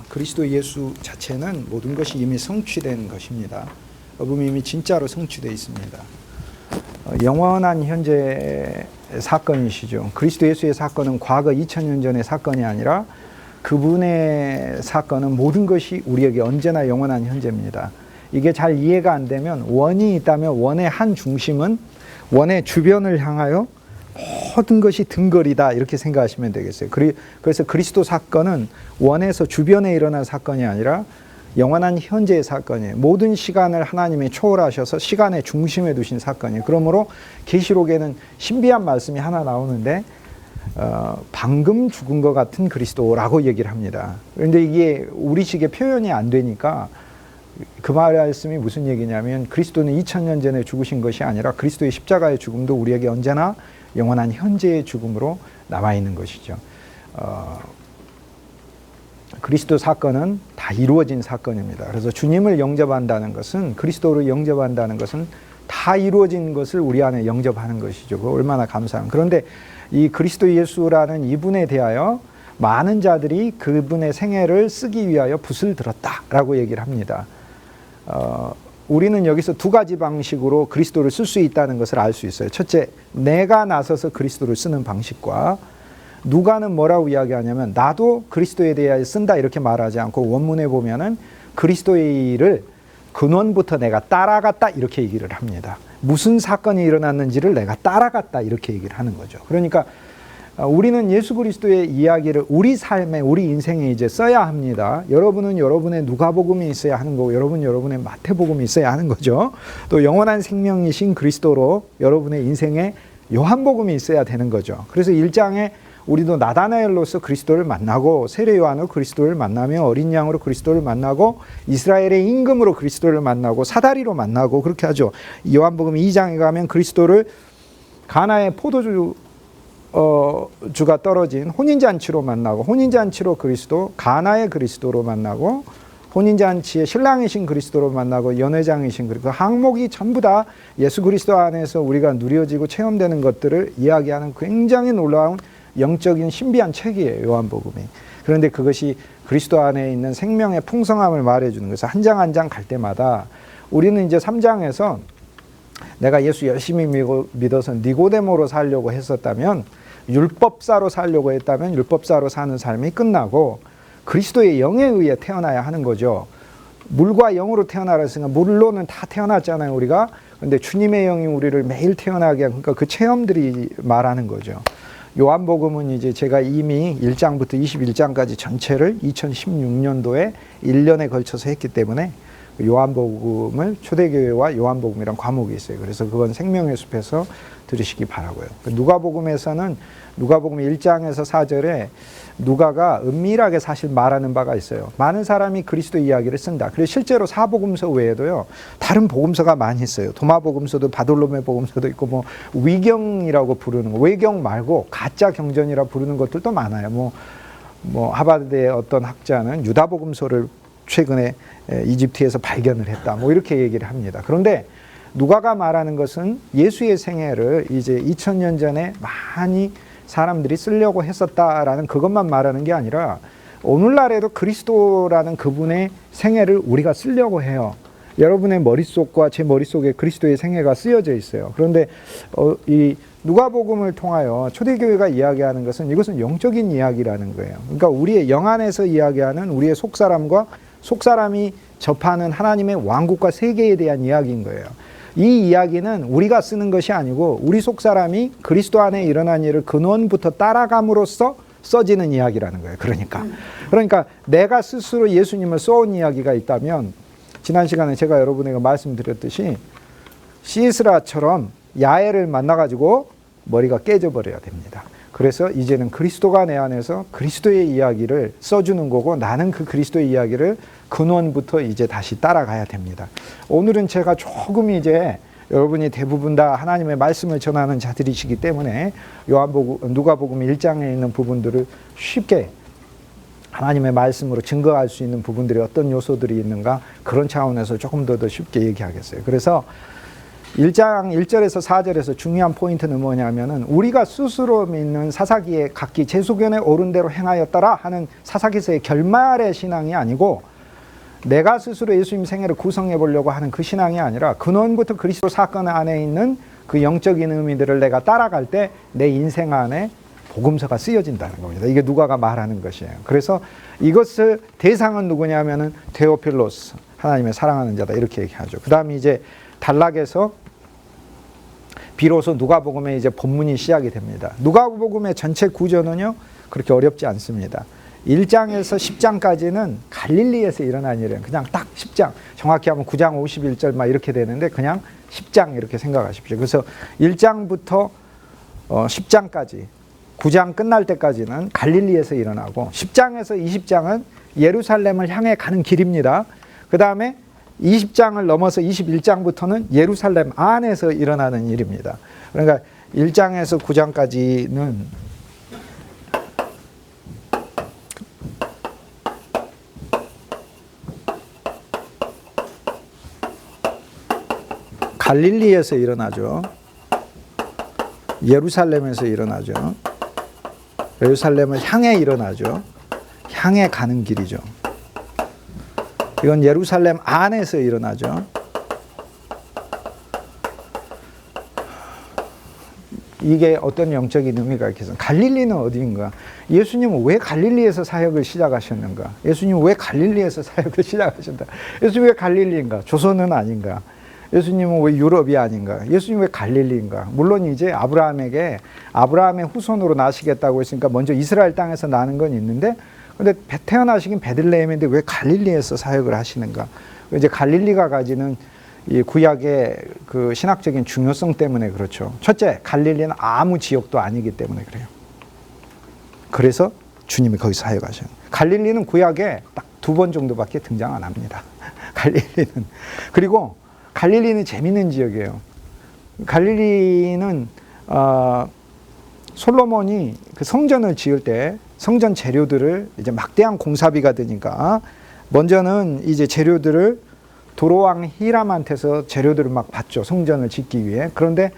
그리스도 예수 자체는 모든 것이 이미 성취된 것입니다. 복음이 이미 진짜로 성취되어 있습니다. 영원한 현재 사건이시죠. 그리스도 예수의 사건은 과거 2000년 전의 사건이 아니라 그분의 사건은 모든 것이 우리에게 언제나 영원한 현재입니다. 이게 잘 이해가 안 되면 원이 있다면 원의 한 중심은 원의 주변을 향하여 모든 것이 등거리다 이렇게 생각하시면 되겠어요. 그래서 그리스도 사건은 원에서 주변에 일어난 사건이 아니라 영원한 현재의 사건이에요. 모든 시간을 하나님이 초월하셔서 시간의 중심에 두신 사건이에요. 그러므로 계시록에는 신비한 말씀이 하나 나오는데 방금 죽은 것 같은 그리스도라고 얘기를 합니다. 그런데 이게 우리식의 표현이 안 되니까 그 말씀이 무슨 얘기냐면 그리스도는 2000년 전에 죽으신 것이 아니라 그리스도의 십자가의 죽음도 우리에게 언제나 영원한 현재의 죽음으로 남아있는 것이죠. 그리스도 사건은 다 이루어진 사건입니다. 그래서 주님을 영접한다는 것은 그리스도를 영접한다는 것은 다 이루어진 것을 우리 안에 영접하는 것이죠. 그거 얼마나 감사한. 그런데 이 그리스도 예수라는 이분에 대하여 많은 자들이 그분의 생애를 쓰기 위하여 붓을 들었다라고 얘기를 합니다. 우리는 여기서 두 가지 방식으로 그리스도를 쓸 수 있다는 것을 알 수 있어요. 첫째, 내가 나서서 그리스도를 쓰는 방식과 누가는 뭐라고 이야기하냐면 나도 그리스도에 대하여 쓴다 이렇게 말하지 않고 원문에 보면은 그리스도의 일을 근원부터 내가 따라갔다 이렇게 얘기를 합니다. 무슨 사건이 일어났는지를 내가 따라갔다 이렇게 얘기를 하는 거죠. 그러니까 우리는 예수 그리스도의 이야기를 우리 삶에 우리 인생에 이제 써야 합니다. 여러분은 여러분의 누가복음이 있어야 하는 거고 여러분은 여러분의 마태복음이 있어야 하는 거죠. 또 영원한 생명이신 그리스도로 여러분의 인생에 요한복음이 있어야 되는 거죠. 그래서 1장에 우리도 나다나엘로서 그리스도를 만나고 세례 요한으로 그리스도를 만나며 어린 양으로 그리스도를 만나고 이스라엘의 임금으로 그리스도를 만나고 사다리로 만나고 그렇게 하죠. 요한복음 2장에 가면 그리스도를 가나의 포도주 주가 떨어진 혼인잔치로 만나고 혼인잔치로 그리스도 가나의 그리스도로 만나고 혼인잔치의 신랑이신 그리스도로 만나고 연회장이신 그리스도 항목이 전부 다 예수 그리스도 안에서 우리가 누려지고 체험되는 것들을 이야기하는 굉장히 놀라운 영적인 신비한 책이에요. 요한복음이. 그런데 그것이 그리스도 안에 있는 생명의 풍성함을 말해주는 것을 한 장 한 장 갈 때마다 우리는 이제 3장에서 내가 예수 열심히 믿어서 니고데모로 살려고 했었다면 율법사로 살려고 했다면 율법사로 사는 삶이 끝나고 그리스도의 영에 의해 태어나야 하는 거죠. 물과 영으로 태어나라 했으니까 물로는 다 태어났잖아요 우리가. 근데 주님의 영이 우리를 매일 태어나게 그러니까 그 체험들이 말하는 거죠. 요한복음은 이제 제가 이미 1장부터 21장까지 전체를 2016년도에 1년에 걸쳐서 했기 때문에 요한복음을 초대교회와 요한복음이란 과목이 있어요. 그래서 그건 생명의 숲에서 들으시기 바라고요. 누가복음에서는 누가복음 1장에서 4절에 누가가 은밀하게 사실 말하는 바가 있어요. 많은 사람이 그리스도 이야기를 쓴다. 그래서 실제로 사복음서 외에도요. 다른 복음서가 많이 있어요. 도마복음서도 바돌로메 복음서도 있고 뭐 위경이라고 부르는 거. 외경 말고 가짜 경전이라 부르는 것들도 많아요. 뭐 하버드의 어떤 학자는 유다복음서를 최근에 이집트에서 발견을 했다. 뭐 이렇게 얘기를 합니다. 그런데 누가가 말하는 것은 예수의 생애를 이제 2000년 전에 많이 사람들이 쓰려고 했었다라는 그것만 말하는 게 아니라 오늘날에도 그리스도라는 그분의 생애를 우리가 쓰려고 해요. 여러분의 머릿속과 제 머릿속에 그리스도의 생애가 쓰여져 있어요. 그런데 이 누가복음을 통하여 초대교회가 이야기하는 것은 이것은 영적인 이야기라는 거예요. 그러니까 우리의 영 안에서 이야기하는 우리의 속사람과 속사람이 접하는 하나님의 왕국과 세계에 대한 이야기인 거예요. 이 이야기는 우리가 쓰는 것이 아니고 우리 속사람이 그리스도 안에 일어난 일을 근원부터 따라감으로써 써지는 이야기라는 거예요. 그러니까 내가 스스로 예수님을 써온 이야기가 있다면 지난 시간에 제가 여러분에게 말씀드렸듯이 시스라처럼 야엘을 만나가지고 머리가 깨져버려야 됩니다. 그래서 이제는 그리스도가 내 안에서 그리스도의 이야기를 써주는 거고 나는 그 그리스도의 이야기를 근원부터 이제 다시 따라가야 됩니다. 오늘은 제가 조금 이제 여러분이 대부분 다 하나님의 말씀을 전하는 자들이시기 때문에 누가복음 1장에 있는 부분들을 쉽게 하나님의 말씀으로 증거할 수 있는 부분들이 어떤 요소들이 있는가 그런 차원에서 조금 더 쉽게 얘기하겠어요. 그래서 1장 1절에서 4절에서 중요한 포인트는 뭐냐면은 우리가 스스로 믿는 사사기에 각기 제 소견에 옳은 대로 행하였더라 하는 사사기서의 결말의 신앙이 아니고 내가 스스로 예수님 생애를 구성해 보려고 하는 그 신앙이 아니라 근원부터 그리스도 사건 안에 있는 그 영적인 의미들을 내가 따라갈 때 내 인생 안에 복음서가 쓰여진다는 겁니다. 이게 누가가 말하는 것이에요. 그래서 이것을 대상은 누구냐면은 데오필로스, 하나님의 사랑하는 자다 이렇게 얘기하죠. 그 다음에 이제 단락에서 비로소 누가복음의 이제 본문이 시작이 됩니다. 누가복음의 전체 구조는요 그렇게 어렵지 않습니다. 1장에서 10장까지는 갈릴리에서 일어난 일이에요. 그냥 딱 10장, 정확히 하면 9장 51절 막 이렇게 되는데 그냥 10장 이렇게 생각하십시오. 그래서 1장부터 10장까지 9장 끝날 때까지는 갈릴리에서 일어나고 10장에서 20장은 예루살렘을 향해 가는 길입니다. 그 다음에 20장을 넘어서 21장부터는 예루살렘 안에서 일어나는 일입니다. 그러니까 1장에서 9장까지는 갈릴리에서 일어나죠. 예루살렘에서 일어나죠. 예루살렘을 향해 일어나죠. 향해 가는 길이죠. 이건 예루살렘 안에서 일어나죠. 이게 어떤 영적인 의미가 있겠어? 갈릴리는 어디인가? 예수님은 왜 갈릴리에서 사역을 시작하셨는가? 예수님은 왜 갈릴리에서 사역을 시작하셨다? 예수님 왜 갈릴리인가? 조선은 아닌가? 예수님은 왜 유럽이 아닌가? 예수님 왜 갈릴리인가? 물론 이제 아브라함에게 아브라함의 후손으로 나시겠다고 했으니까 먼저 이스라엘 땅에서 나는 건 있는데 근데 태어나시긴 베들레헴인데 왜 갈릴리에서 사역을 하시는가? 이제 갈릴리가 가지는 이 구약의 그 신학적인 중요성 때문에 그렇죠. 첫째, 갈릴리는 아무 지역도 아니기 때문에 그래요. 그래서 주님이 거기서 사역하셔요. 갈릴리는 구약에 딱 2번 정도밖에 등장 안 합니다. 갈릴리는. 그리고 갈릴리는 재밌는 지역이에요. 갈릴리는 솔로몬이 그 성전을 지을 때 성전 재료들을 이제 막대한 공사비가 드니까 먼저는 이제 재료들을 도로왕 히람한테서 재료들을 막 받죠. 성전을 짓기 위해. 그런데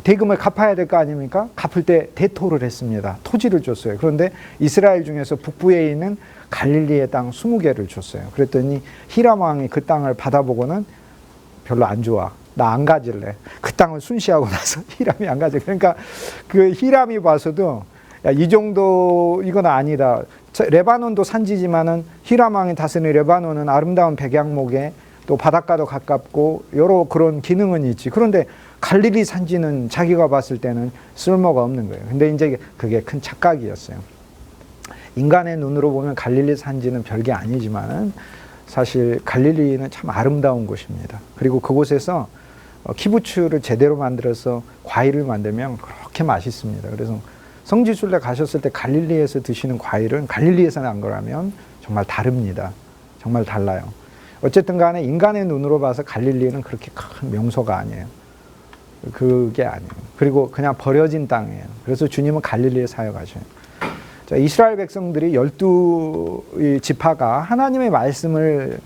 대금을 갚아야 될 거 아닙니까? 갚을 때 대토를 했습니다. 토지를 줬어요. 그런데 이스라엘 중에서 북부에 있는 갈릴리의 땅 20개를 줬어요. 그랬더니 히람 왕이 그 땅을 받아보고는 별로 안 좋아. 나 안 가질래. 그 땅을 순시하고 나서 히람이 안 가져. 그러니까 그 히람이 봐서도 야, 이 정도 이건 아니다. 레바논도 산지지만은 히람 왕이 다스린 레바논은 아름다운 백양목에 또 바닷가도 가깝고 여러 그런 기능은 있지. 그런데 갈릴리 산지는 자기가 봤을 때는 쓸모가 없는 거예요. 근데 이제 그게 큰 착각이었어요. 인간의 눈으로 보면 갈릴리 산지는 별게 아니지만은 사실 갈릴리는 참 아름다운 곳입니다. 그리고 그곳에서 키부츠를 제대로 만들어서 과일을 만들면 그렇게 맛있습니다. 그래서 성지순례 가셨을 때 갈릴리에서 드시는 과일은 갈릴리에서 난 거라면 정말 다릅니다. 정말 달라요. 어쨌든 간에 인간의 눈으로 봐서 갈릴리는 그렇게 큰 명소가 아니에요. 그게 아니에요. 그리고 그냥 버려진 땅이에요. 그래서 주님은 갈릴리에 사역하셔요. 자, 이스라엘 백성들이 12지파가 하나님의 말씀을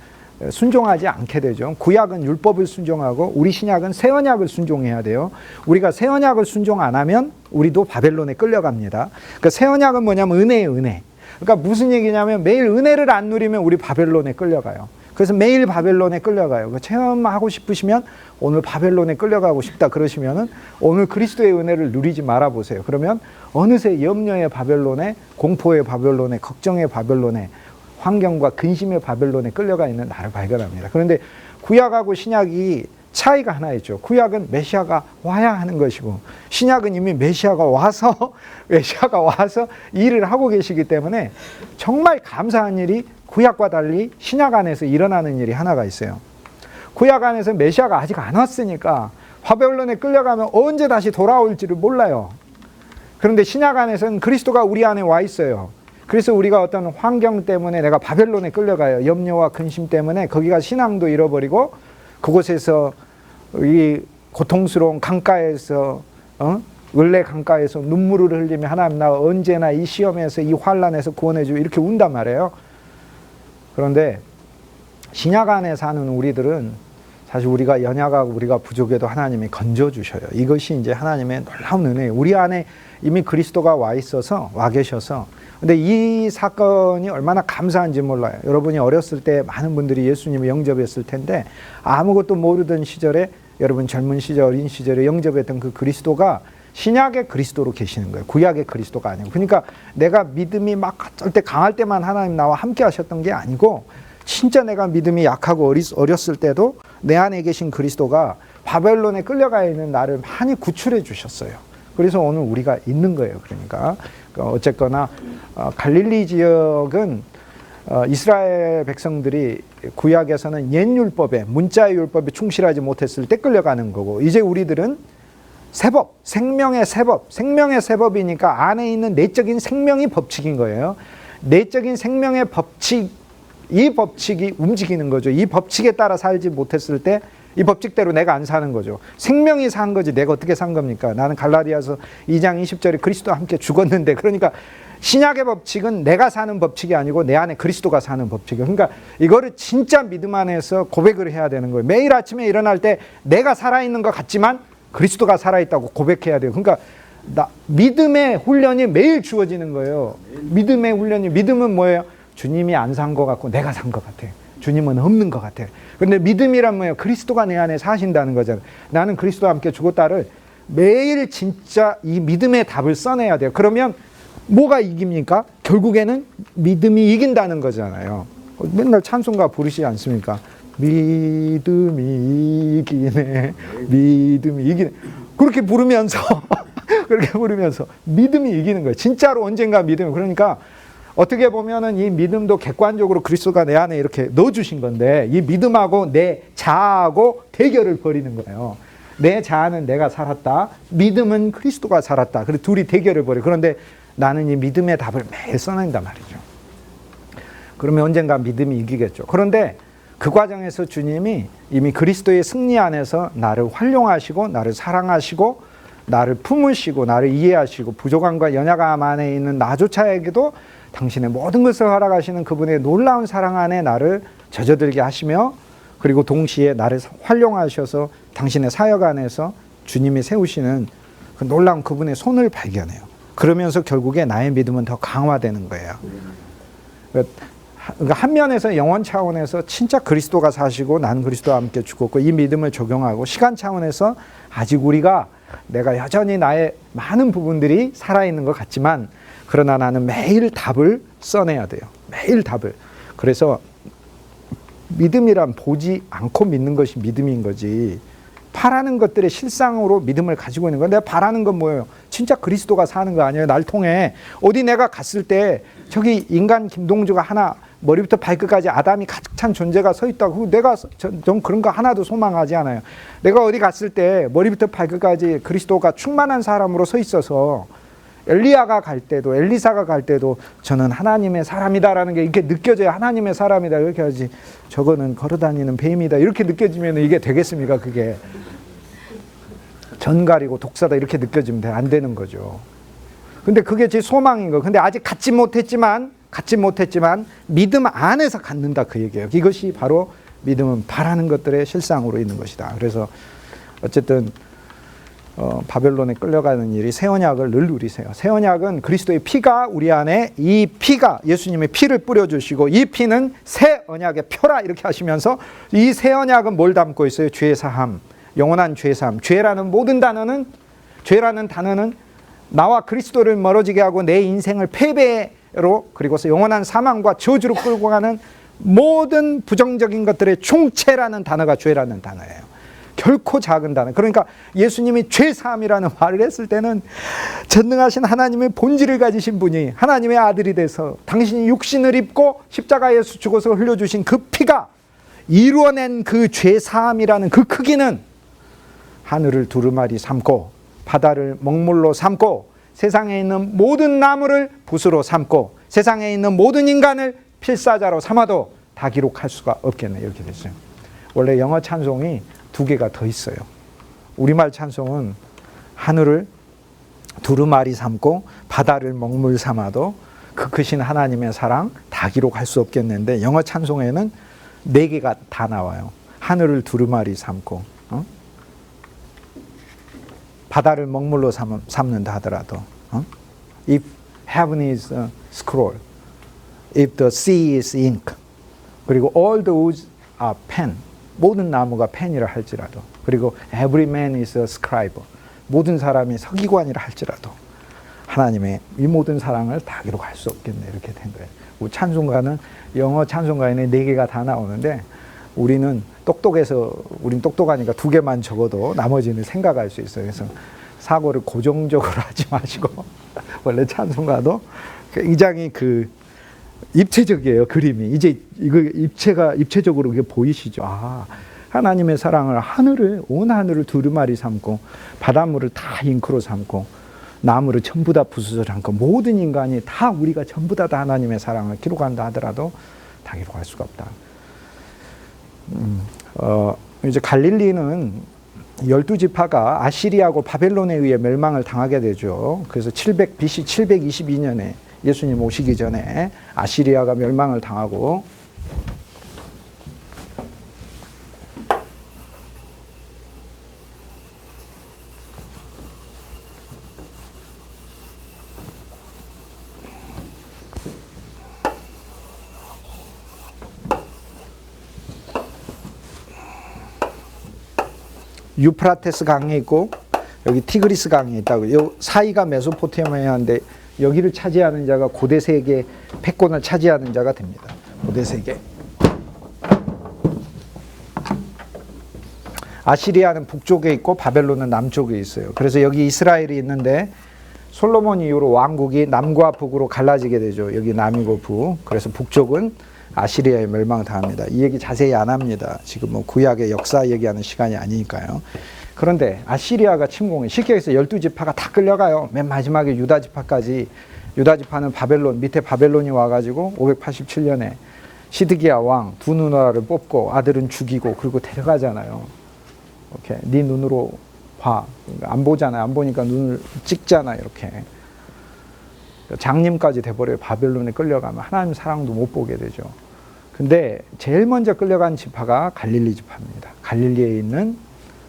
순종하지 않게 되죠. 구약은 율법을 순종하고 우리 신약은 새 언약을 순종해야 돼요. 우리가 새 언약을 순종 안 하면 우리도 바벨론에 끌려갑니다. 그러니까 새 언약은 뭐냐면 은혜예요, 은혜. 그러니까 무슨 얘기냐면 매일 은혜를 안 누리면 우리 바벨론에 끌려가요. 그래서 매일 바벨론에 끌려가요. 체험하고 싶으시면 오늘 바벨론에 끌려가고 싶다 그러시면은 오늘 그리스도의 은혜를 누리지 말아 보세요. 그러면 어느새 염려의 바벨론에, 공포의 바벨론에, 걱정의 바벨론에, 환경과 근심의 바벨론에 끌려가 있는 나를 발견합니다. 그런데 구약하고 신약이 차이가 하나 있죠. 구약은 메시아가 와야 하는 것이고 신약은 이미 메시아가 와서 일을 하고 계시기 때문에 정말 감사한 일이 구약과 달리 신약 안에서 일어나는 일이 하나가 있어요. 구약 안에서 메시아가 아직 안 왔으니까 바벨론에 끌려가면 언제 다시 돌아올지를 몰라요. 그런데 신약 안에서는 그리스도가 우리 안에 와 있어요. 그래서 우리가 어떤 환경 때문에 내가 바벨론에 끌려가요. 염려와 근심 때문에 거기가 신앙도 잃어버리고 그곳에서 이 고통스러운 강가에서 을레 강가에서 눈물을 흘리며 하나님 나 언제나 이 시험에서 이 환난에서 구원해줘 이렇게 운단 말이에요. 그런데 신약 안에 사는 우리들은 사실 우리가 연약하고 우리가 부족해도 하나님이 건져주셔요. 이것이 이제 하나님의 놀라운 은혜예요. 우리 안에 이미 그리스도가 와 계셔서. 근데 이 사건이 얼마나 감사한지 몰라요. 여러분이 어렸을 때 많은 분들이 예수님을 영접했을 텐데 아무것도 모르던 시절에, 여러분 젊은 시절, 어린 시절에 영접했던 그 그리스도가 신약의 그리스도로 계시는 거예요. 구약의 그리스도가 아니고. 그러니까 내가 믿음이 막 어쩔 때 강할 때만 하나님 나와 함께 하셨던 게 아니고, 진짜 내가 믿음이 약하고 어렸을 때도 내 안에 계신 그리스도가 바벨론에 끌려가 있는 나를 많이 구출해 주셨어요. 그래서 오늘 우리가 있는 거예요. 그러니까 어쨌거나 갈릴리 지역은 이스라엘 백성들이 구약에서는 옛 율법에, 문자의 율법에 충실하지 못했을 때 끌려가는 거고, 이제 우리들은 세법, 생명의 세법, 생명의 세법이니까 안에 있는 내적인 생명이 법칙인 거예요. 내적인 생명의 법칙, 이 법칙이 움직이는 거죠. 이 법칙에 따라 살지 못했을 때 이 법칙대로 내가 안 사는 거죠. 생명이 산 거지 내가 어떻게 산 겁니까? 나는 갈라디아서 2장 20절에 그리스도와 함께 죽었는데, 그러니까 신약의 법칙은 내가 사는 법칙이 아니고 내 안에 그리스도가 사는 법칙이에요. 그러니까 이거를 진짜 믿음 안에서 고백을 해야 되는 거예요. 매일 아침에 일어날 때 내가 살아있는 것 같지만 그리스도가 살아있다고 고백해야 돼요. 그러니까 믿음의 훈련이 매일 주어지는 거예요. 믿음의 훈련이, 믿음은 뭐예요? 주님이 안 산 것 같고 내가 산 것 같아. 주님은 없는 것 같아. 그런데 믿음이란 뭐예요? 그리스도가 내 안에 사신다는 거잖아요. 나는 그리스도와 함께 죽었다를 매일 진짜 이 믿음의 답을 써내야 돼요. 그러면 뭐가 이깁니까? 결국에는 믿음이 이긴다는 거잖아요. 맨날 찬송가 부르시지 않습니까? 믿음이 이기네, 믿음이 이기네. 그렇게 부르면서 믿음이 이기는 거예요. 진짜로 언젠가 믿음이. 그러니까 어떻게 보면은 이 믿음도 객관적으로 그리스도가 내 안에 이렇게 넣어주신 건데, 이 믿음하고 내 자아하고 대결을 벌이는 거예요. 내 자아는 내가 살았다, 믿음은 그리스도가 살았다. 그래서 둘이 대결을 벌여요. 그런데 나는 이 믿음의 답을 매일 써낸단 말이죠. 그러면 언젠가 믿음이 이기겠죠. 그런데 그 과정에서 주님이 이미 그리스도의 승리 안에서 나를 활용하시고, 나를 사랑하시고, 나를 품으시고, 나를 이해하시고, 부족함과 연약함 안에 있는 나조차에게도 당신의 모든 것을 허락하시는 그분의 놀라운 사랑 안에 나를 젖어들게 하시며, 그리고 동시에 나를 활용하셔서 당신의 사역 안에서 주님이 세우시는 그 놀라운 그분의 손을 발견해요. 그러면서 결국에 나의 믿음은 더 강화되는 거예요. 그러니까 한 면에서 영원 차원에서 진짜 그리스도가 사시고 난 그리스도와 함께 죽었고 이 믿음을 적용하고, 시간 차원에서 아직 내가 여전히 나의 많은 부분들이 살아있는 것 같지만, 그러나 나는 매일 답을 써내야 돼요. 매일 답을. 그래서 믿음이란 보지 않고 믿는 것이 믿음인 거지, 바라는 것들의 실상으로 믿음을 가지고 있는 거예요. 내가 바라는 건 뭐예요? 진짜 그리스도가 사는 거 아니에요? 날 통해 어디 내가 갔을 때 저기 인간 김동주가 하나, 머리부터 발끝까지 아담이 가득 찬 존재가 서 있다고, 내가 전 그런 거 하나도 소망하지 않아요. 내가 어디 갔을 때 머리부터 발끝까지 그리스도가 충만한 사람으로 서 있어서 엘리야가 갈 때도, 엘리사가 갈 때도 저는 하나님의 사람이다라는 게 이렇게 느껴져야 하나님의 사람이다 이렇게 하지, 저거는 걸어다니는 뱀이다 이렇게 느껴지면 이게 되겠습니까? 그게 전갈이고 독사다 이렇게 느껴지면 안 되는 거죠. 근데 그게 제 소망인 거. 근데 아직 갖지 못했지만 믿음 안에서 갖는다 그 얘기예요. 이것이 바로 믿음은 바라는 것들의 실상으로 있는 것이다. 그래서 어쨌든 바벨론에 끌려가는 일이, 새 언약을 늘 누리세요. 새 언약은 그리스도의 피가 우리 안에, 이 피가 예수님의 피를 뿌려주시고, 이 피는 새 언약의 표라 이렇게 하시면서, 이 새 언약은 뭘 담고 있어요? 죄 사함, 영원한 죄 사함. 죄라는 단어는 나와 그리스도를 멀어지게 하고 내 인생을 패배로, 그리고서 영원한 사망과 저주로 끌고 가는 모든 부정적인 것들의 총체라는 단어가 죄라는 단어예요. 결코 작은 단어. 그러니까 예수님이 죄사함이라는 말을 했을 때는 전능하신 하나님의 본질을 가지신 분이 하나님의 아들이 돼서 당신이 육신을 입고 십자가에서 죽어서 흘려주신 그 피가 이루어낸 그 죄사함이라는 그 크기는 하늘을 두루마리 삼고 바다를 먹물로 삼고 세상에 있는 모든 나무를 붓으로 삼고 세상에 있는 모든 인간을 필사자로 삼아도 다 기록할 수가 없겠네. 이렇게 됐어요. 원래 영어 찬송이 두 개가 더 있어요. 우리말 찬송은 하늘을 두루마리 삼고 바다를 먹물 삼아도 그 크신 하나님의 사랑 다 기록할 수 없겠는데, 영어 찬송에는 네 개가 다 나와요. 하늘을 두루마리 삼고 바다를 먹물로 삼는다 하더라도 If heaven is a scroll, if the sea is ink, 그리고 all the woods are pen, 모든 나무가 펜이라 할지라도, 그리고 every man is a scribe, 모든 사람이 서기관이라 할지라도 하나님의 이 모든 사랑을 다 기록할 수 없겠네, 이렇게 된 거예요. 우리 찬송가는 영어 찬송가에는 4개가 다 나오는데 우리는 똑똑해서, 우린 똑똑하니까 2개만 적어도 나머지는 생각할 수 있어요. 그래서 사고를 고정적으로 하지 마시고 원래 찬송가도 굉장히 입체적이에요, 그림이. 이제 이거 입체적으로 이게 보이시죠? 아, 하나님의 사랑을 온 하늘을 두루마리 삼고 바닷물을 다 잉크로 삼고 나무를 전부 다 붓으로 삼고 모든 인간이 다 우리가 전부 다 하나님의 사랑을 기록한다 하더라도 다 기록할 수가 없다. 이제 갈릴리는 12지파가 아시리아하고 바벨론에 의해 멸망을 당하게 되죠. 그래서 BC 722년에 예수님 오시기 전에 아시리아가 멸망을 당하고 유프라테스 강이 있고 여기 티그리스 강이 있다고. 요 사이가 메소포타미아인데 여기를 차지하는 자가 고대 세계 패권을 차지하는 자가 됩니다. 고대 세계. 아시리아는 북쪽에 있고 바벨론은 남쪽에 있어요. 그래서 여기 이스라엘이 있는데 솔로몬 이후로 왕국이 남과 북으로 갈라지게 되죠. 여기 남이고 북. 그래서 북쪽은 아시리아에 멸망을 당합니다. 이 얘기 자세히 안 합니다. 지금 뭐 구약의 역사 얘기하는 시간이 아니니까요. 그런데 아시리아가 침공해 쉽게 해서 12지파가 다 끌려가요. 맨 마지막에 유다지파까지. 유다지파는 바벨론, 밑에 바벨론이 와가지고 587년에 시드기야 왕 2 누나를 뽑고 아들은 죽이고 그리고 데려가잖아요. 이렇게 네 눈으로 봐. 안 보잖아요. 안 보니까 눈을 찍잖아요. 이렇게. 장님까지 돼버려요. 바벨론에 끌려가면 하나님 사랑도 못 보게 되죠. 근데 제일 먼저 끌려간 지파가 갈릴리 지파입니다. 갈릴리에 있는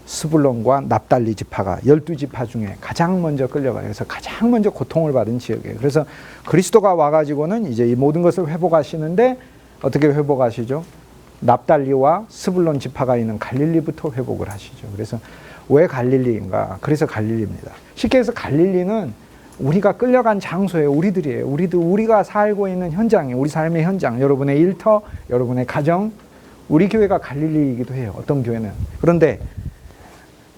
스불론과 납달리 지파가 12지파 중에 가장 먼저 끌려가요. 그래서 가장 먼저 고통을 받은 지역이에요. 그래서 그리스도가 와가지고는 이제 이 모든 것을 회복하시는데 어떻게 회복하시죠? 납달리와 스불론 지파가 있는 갈릴리부터 회복을 하시죠. 그래서 왜 갈릴리인가? 그래서 갈릴리입니다. 쉽게 해서 갈릴리는 우리가 끌려간 장소예요. 우리들이에요. 우리가 살고 있는 현장이에요. 우리 삶의 현장. 여러분의 일터, 여러분의 가정, 우리 교회가 갈릴리이기도 해요. 어떤 교회는. 그런데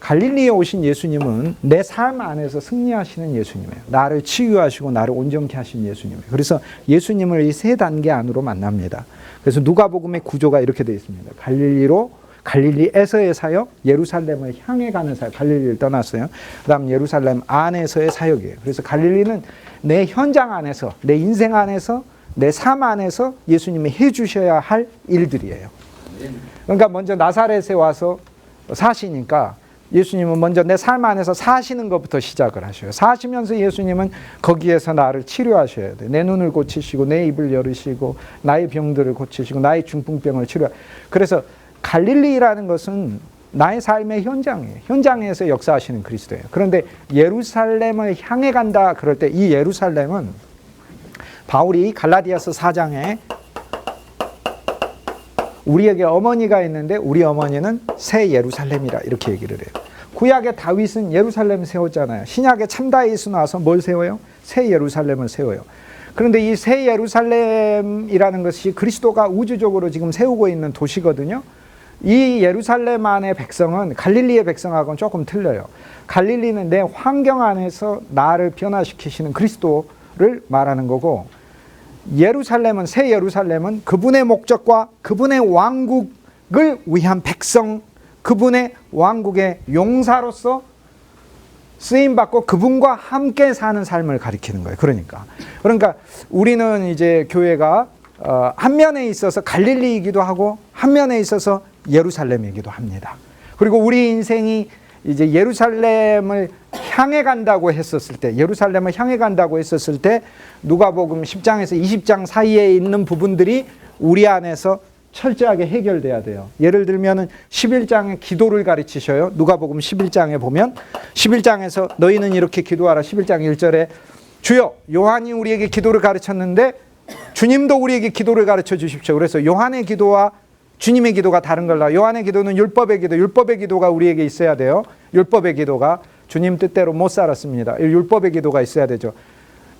갈릴리에 오신 예수님은 내 삶 안에서 승리하시는 예수님이에요. 나를 치유하시고 나를 온전케 하신 예수님이에요. 그래서 예수님을 이 3단계 안으로 만납니다. 그래서 누가복음의 구조가 이렇게 되어 있습니다. 갈릴리에서의 사역, 예루살렘을 향해 가는 사역, 갈릴리를 떠났어요. 그 다음 예루살렘 안에서의 사역이에요. 그래서 갈릴리는 내 현장 안에서, 내 인생 안에서, 내 삶 안에서 예수님이 해주셔야 할 일들이에요. 그러니까 먼저 나사렛에 와서 사시니까 예수님은 먼저 내 삶 안에서 사시는 것부터 시작을 하셔요. 사시면서 예수님은 거기에서 나를 치료하셔야 돼요. 내 눈을 고치시고 내 입을 열으시고 나의 병들을 고치시고 나의 중풍병을 치료하시고. 그래서 갈릴리라는 것은 나의 삶의 현장이에요. 현장에서 역사하시는 그리스도예요. 그런데 예루살렘을 향해 간다 그럴 때 이 예루살렘은 바울이 갈라디아서 4장에 우리에게 어머니가 있는데 우리 어머니는 새 예루살렘이라 이렇게 얘기를 해요. 구약의 다윗은 예루살렘을 세웠잖아요. 신약의 참 다윗은 와서 뭘 세워요? 새 예루살렘을 세워요. 그런데 이 새 예루살렘이라는 것이 그리스도가 우주적으로 지금 세우고 있는 도시거든요. 이 예루살렘 안의 백성은 갈릴리의 백성하고는 조금 틀려요. 갈릴리는 내 환경 안에서 나를 변화시키시는 그리스도를 말하는 거고, 예루살렘은, 새 예루살렘은 그분의 목적과 그분의 왕국을 위한 백성, 그분의 왕국의 용사로서 쓰임받고 그분과 함께 사는 삶을 가리키는 거예요. 그러니까 우리는 이제 교회가 한 면에 있어서 갈릴리이기도 하고 한 면에 있어서 예루살렘이기도 합니다. 그리고 우리 인생이 이제 예루살렘을 향해 간다고 했었을 때 누가복음 10장에서 20장 사이에 있는 부분들이 우리 안에서 철저하게 해결돼야 돼요. 예를 들면은 11장의 기도를 가르치셔요. 누가복음 11장에 보면 11장에서 너희는 이렇게 기도하라. 11장 1절에 주여 요한이 우리에게 기도를 가르쳤는데 주님도 우리에게 기도를 가르쳐 주십시오. 그래서 요한의 기도와 주님의 기도가 다른 걸라. 요한의 기도는 율법의 기도, 율법의 기도가 우리에게 있어야 돼요. 율법의 기도가 주님 뜻대로 못 살았습니다. 율법의 기도가 있어야 되죠.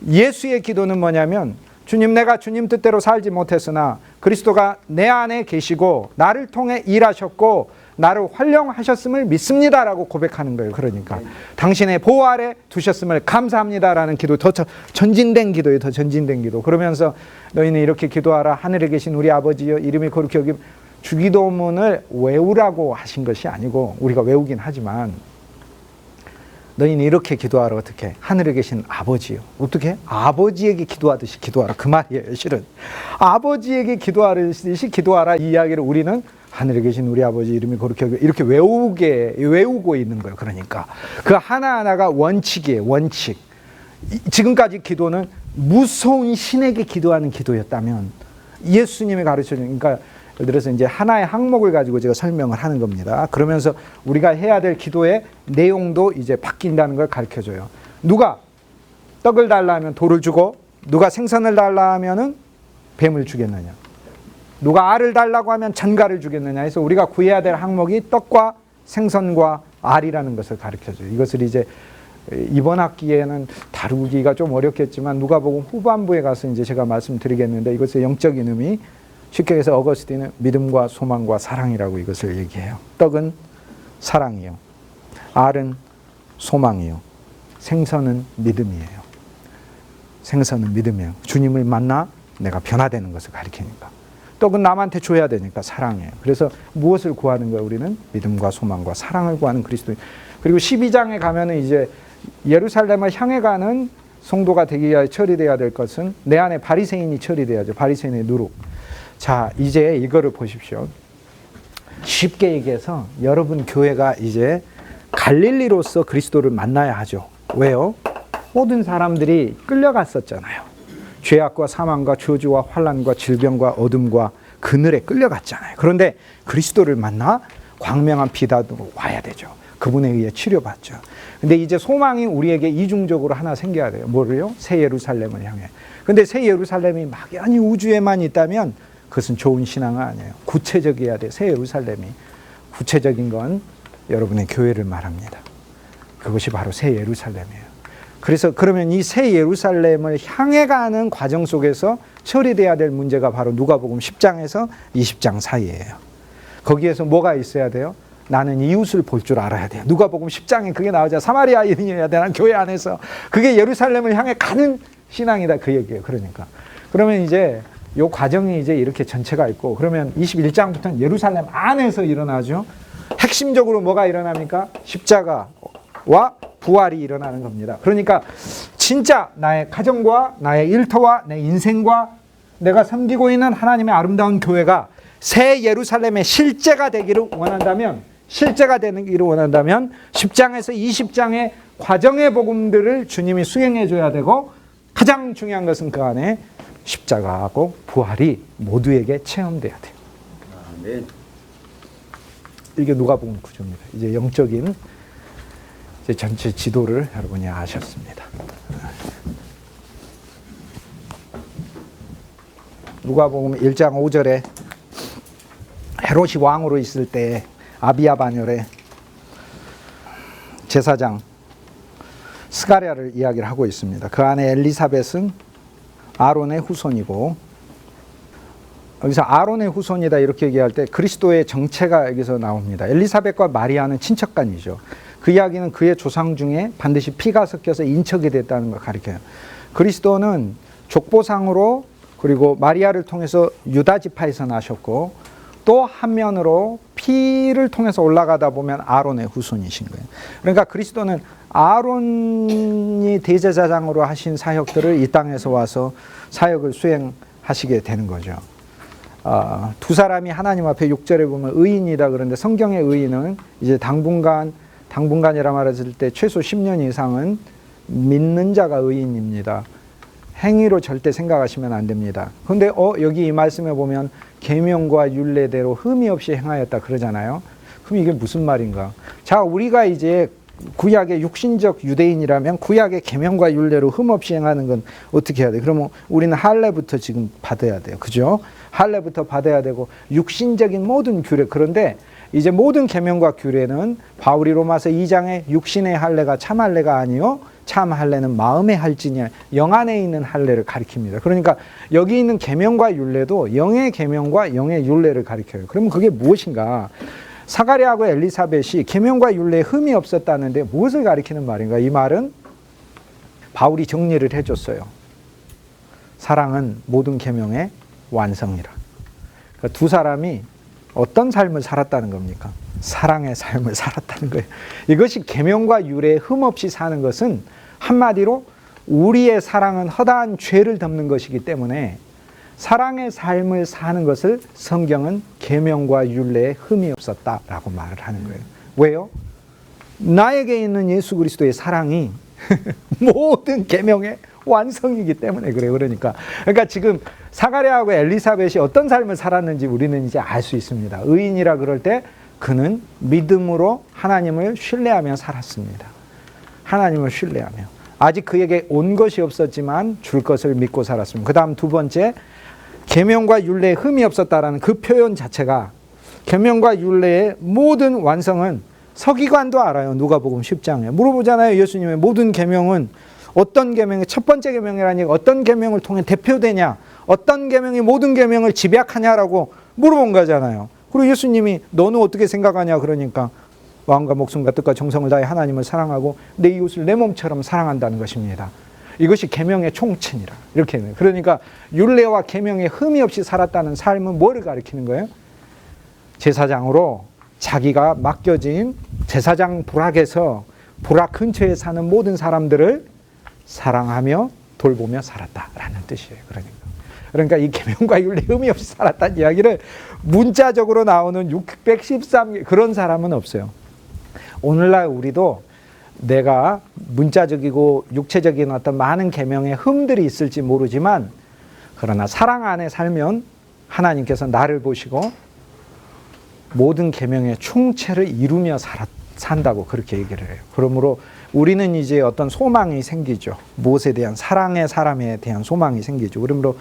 예수의 기도는 뭐냐면 주님, 내가 주님 뜻대로 살지 못했으나 그리스도가 내 안에 계시고 나를 통해 일하셨고 나를 활용하셨음을 믿습니다라고 고백하는 거예요. 그러니까 당신의 보호 아래 두셨음을 감사합니다라는 기도, 더 전진된 기도예요. 더 전진된 기도. 그러면서 너희는 이렇게 기도하라. 하늘에 계신 우리 아버지여 이름이 거룩히 여김. 주기도문을 외우라고 하신 것이 아니고 우리가 외우긴 하지만 너희는 이렇게 기도하라. 어떻게? 하늘에 계신 아버지요. 어떻게? 아버지에게 기도하듯이 기도하라. 그 말이에요. 실은 아버지에게 기도하듯이 기도하라. 이 이야기를 우리는 하늘에 계신 우리 아버지 이름이 그렇게 이렇게 외우고 있는 거예요. 그러니까 그 하나하나가 원칙이에요. 원칙. 지금까지 기도는 무서운 신에게 기도하는 기도였다면 예수님이 가르쳐준, 그러니까 예를 들어서 이제 하나의 항목을 가지고 제가 설명을 하는 겁니다. 그러면서 우리가 해야 될 기도의 내용도 이제 바뀐다는 걸 가르쳐줘요. 누가 떡을 달라 하면 돌을 주고, 누가 생선을 달라 하면은 뱀을 주겠느냐, 누가 알을 달라고 하면 전갈을 주겠느냐 해서 우리가 구해야 될 항목이 떡과 생선과 알이라는 것을 가르쳐줘요. 이것을 이제 이번 학기에는 다루기가 좀 어렵겠지만 누가복음 후반부에 가서 이제 제가 말씀드리겠는데, 이것의 영적인 의미, 쉽게 해서 어거스틴은 믿음과 소망과 사랑이라고 이것을 얘기해요. 떡은 사랑이요, 알은 소망이요, 생선은 믿음이에요. 생선은 믿음이에요. 주님을 만나 내가 변화되는 것을 가리키니까. 떡은 남한테 줘야 되니까 사랑이에요. 그래서 무엇을 구하는 거예요? 우리는 믿음과 소망과 사랑을 구하는 그리스도인. 그리고 12장에 가면은 이제 예루살렘을 향해 가는 성도가 되기 위하여 처리돼야 될 것은 내 안에 바리새인이 처리돼야죠. 바리새인의 누룩. 자, 이제 이거를 보십시오. 쉽게 얘기해서 여러분 교회가 이제 갈릴리로서 그리스도를 만나야 하죠. 왜요? 모든 사람들이 끌려갔었잖아요. 죄악과 사망과 저주와 환난과 질병과 어둠과 그늘에 끌려갔잖아요. 그런데 그리스도를 만나 광명한 비단으로 와야 되죠. 그분에 의해 치료받죠. 근데 이제 소망이 우리에게 이중적으로 하나 생겨야 돼요. 뭐를요? 새 예루살렘을 향해. 근데 새 예루살렘이 막연히 우주에만 있다면 그것은 좋은 신앙은 아니에요. 구체적이어야 돼요. 새 예루살렘이. 구체적인 건 여러분의 교회를 말합니다. 그것이 바로 새 예루살렘이에요. 그래서 그러면 이 새 예루살렘을 향해 가는 과정 속에서 처리돼야 될 문제가 바로 누가복음 10장에서 20장 사이예요. 거기에서 뭐가 있어야 돼요? 나는 이웃을 볼 줄 알아야 돼요. 누가복음 10장에 그게 나오자. 사마리아인이어야 되나? 교회 안에서. 그게 예루살렘을 향해 가는 신앙이다. 그 얘기예요. 그러니까. 그러면 이제 요 과정이 이제 이렇게 전체가 있고, 그러면 21장부터는 예루살렘 안에서 일어나죠. 핵심적으로 뭐가 일어납니까? 십자가와 부활이 일어나는 겁니다. 그러니까 진짜 나의 가정과 나의 일터와 내 인생과 내가 섬기고 있는 하나님의 아름다운 교회가 새 예루살렘의 실제가 되기를 원한다면, 10장에서 20장의 과정의 복음들을 주님이 수행해 줘야 되고, 가장 중요한 것은 그 안에 십자가하고 부활이 모두에게 체험돼야 돼요. 아멘. 이게 누가복음 구조입니다. 이제 영적인 이제 전체 지도를 여러분이 아셨습니다. 누가복음 1장 5절에 헤롯이 왕으로 있을 때 아비야 반열에 제사장 스가랴를 이야기를 하고 있습니다. 그 안에 엘리사벳은 아론의 후손이고, 여기서 아론의 후손이다 이렇게 얘기할 때 그리스도의 정체가 여기서 나옵니다. 엘리사벳과 마리아는 친척간이죠. 그 이야기는 그의 조상 중에 반드시 피가 섞여서 인척이 됐다는 걸 가리켜요. 그리스도는 족보상으로, 그리고 마리아를 통해서 유다 지파에서 나셨고, 또 한면으로 피를 통해서 올라가다 보면 아론의 후손이신 거예요. 그러니까 그리스도는 아론이 대제사장으로 하신 사역들을 이 땅에서 와서 사역을 수행하시게 되는 거죠. 두 사람이 하나님 앞에 6절에 보면 의인이다 그러는데, 성경의 의인은 이제 당분간이라 말했을 때 최소 10년 이상은 믿는 자가 의인입니다. 행위로 절대 생각하시면 안 됩니다. 그런데 여기 이 말씀에 보면 계명과 율례대로 흠이 없이 행하였다 그러잖아요. 그럼 이게 무슨 말인가? 자, 우리가 이제 구약의 육신적 유대인이라면 구약의 계명과 율례로 흠 없이 행하는 건 어떻게 해야 돼? 그러면 우리는 할례부터 지금 받아야 돼요. 그죠? 할례부터 받아야 되고 육신적인 모든 규례. 그런데 이제 모든 계명과 규례는 바울이 로마서 2장에 육신의 할례가 참 할례가 아니요 참 할례는 마음의 할지니 영 안에 있는 할례를 가리킵니다. 그러니까 여기 있는 계명과 율례도 영의 계명과 영의 율례를 가리켜요. 그러면 그게 무엇인가? 사가랴하고 엘리사벳이 계명과 율례에 흠이 없었다는데 무엇을 가리키는 말인가? 이 말은 바울이 정리를 해줬어요. 사랑은 모든 계명의 완성이라. 그러니까 두 사람이 어떤 삶을 살았다는 겁니까? 사랑의 삶을 살았다는 거예요. 이것이 계명과 율례에 흠 없이 사는 것은 한마디로 우리의 사랑은 허다한 죄를 덮는 것이기 때문에 사랑의 삶을 사는 것을 성경은 계명과 율례에 흠이 없었다라고 말을 하는 거예요. 왜요? 나에게 있는 예수 그리스도의 사랑이 모든 계명의 완성이기 때문에 그래요. 그러니까 지금 사가랴하고 엘리사벳이 어떤 삶을 살았는지 우리는 이제 알 수 있습니다. 의인이라 그럴 때 그는 믿음으로 하나님을 신뢰하며 살았습니다. 하나님을 신뢰하며 아직 그에게 온 것이 없었지만 줄 것을 믿고 살았습니다. 그 다음 두 번째, 계명과 율례에 흠이 없었다라는 그 표현 자체가 계명과 율례의 모든 완성은 서기관도 알아요. 누가복음 10장에 물어보잖아요. 예수님의 모든 계명은 어떤 계명이 첫 번째 계명이라니 어떤 계명을 통해 대표되냐, 어떤 계명이 모든 계명을 집약하냐라고 물어본 거잖아요. 그리고 예수님이 너는 어떻게 생각하냐 그러니까 마음과 목숨과 뜻과 정성을 다해 하나님을 사랑하고 내 이웃을 내 몸처럼 사랑한다는 것입니다. 이것이 계명의 총체니라. 이렇게 해요. 그러니까 율례와 계명에 흠이 없이 살았다는 삶은 뭐를 가리키는 거예요? 제사장으로 자기가 맡겨진 제사장 부락에서 부락 근처에 사는 모든 사람들을 사랑하며 돌보며 살았다라는 뜻이에요. 그러니까 이 계명과 율례 흠이 없이 살았다는 이야기를 문자적으로 나오는 613개 그런 사람은 없어요. 오늘날 우리도 내가 문자적이고 육체적인 어떤 많은 계명의 흠들이 있을지 모르지만 그러나 사랑 안에 살면 하나님께서 나를 보시고 모든 계명의 총체를 이루며 산다고 그렇게 얘기를 해요. 그러므로 우리는 이제 어떤 소망이 생기죠. 무엇에 대한 사랑의 사람에 대한 소망이 생기죠. 그러므로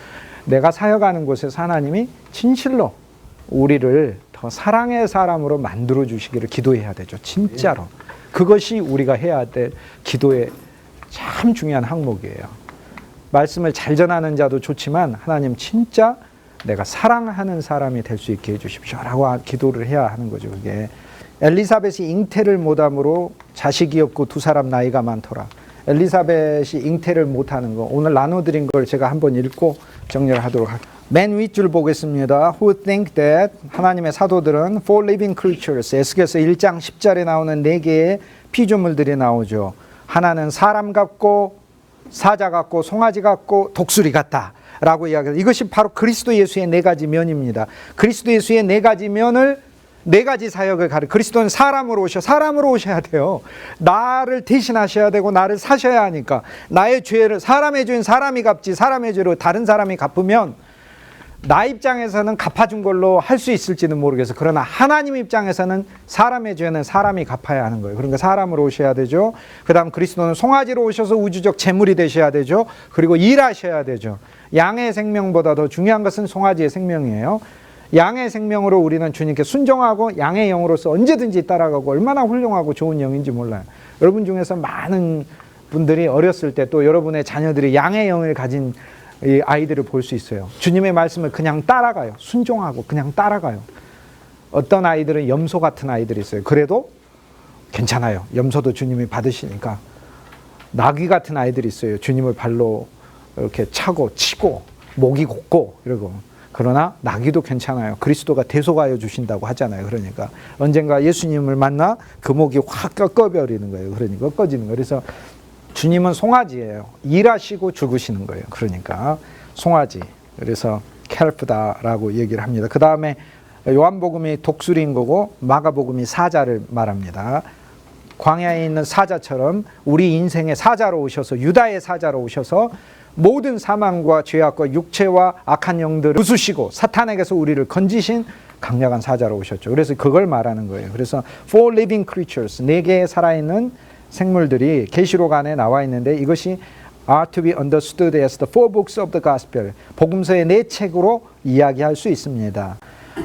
내가 사역하는 곳에서 하나님이 진실로 우리를 더 사랑의 사람으로 만들어 주시기를 기도해야 되죠. 진짜로. 그것이 우리가 해야 될 기도의 참 중요한 항목이에요. 말씀을 잘 전하는 자도 좋지만 하나님 진짜 내가 사랑하는 사람이 될 수 있게 해주십시오라고 기도를 해야 하는 거죠. 그게 엘리사벳이 잉태를 못함으로 자식이 없고 두 사람 나이가 많더라. 엘리사벳이 잉태를 못하는 거 오늘 나눠드린 걸 제가 한번 읽고 정리를 하도록 할게요. 맨 윗줄 보겠습니다. Who think that 하나님의 사도들은 for living creatures 에스겔서 1장 10절에 나오는 4개의 피조물들이 나오죠. 하나는 사람 같고 사자 같고 송아지 같고 독수리 같다 라고 이야기해요. 이것이 바로 그리스도 예수의 4가지 면입니다. 그리스도 예수의 4가지 면을 4가지 사역을 그리스도는 사람으로 오셔야 돼요. 나를 대신하셔야 되고 나를 사셔야 하니까 나의 죄를 사람의 죄는 사람이 갚지 사람의 죄로 다른 사람이 갚으면 나 입장에서는 갚아준 걸로 할 수 있을지는 모르겠어. 그러나 하나님 입장에서는 사람의 죄는 사람이 갚아야 하는 거예요. 그러니까 사람으로 오셔야 되죠. 그 다음 그리스도는 송아지로 오셔서 우주적 제물이 되셔야 되죠. 그리고 일하셔야 되죠. 양의 생명보다 더 중요한 것은 송아지의 생명이에요. 양의 생명으로 우리는 주님께 순종하고 양의 영으로서 언제든지 따라가고 얼마나 훌륭하고 좋은 영인지 몰라요. 여러분 중에서 많은 분들이 어렸을 때 또 여러분의 자녀들이 양의 영을 가진 이 아이들을 볼 수 있어요. 주님의 말씀을 그냥 따라가요. 순종하고 그냥 따라가요. 어떤 아이들은 염소 같은 아이들이 있어요. 그래도 괜찮아요. 염소도 주님이 받으시니까. 나귀 같은 아이들이 있어요. 주님을 발로 이렇게 차고 치고 목이 곧고 이러고. 그러나 나귀도 괜찮아요. 그리스도가 대속하여 주신다고 하잖아요. 그러니까 언젠가 예수님을 만나 그 목이 확 꺾어버리는 거예요. 그러니까 꺾어지는 거예요. 그래서 주님은 송아지예요. 일하시고 죽으시는 거예요. 그러니까 송아지. 그래서 캘프다라고 얘기를 합니다. 그 다음에 요한복음이 독수리인 거고 마가복음이 사자를 말합니다. 광야에 있는 사자처럼 우리 인생의 사자로 오셔서 유다의 사자로 오셔서 모든 사망과 죄악과 육체와 악한 영들을 부수시고 사탄에게서 우리를 건지신 강력한 사자로 오셨죠. 그래서 그걸 말하는 거예요. 그래서 four living creatures, 4개의 살아있는 생물들이 계시록 안에 나와 있는데 이것이 are to be understood as the four books of the gospel. 복음서의 4책으로 이야기할 수 있습니다.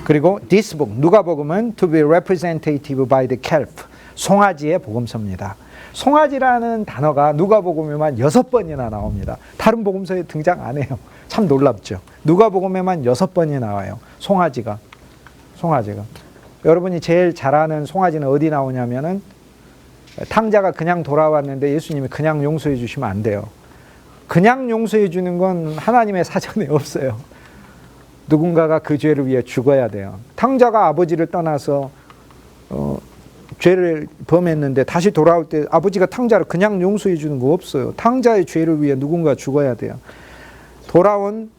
그리고 this book, 누가복음은 to be representative by the calf, 송아지의 복음서입니다. 송아지라는 단어가 누가복음에만 6번이나 나옵니다. 다른 복음서에 등장 안 해요. 참 놀랍죠. 누가복음에만 6번이 나와요. 송아지가. 여러분이 제일 잘 아는 송아지는 어디 나오냐면은 탕자가 그냥 돌아왔는데 예수님이 그냥 용서해 주시면 안 돼요. 그냥 용서해 주는 건 하나님의 사전에 없어요. 누군가가 그 죄를 위해 죽어야 돼요. 탕자가 아버지를 떠나서 죄를 범했는데 다시 돌아올 때 아버지가 탕자를 그냥 용서해 주는 거 없어요. 탕자의 죄를 위해 누군가 죽어야 돼요. 돌아온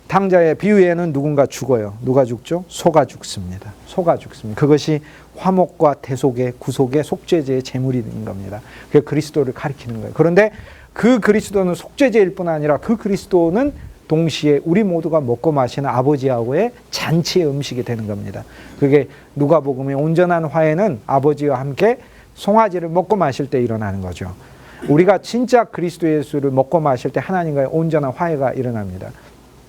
탕자의 비유에는 누군가 죽어요. 누가 죽죠? 소가 죽습니다. 그것이 화목과 대속의 구속의 속죄제의 제물이 된 겁니다. 그게 그리스도를 가리키는 거예요. 그런데 그 그리스도는 속죄제일 뿐 아니라 그 그리스도는 동시에 우리 모두가 먹고 마시는 아버지하고의 잔치의 음식이 되는 겁니다. 그게 누가복음의 온전한 화해는 아버지와 함께 송아지를 먹고 마실 때 일어나는 거죠. 우리가 진짜 그리스도 예수를 먹고 마실 때 하나님과의 온전한 화해가 일어납니다.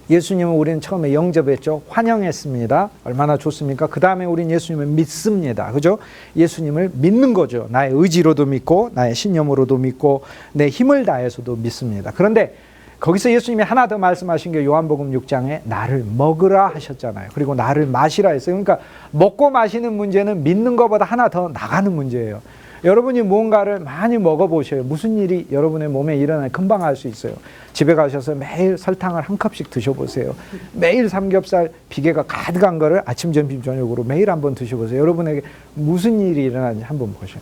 예수님은 우리는 처음에 영접했죠. 환영했습니다. 얼마나 좋습니까? 그 다음에 우리는 예수님을 믿습니다. 그죠? 예수님을 믿는 거죠. 나의 의지로도 믿고 나의 신념으로도 믿고 내 힘을 다해서도 믿습니다. 그런데 거기서 예수님이 하나 더 말씀하신 게 요한복음 6장에 나를 먹으라 하셨잖아요. 그리고 나를 마시라 했어요. 그러니까 먹고 마시는 문제는 믿는 것보다 하나 더 나가는 문제예요. 여러분이 무언가를 많이 먹어보셔요. 무슨 일이 여러분의 몸에 일어나면 금방 알 수 있어요. 집에 가셔서 매일 설탕을 한 컵씩 드셔보세요. 매일 삼겹살 비계가 가득한 거를 아침, 점심, 저녁으로 매일 한번 드셔보세요. 여러분에게 무슨 일이 일어나는지 한번 보셔요.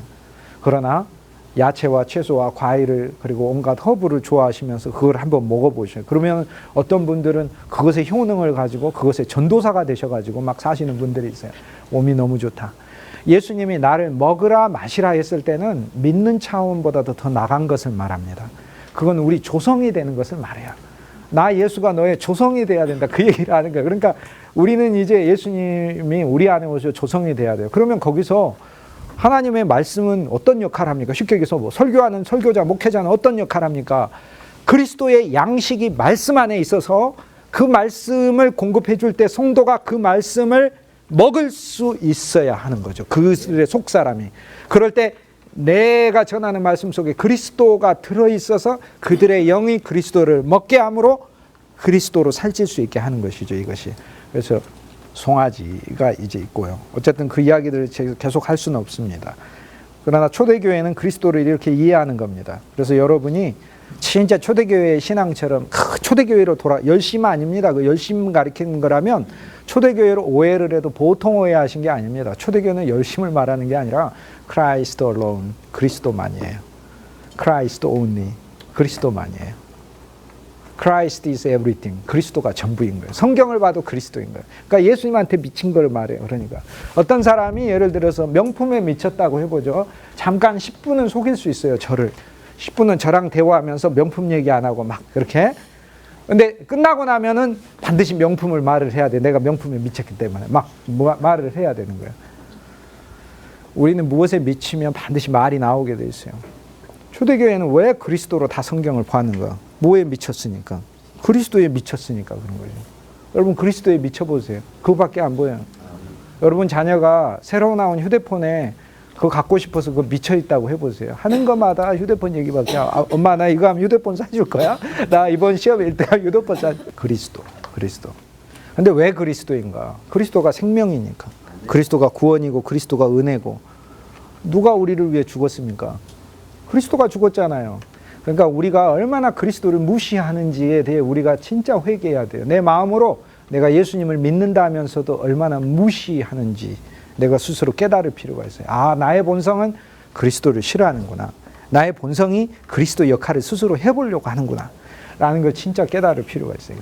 그러나 야채와 채소와 과일을 그리고 온갖 허브를 좋아하시면서 그걸 한번 먹어보셔요. 그러면 어떤 분들은 그것의 효능을 가지고 그것의 전도사가 되셔가지고 막 사시는 분들이 있어요. 몸이 너무 좋다. 예수님이 나를 먹으라 마시라 했을 때는 믿는 차원보다도 더 나간 것을 말합니다. 그건 우리 조성이 되는 것을 말해요. 나 예수가 너의 조성이 돼야 된다. 그 얘기를 하는 거예요. 그러니까 우리는 이제 예수님이 우리 안에 오셔서 조성이 돼야 돼요. 그러면 거기서 하나님의 말씀은 어떤 역할을 합니까? 쉽게 얘기해서 뭐 설교하는 설교자, 목회자는 어떤 역할을 합니까? 그리스도의 양식이 말씀 안에 있어서 그 말씀을 공급해 줄 때 성도가 그 말씀을 먹을 수 있어야 하는 거죠. 그들의 속사람이. 그럴 때 내가 전하는 말씀 속에 그리스도가 들어있어서 그들의 영이 그리스도를 먹게 함으로 그리스도로 살찔 수 있게 하는 것이죠. 이것이. 그래서 송아지가 이제 있고요. 어쨌든 그 이야기들을 계속 할 수는 없습니다. 그러나 초대교회는 그리스도를 이렇게 이해하는 겁니다. 그래서 여러분이 진짜 초대교회의 신앙처럼 초대교회로 열심 아닙니다. 그 열심 가리키는 거라면 초대교회로 오해를 해도 보통 오해하신 게 아닙니다. 초대교회는 열심을 말하는 게 아니라 Christ alone, 그리스도만이에요. Christ only, 그리스도만이에요. Christ is everything, 그리스도가 전부인 거예요. 성경을 봐도 그리스도인 거예요. 그러니까 예수님한테 미친 걸 말해요. 그러니까 어떤 사람이 예를 들어서 명품에 미쳤다고 해보죠. 잠깐 10분은 속일 수 있어요. 저를. 10분은 저랑 대화하면서 명품 얘기 안 하고 막 그렇게. 근데 끝나고 나면은 반드시 명품을 말을 해야 돼. 내가 명품에 미쳤기 때문에 막 말을 해야 되는 거예요. 우리는 무엇에 미치면 반드시 말이 나오게 돼 있어요. 초대교회는 왜 그리스도로 다 성경을 봤는가? 뭐에 미쳤으니까? 그리스도에 미쳤으니까 그런 거죠. 여러분 그리스도에 미쳐보세요. 그거밖에 안 보여요. 여러분 자녀가 새로 나온 휴대폰에 그거 갖고 싶어서 그거 미쳐있다고 해보세요. 하는 것마다 휴대폰 얘기밖에 엄마 나 이거 하면 휴대폰 사줄 거야? 나 이번 시험에 1등하면 휴대폰 그리스도. 근데 왜 그리스도인가? 그리스도가 생명이니까. 그리스도가 구원이고 그리스도가 은혜고. 누가 우리를 위해 죽었습니까? 그리스도가 죽었잖아요. 그러니까 우리가 얼마나 그리스도를 무시하는지에 대해 우리가 진짜 회개해야 돼요. 내 마음으로 내가 예수님을 믿는다 하면서도 얼마나 무시하는지 내가 스스로 깨달을 필요가 있어요. 아, 나의 본성은 그리스도를 싫어하는구나. 나의 본성이 그리스도 역할을 스스로 해보려고 하는구나. 라는 걸 진짜 깨달을 필요가 있어요.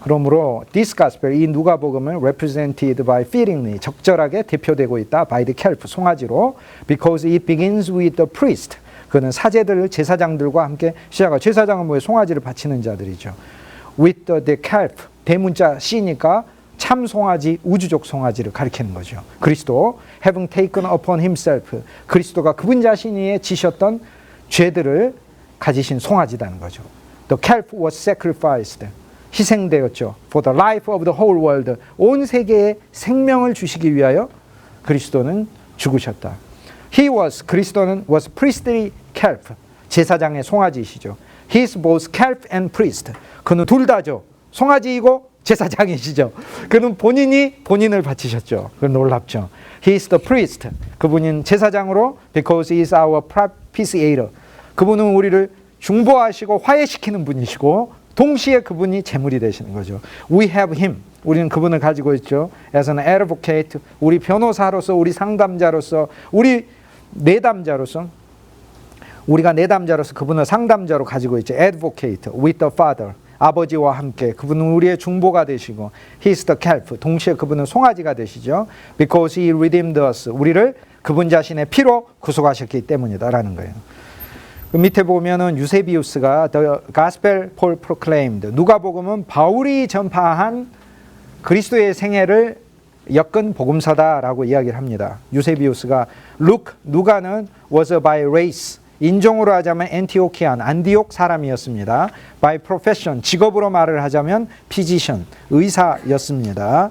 그러므로 this gospel, 이 누가복음은 represented by fittingly, 적절하게 대표되고 있다. by the calf, 송아지로. because it begins with the priest. 그는 사제들, 제사장들과 함께 시작하고, 제사장은 뭐예요? 송아지를 바치는 자들이죠. With the calf, 대문자 C니까 참 송아지, 우주적 송아지를 가리키는 거죠. 그리스도, having taken upon himself, 그리스도가 그분 자신이 지셨던 죄들을 가지신 송아지다는 거죠. The calf was sacrificed, 희생되었죠. For the life of the whole world, 온 세계에 생명을 주시기 위하여 그리스도는 죽으셨다. He was, 그리스도는 was priestly calf, 제사장의 송아지이시죠. He is both calf and priest, 그는 둘 다죠. 송아지이고 제사장이시죠. 그는 본인이 본인을 바치셨죠. 그건 놀랍죠. He is the priest, 그분은 제사장으로 because he is our propitiator, 그분은 우리를 중보하시고 화해시키는 분이시고 동시에 그분이 제물이 되시는 거죠. We have him, 우리는 그분을 가지고 있죠. As an advocate, 우리 변호사로서, 우리 상담자로서, 우리 내담자로서, 우리가 내담자로서 그분을 상담자로 가지고 있죠. Advocate with the Father, 아버지와 함께 그분은 우리의 중보가 되시고, He is the calf, 동시에 그분은 송아지가 되시죠. Because He redeemed us, 우리를 그분 자신의 피로 구속하셨기 때문이다라는 거예요. 그 밑에 보면은 유세비우스가 The Gospel Paul Proclaimed, 누가복음은 바울이 전파한 그리스도의 생애를 엮은 복음서다라고 이야기를 합니다. 유세비우스가 누가는 was by race, 인종으로 하자면 엔티오키안, 안디옥 사람이었습니다. By profession, 직업으로 말을 하자면 physician, 의사였습니다.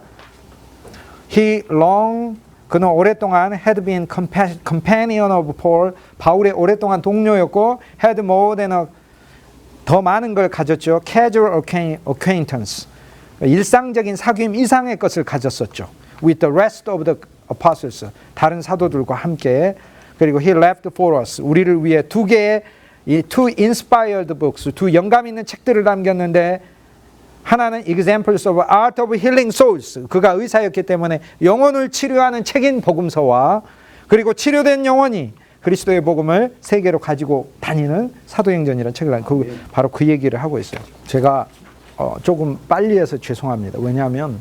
그는 오랫동안 had been companion of Paul, 바울의 오랫동안 동료였고 had more than 더 많은 걸 가졌죠. Casual acquaintance, 일상적인 사귐 이상의 것을 가졌었죠. With the rest of the apostles, 다른 사도들과 함께. 그리고 he left for us, 우리를 위해 두 개의 two inspired books, 두 영감 있는 책들을 남겼는데 하나는 Examples of Art of Healing Souls, 그가 의사였기 때문에 영혼을 치료하는 책인 복음서와 그리고 치료된 영혼이 그리스도의 복음을 세계로 가지고 다니는 사도행전이라는 책을 바로 그 얘기를 하고 있어요. 제가 조금 빨리 해서 죄송합니다. 왜냐하면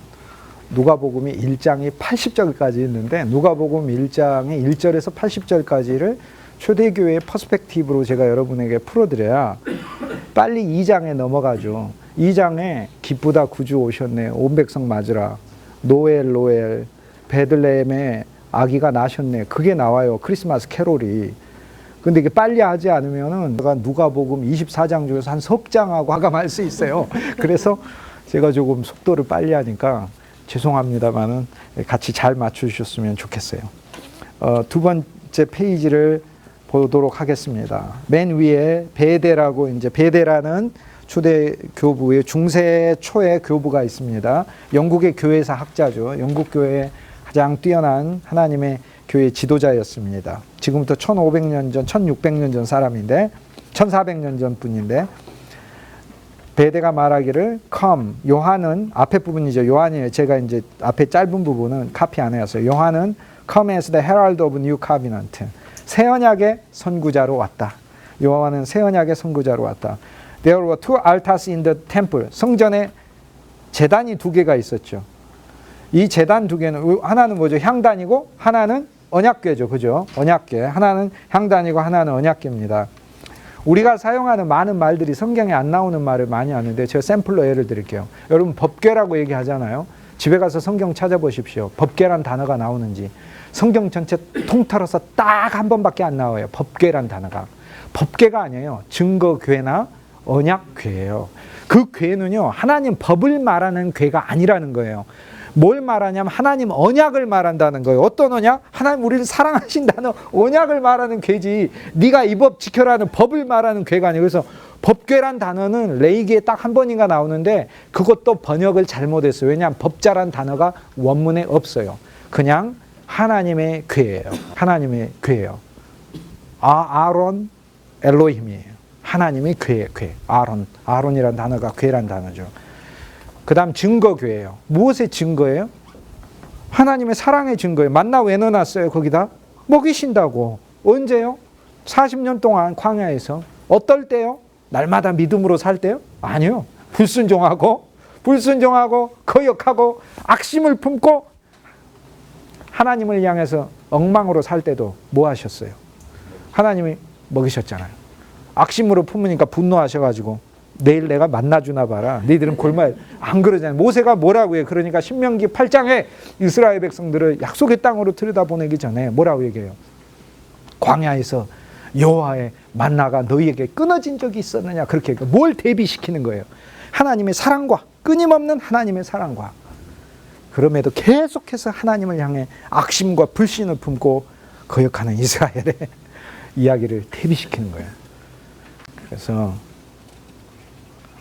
누가복음이 1장이 80절까지 있는데 누가복음 1장의 1절에서 80절까지를 초대교회의 퍼스펙티브로 제가 여러분에게 풀어드려야 빨리 2장에 넘어가죠. 2장에 기쁘다 구주 오셨네, 온 백성 맞으라, 노엘 베들레헴에 아기가 나셨네, 그게 나와요. 크리스마스 캐롤이. 근데 이게 빨리 하지 않으면은 누가복음 24장 중에서 한 석 장하고 화감할 수 있어요. 그래서 제가 조금 속도를 빨리 하니까 죄송합니다만은 같이 잘 맞춰주셨으면 좋겠어요. 두 번째 페이지를 보도록 하겠습니다. 맨 위에 베데라고, 이제 베데라는 초대 교부의 중세 초의 교부가 있습니다. 영국의 교회사 학자죠. 영국 교회의 가장 뛰어난 하나님의 교회 지도자였습니다. 지금부터 1500년 전, 1600년 전 사람인데 1400년 전 분인데 베데가 말하기를 come, 요한은 앞에 부분이죠. 요한이에요. 제가 이제 앞에 짧은 부분은 카피 안 해왔어요. 요한은 come as the herald of new covenant, 새 언약의 선구자로 왔다. 요한은 새 언약의 선구자로 왔다. There were two altars in the temple, 성전에 제단이 두 개가 있었죠. 이 제단 두 개는 하나는 뭐죠? 향단이고 하나는 언약궤죠. 그죠? 언약궤. 하나는 향단이고 하나는 언약궤입니다. 우리가 사용하는 많은 말들이 성경에 안 나오는 말을 많이 하는데 제가 샘플로 예를 드릴게요. 여러분 법궤라고 얘기하잖아요. 집에 가서 성경 찾아보십시오. 법궤란 단어가 나오는지. 성경 전체 통틀어서 딱 한 번밖에 안 나와요. 법궤란 단어가. 법궤가 아니에요. 증거궤나 언약궤예요. 그 궤는요, 하나님 법을 말하는 궤가 아니라는 거예요. 뭘 말하냐면 하나님 언약을 말한다는 거예요. 어떤 언약? 하나님 우리를 사랑하신다는 언약을 말하는 궤지, 네가 이 법 지켜라는 법을 말하는 궤가 아니에요. 그래서 법궤란 단어는 레이기에 딱 한 번인가 나오는데 그것도 번역을 잘못했어요. 왜냐하면 법자란 단어가 원문에 없어요. 그냥 하나님의 궤예요. 하나님의 궤예요. 아론 엘로힘이에요. 하나님의 궤. 아론이란 단어가 궤란 단어죠. 그 다음 증거궤예요. 무엇의 증거예요? 하나님의 사랑의 증거예요. 만나 왜 넣어놨어요? 거기다 먹이신다고. 언제요? 40년 동안 광야에서. 어떨 때요? 날마다 믿음으로 살 때요? 아니요. 불순종하고 거역하고 악심을 품고 하나님을 향해서 엉망으로 살 때도 뭐 하셨어요? 하나님이 먹이셨잖아요. 악심으로 품으니까 분노하셔가지고 내일 내가 만나주나 봐라. 너희들은 골마에 안 그러잖아요. 모세가 뭐라고 해요? 그러니까 신명기 8장에 이스라엘 백성들을 약속의 땅으로 들여다보내기 전에 뭐라고 얘기해요? 광야에서 여호와의 만나가 너희에게 끊어진 적이 있었느냐? 그렇게 뭘 대비시키는 거예요? 하나님의 사랑과, 끊임없는 하나님의 사랑과, 그럼에도 계속해서 하나님을 향해 악심과 불신을 품고 거역하는 이스라엘의 이야기를 대비시키는 거예요. 그래서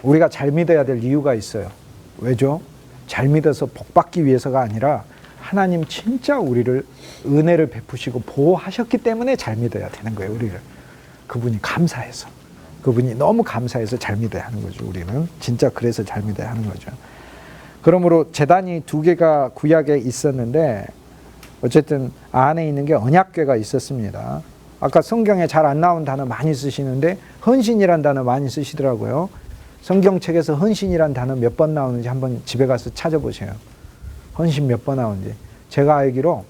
우리가 잘 믿어야 될 이유가 있어요. 왜죠? 잘 믿어서 복받기 위해서가 아니라 하나님 진짜 우리를 은혜를 베푸시고 보호하셨기 때문에 잘 믿어야 되는 거예요. 우리를. 그분이 감사해서, 그분이 너무 감사해서 잘 믿어야 하는 거죠. 우리는 진짜 그래서 잘 믿어야 하는 거죠. 그러므로 제단이 2개가 구약에 있었는데 어쨌든 안에 있는 게 언약궤가 있었습니다. 아까 성경에 잘 안 나온 단어 많이 쓰시는데 헌신이란 단어 많이 쓰시더라고요. 성경책에서 헌신이란 단어 몇 번 나오는지 한번 집에 가서 찾아보세요. 헌신 몇 번 나오는지. 제가 알기로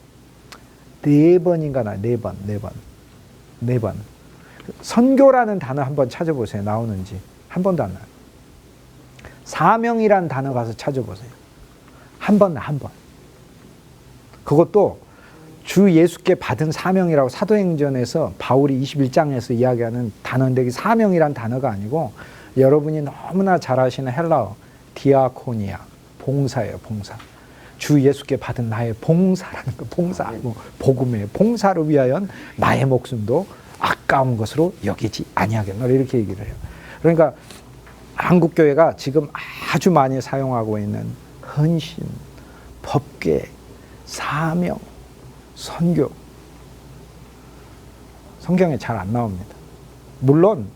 4번인가 나요. 4번. 선교라는 단어 한번 찾아보세요. 나오는지. 한 번도 안 나요. 사명이란 단어 가서 찾아보세요. 한 번. 그것도 주 예수께 받은 사명이라고 사도행전에서 바울이 21장에서 이야기하는 단어인데 사명이란 단어가 아니고 여러분이 너무나 잘 아시는 헬라어 디아코니아, 봉사예요. 봉사. 주 예수께 받은 나의 봉사라는 거. 봉사, 복음의 봉사를 위하여 나의 목숨도 아까운 것으로 여기지 아니하겠노라 이렇게 얘기를 해요. 그러니까 한국교회가 지금 아주 많이 사용하고 있는 헌신, 법궤, 사명, 선교, 성경에 잘 안 나옵니다. 물론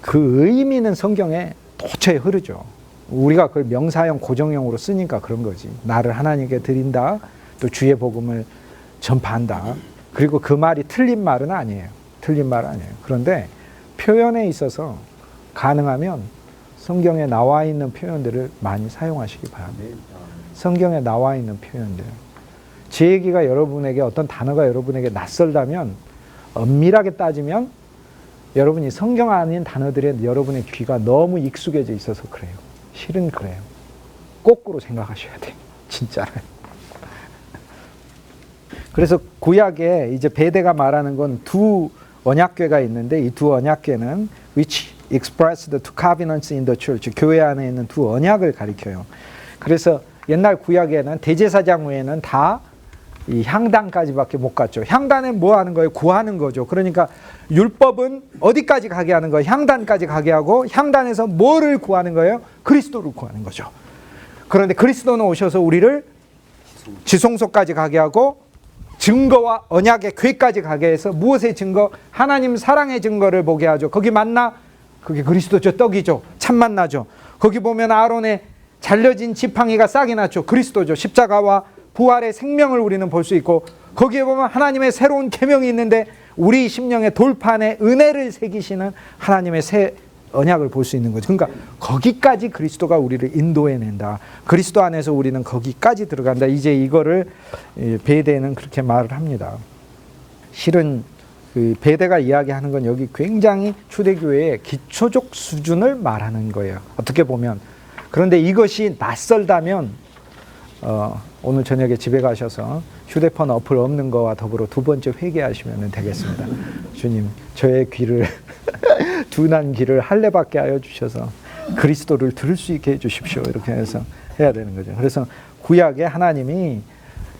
그 의미는 성경에 도처에 흐르죠. 우리가 그걸 명사형, 고정형으로 쓰니까 그런 거지. 나를 하나님께 드린다, 또 주의 복음을 전파한다. 그리고 그 말이 틀린 말은 아니에요. 그런데 표현에 있어서 가능하면 성경에 나와 있는 표현들을 많이 사용하시기 바랍니다. 성경에 나와 있는 표현들. 제 얘기가 여러분에게 어떤 단어가 여러분에게 낯설다면 엄밀하게 따지면 여러분이 성경 아닌 단어들에 여러분의 귀가 너무 익숙해져 있어서 그래요. 실은 그래요. 거꾸로 생각하셔야 돼요. 진짜로. 그래서 구약에 이제 베데가 말하는 건 2 언약궤가 있는데 이 2 언약궤는 which expressed the 2 covenants in the church, 교회 안에 있는 2 언약을 가리켜요. 그래서 옛날 구약에는 대제사장 외에는 다 이 향단까지밖에 못 갔죠. 향단은 뭐 하는 거예요? 구하는 거죠. 그러니까 율법은 어디까지 가게 하는 거예요? 향단까지 가게 하고 향단에서 뭐를 구하는 거예요? 그리스도를 구하는 거죠. 그런데 그리스도는 오셔서 우리를 지성소까지 가게 하고 증거와 언약의 궤까지 가게 해서 무엇의 증거? 하나님 사랑의 증거를 보게 하죠. 거기 만나? 그게 그리스도죠. 떡이죠. 참 만나죠. 거기 보면 아론의 잘려진 지팡이가 싹이 났죠. 그리스도죠. 십자가와 부활의 생명을 우리는 볼 수 있고 거기에 보면 하나님의 새로운 계명이 있는데 우리 심령의 돌판에 은혜를 새기시는 하나님의 새 언약을 볼 수 있는 거죠. 그러니까 거기까지 그리스도가 우리를 인도해낸다. 그리스도 안에서 우리는 거기까지 들어간다. 이제 이거를 베데는 그렇게 말을 합니다. 실은 그 베데가 이야기하는 건 여기 굉장히 초대교회의 기초적 수준을 말하는 거예요. 어떻게 보면. 그런데 이것이 낯설다면 오늘 저녁에 집에 가셔서 휴대폰 어플 없는 거와 더불어 2번째 회개하시면 되겠습니다. 주님, 저의 귀를 둔한 귀를 할례받게 하여 주셔서 그리스도를 들을 수 있게 해주십시오. 이렇게 해서 해야 되는 거죠. 그래서 구약에 하나님이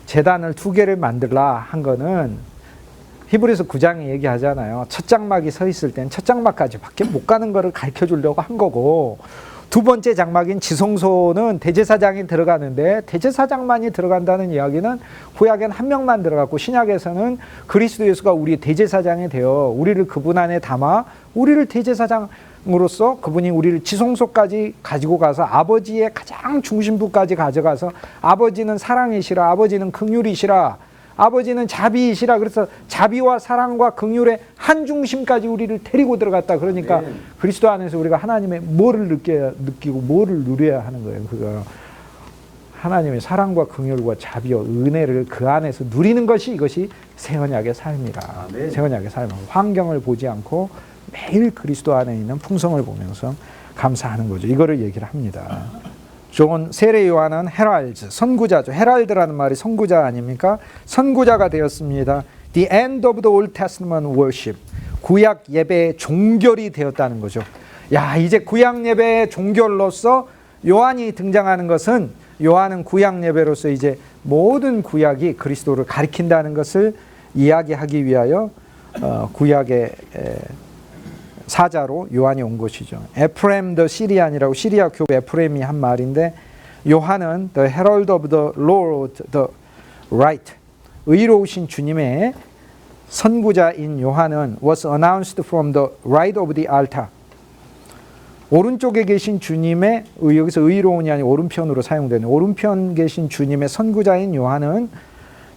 제단을 2개를 만들라 한 거는 히브리서 9장에 얘기하잖아요. 첫 장막이 서 있을 땐 첫 장막까지 밖에 못 가는 거를 가르쳐 주려고 한 거고 2번째 장막인 지성소는 대제사장이 들어가는데 대제사장만이 들어간다는 이야기는 구약엔 한 명만 들어갔고 신약에서는 그리스도 예수가 우리 대제사장이 되어 우리를 그분 안에 담아 우리를 대제사장으로서 그분이 우리를 지성소까지 가지고 가서 아버지의 가장 중심부까지 가져가서 아버지는 사랑이시라, 아버지는 긍휼이시라, 아버지는 자비이시라. 그래서 자비와 사랑과 긍휼의 한 중심까지 우리를 데리고 들어갔다. 그러니까 그리스도 안에서 우리가 하나님의 뭐를 느끼고 뭐를 누려야 하는 거예요. 그거 하나님의 사랑과 긍휼과 자비와 은혜를 그 안에서 누리는 것이 이것이 새 언약의 삶이라. 새 언약의 삶. 환경을 보지 않고 매일 그리스도 안에 있는 풍성을 보면서 감사하는 거죠. 이거를 얘기를 합니다. 존 세례 요한은 헤랄드, 선구자죠. 헤랄드라는 말이 선구자 아닙니까? 선구자가 되었습니다. The end of the Old Testament worship. 구약 예배의 종결이 되었다는 거죠. 야, 이제 구약 예배의 종결로서 요한이 등장하는 것은, 요한은 구약 예배로서 이제 모든 구약이 그리스도를 가리킨다는 것을 이야기하기 위하여 구약의 사자로 요한이 온 것이죠. 에프레임 더 시리안이라고 시리아 교부 에프레임이 한 말인데, 요한은 the herald of the Lord, the right, 의로우신 주님의 선구자인 요한은 was announced from the right of the altar. 오른쪽에 계신 주님의, 여기서 의로운이 아니고 오른편으로 사용되는, 오른편 계신 주님의 선구자인 요한은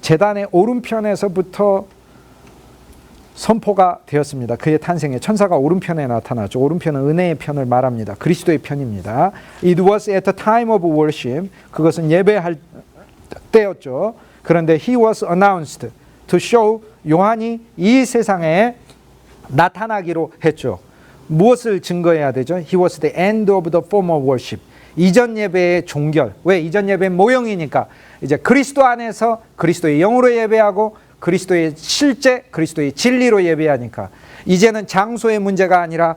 제단의 오른편에서부터 선포가 되었습니다. 그의 탄생에 천사가 오른편에 나타났죠. 오른편은 은혜의 편을 말합니다. 그리스도의 편입니다. It was at the time of worship. 그것은 예배할 때였죠. 그런데 he was announced to show, 요한이 이 세상에 나타나기로 했죠. 무엇을 증거해야 되죠? He was the end of the former worship. 이전 예배의 종결. 왜? 이전 예배는 모형이니까 이제 그리스도 안에서 그리스도의 영으로 예배하고 그리스도의 실제, 그리스도의 진리로 예배하니까 이제는 장소의 문제가 아니라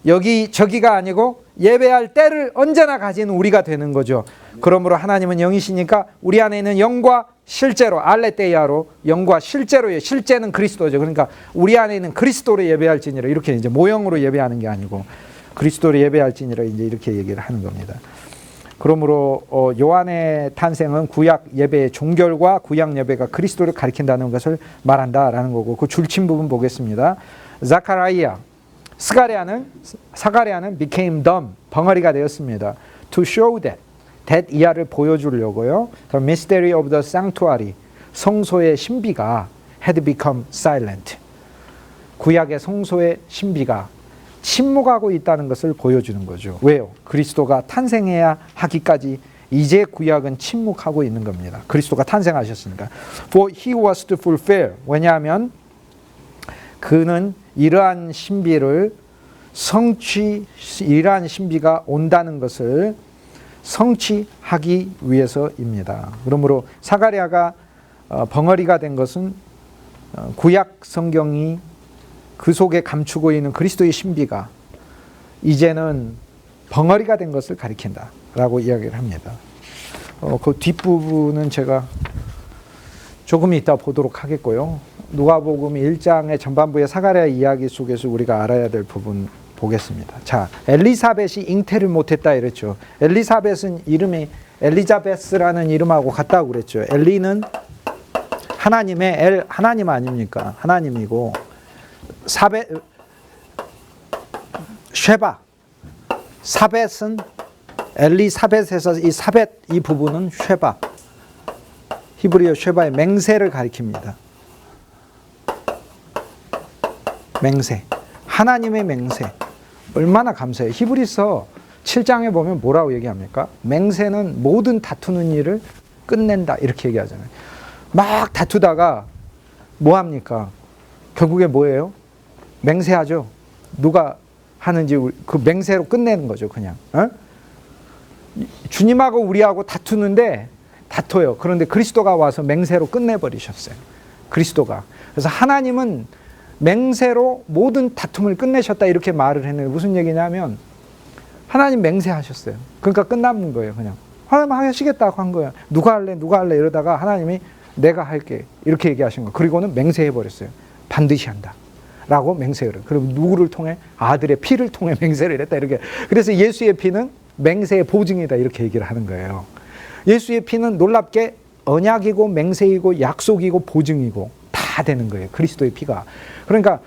여기 저기가 아니고 예배할 때를 언제나 가진 우리가 되는 거죠. 그러므로 하나님은 영이시니까 우리 안에 있는 영과 실제로, 알레테이아로 영과 실제로의, 실제는 그리스도죠. 그러니까 우리 안에 있는 그리스도로 예배할지니라, 이렇게 이제 모형으로 예배하는 게 아니고 그리스도로 예배할지니라 이제 이렇게 얘기를 하는 겁니다. 그러므로 요한의 탄생은 구약 예배의 종결과 구약 예배가 그리스도를 가리킨다는 것을 말한다라는 거고, 그 줄친 부분 보겠습니다. 자카리아, 사가랴는 became dumb, 벙어리가 되었습니다. To show that 이하를 보여주려고요. The mystery of the sanctuary, 성소의 신비가 had become silent. 구약의 성소의 신비가 침묵하고 있다는 것을 보여주는 거죠. 왜요? 그리스도가 탄생해야 하기까지 이제 구약은 침묵하고 있는 겁니다. 그리스도가 탄생하셨으니까. For he was to fulfill. 왜냐하면 그는 이러한 신비를 이러한 신비가 온다는 것을 성취하기 위해서입니다. 그러므로 사가랴가 벙어리가 된 것은 구약 성경이 그 속에 감추고 있는 그리스도의 신비가 이제는 벙어리가 된 것을 가리킨다라고 이야기를 합니다. 그 뒷부분은 제가 조금 이따 보도록 하겠고요. 누가복음 1장의 전반부의 사가랴 이야기 속에서 우리가 알아야 될 부분 보겠습니다. 자, 엘리사벳이 잉태를 못했다 이랬죠. 엘리사벳은 이름이 엘리자베스라는 이름하고 같다고 그랬죠. 엘리는 하나님의 하나님 아닙니까? 하나님이고, 사벳은 엘리사벳에서 이 사벳 이 부분은 쉐바, 히브리어 쉐바의 맹세를 가리킵니다. 맹세, 하나님의 맹세. 얼마나 감사해요. 히브리서 7장에 보면 뭐라고 얘기합니까? 맹세는 모든 다투는 일을 끝낸다 이렇게 얘기하잖아요. 막 다투다가 뭐 합니까? 결국에 뭐예요? 맹세하죠. 누가 하는지 그 맹세로 끝내는 거죠. 그냥 주님하고 우리하고 다투는데 다퉈요. 그런데 그리스도가 와서 맹세로 끝내버리셨어요. 그리스도가. 그래서 하나님은 맹세로 모든 다툼을 끝내셨다 이렇게 말을 했는데 무슨 얘기냐면 하나님 맹세하셨어요. 그러니까 끝나는 거예요. 그냥 하나님 하시겠다고 한 거예요. 누가 할래 이러다가 하나님이 내가 할게 이렇게 얘기하신 거예요. 그리고는 맹세해버렸어요. 반드시 한다 라고 맹세를. 그럼 누구를 통해? 아들의 피를 통해 맹세를 했다 이렇게. 그래서 예수의 피는 맹세의 보증이다 이렇게 얘기를 하는 거예요. 예수의 피는 놀랍게 언약이고 맹세이고 약속이고 보증이고 다 되는 거예요. 그리스도의 피가. 그러니까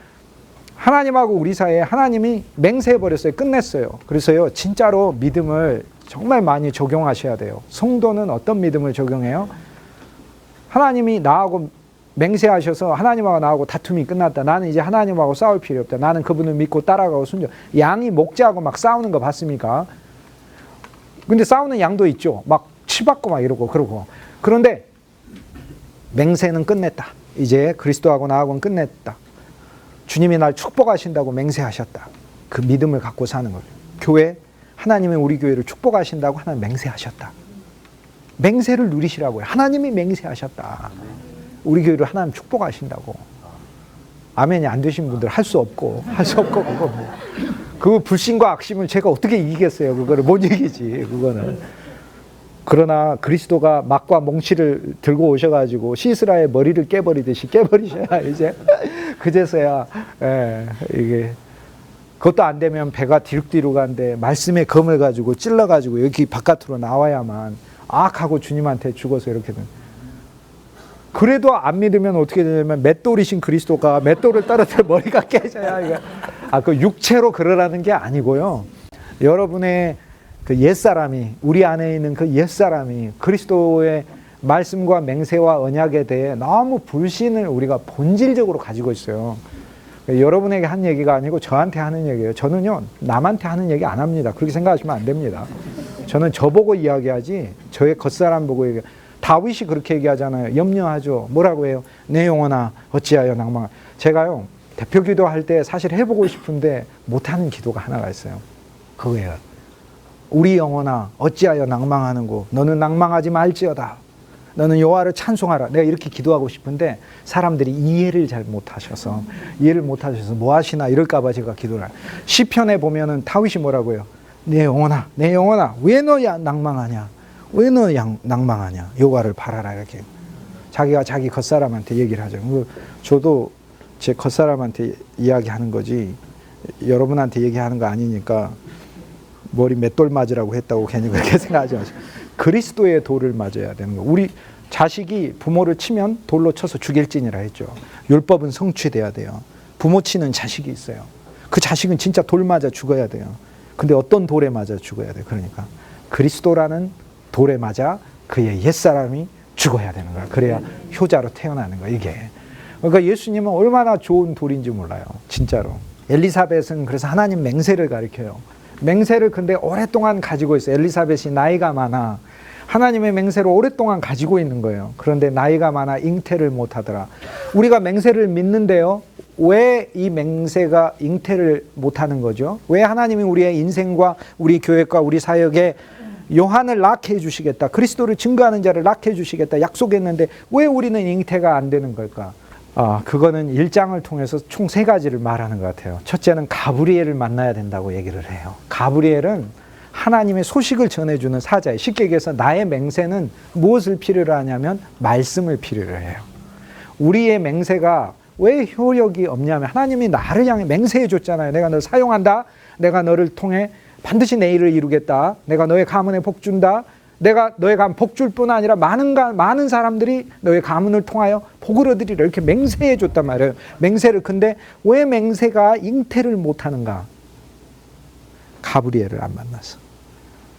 하나님하고 우리 사이에 하나님이 맹세해버렸어요. 끝냈어요. 그래서요, 진짜로 믿음을 정말 많이 적용하셔야 돼요. 성도는 어떤 믿음을 적용해요? 하나님이 나하고 맹세하셔서 하나님하고 나하고 다툼이 끝났다. 나는 이제 하나님하고 싸울 필요 없다. 나는 그분을 믿고 따라가고 순종. 양이 목자하고 막 싸우는 거 봤습니까? 근데 싸우는 양도 있죠. 막 치받고 막 이러고 그러고. 그런데 맹세는 끝냈다. 이제 그리스도하고 나하고는 끝냈다. 주님이 날 축복하신다고 맹세하셨다. 그 믿음을 갖고 사는 거예요. 교회, 하나님이 우리 교회를 축복하신다고 하나님 맹세하셨다. 맹세를 누리시라고요. 하나님이 맹세하셨다. 우리 교회를 하나님 축복하신다고. 아멘이 안 되신 분들 할 수 없고 그거 뭐. 그 불신과 악심을 제가 어떻게 이기겠어요. 그거를 못 이기지. 그거는. 그러나 그리스도가 막과 몽치를 들고 오셔가지고 시스라의 머리를 깨버리듯이 깨버리셔야 이제 그제서야 이게 그것도 안 되면 배가 뒤룩뒤룩한데 말씀의 검을 가지고 찔러가지고 여기 바깥으로 나와야만 악하고 주님한테 죽어서 이렇게 된. 그래도 안 믿으면 어떻게 되냐면 맷돌이신 그리스도가 맷돌을 떨어뜨려 머리가 깨져야 이게 그 육체로 그러라는 게 아니고요. 여러분의 그 옛사람이 우리 안에 있는 그 옛사람이 그리스도의 말씀과 맹세와 언약에 대해 너무 불신을 우리가 본질적으로 가지고 있어요. 여러분에게 한 얘기가 아니고 저한테 하는 얘기예요. 저는요 남한테 하는 얘기 안 합니다. 그렇게 생각하시면 안 됩니다. 저는 저보고 이야기하지 저의 겉사람 보고 얘기. 다윗이 그렇게 얘기하잖아요. 염려하죠. 뭐라고 해요? 내 영혼아 어찌하여 낭망. 제가요 대표 기도할 때 사실 해보고 싶은데 못하는 기도가 하나가 있어요. 그거예요. 우리 영혼아 어찌하여 낭망하는고 너는 낭망하지 말지어다. 너는 여호와를 찬송하라. 내가 이렇게 기도하고 싶은데 사람들이 이해를 잘 못하셔서 뭐 하시나 이럴까 봐 제가 기도를 해요. 시편에 보면은 다윗이 뭐라고 해요? 내 영혼아 왜 너 낭망하냐? 왜 너 낭망하냐? 여호와를 바라라. 이렇게 자기가 자기 겉사람한테 얘기를 하죠. 저도 제 겉사람한테 이야기하는 거지 여러분한테 얘기하는 거 아니니까 머리 맷돌 맞으라고 했다고 괜히 그렇게 생각하지 마시고 그리스도의 돌을 맞아야 되는 거. 우리 자식이 부모를 치면 돌로 쳐서 죽일지니라 했죠. 율법은 성취돼야 돼요. 부모 치는 자식이 있어요. 그 자식은 진짜 돌 맞아 죽어야 돼요. 근데 어떤 돌에 맞아 죽어야 돼요. 그러니까 그리스도라는 돌에 맞아 그의 옛사람이 죽어야 되는 거야. 그래야 효자로 태어나는 거야 이게. 그러니까 예수님은 얼마나 좋은 돌인지 몰라요. 진짜로. 엘리사벳은 그래서 하나님 맹세를 가리켜요. 맹세를 근데 오랫동안 가지고 있어요. 엘리사벳이 나이가 많아. 하나님의 맹세를 오랫동안 가지고 있는 거예요. 그런데 나이가 많아 잉태를 못하더라. 우리가 맹세를 믿는데요. 왜 이 맹세가 잉태를 못하는 거죠? 왜 하나님이 우리의 인생과 우리 교회과 우리 사역에 요한을 낳게 해주시겠다. 그리스도를 증거하는 자를 낳게 해주시겠다. 약속했는데 왜 우리는 잉태가 안 되는 걸까? 그거는 1장을 통해서 총 3가지를 말하는 것 같아요. 첫째는 가브리엘을 만나야 된다고 얘기를 해요. 가브리엘은 하나님의 소식을 전해주는 사자예요. 쉽게 얘기해서 나의 맹세는 무엇을 필요로 하냐면 말씀을 필요로 해요. 우리의 맹세가 왜 효력이 없냐면 하나님이 나를 향해 맹세해 줬잖아요. 내가 너를 사용한다. 내가 너를 통해 반드시 내 일을 이루겠다. 내가 너의 가문에 복 준다. 내가 너의 가문 복 줄 뿐 아니라 많은 사람들이 너의 가문을 통하여 복을 얻으리라. 이렇게 맹세해 줬단 말이에요. 맹세를. 근데 왜 맹세가 잉태를 못하는가? 가브리엘을 안 만나서.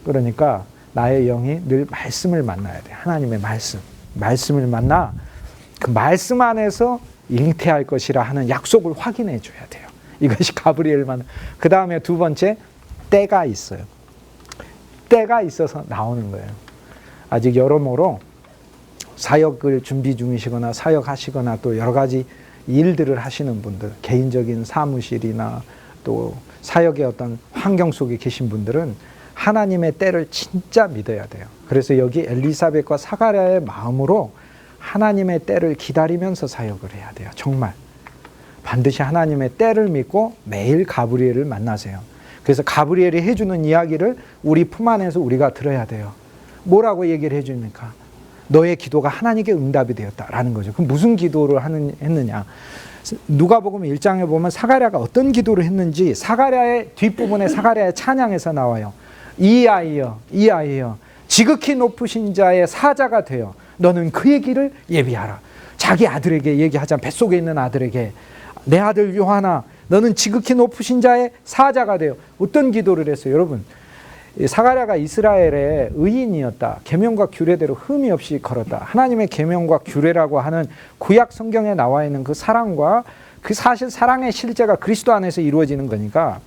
그러니까 나의 영이 늘 말씀을 만나야 돼. 하나님의 말씀을 만나 그 말씀 안에서 잉태할 것이라 하는 약속을 확인해 줘야 돼요. 이것이 가브리엘만. 그 다음에 2번째, 때가 있어요. 때가 있어서 나오는 거예요. 아직 여러모로 사역을 준비 중이시거나 사역하시거나 또 여러 가지 일들을 하시는 분들, 개인적인 사무실이나 또 사역의 어떤 환경 속에 계신 분들은 하나님의 때를 진짜 믿어야 돼요. 그래서 여기 엘리사벳과 사가랴의 마음으로 하나님의 때를 기다리면서 사역을 해야 돼요. 정말 반드시 하나님의 때를 믿고 매일 가브리엘을 만나세요. 그래서 가브리엘이 해주는 이야기를 우리 품 안에서 우리가 들어야 돼요. 뭐라고 얘기를 해줍니까? 너의 기도가 하나님께 응답이 되었다라는 거죠. 그럼 무슨 기도를 했느냐? 누가복음 1장에 보면 사가랴가 어떤 기도를 했는지 사가랴의 뒷부분에 사가랴의 찬양에서 나와요. 이 아이여 지극히 높으신 자의 사자가 되어 너는 그의 길을 예비하라. 자기 아들에게 얘기하자면 뱃속에 있는 아들에게 내 아들 요한아 너는 지극히 높으신 자의 사자가 되어. 어떤 기도를 했어요? 여러분, 사가랴가 이스라엘의 의인이었다. 계명과 규례대로 흠이 없이 걸었다. 하나님의 계명과 규례라고 하는 구약 성경에 나와 있는 그 사랑과 그 사실 사랑의 실제가 그리스도 안에서 이루어지는 거니까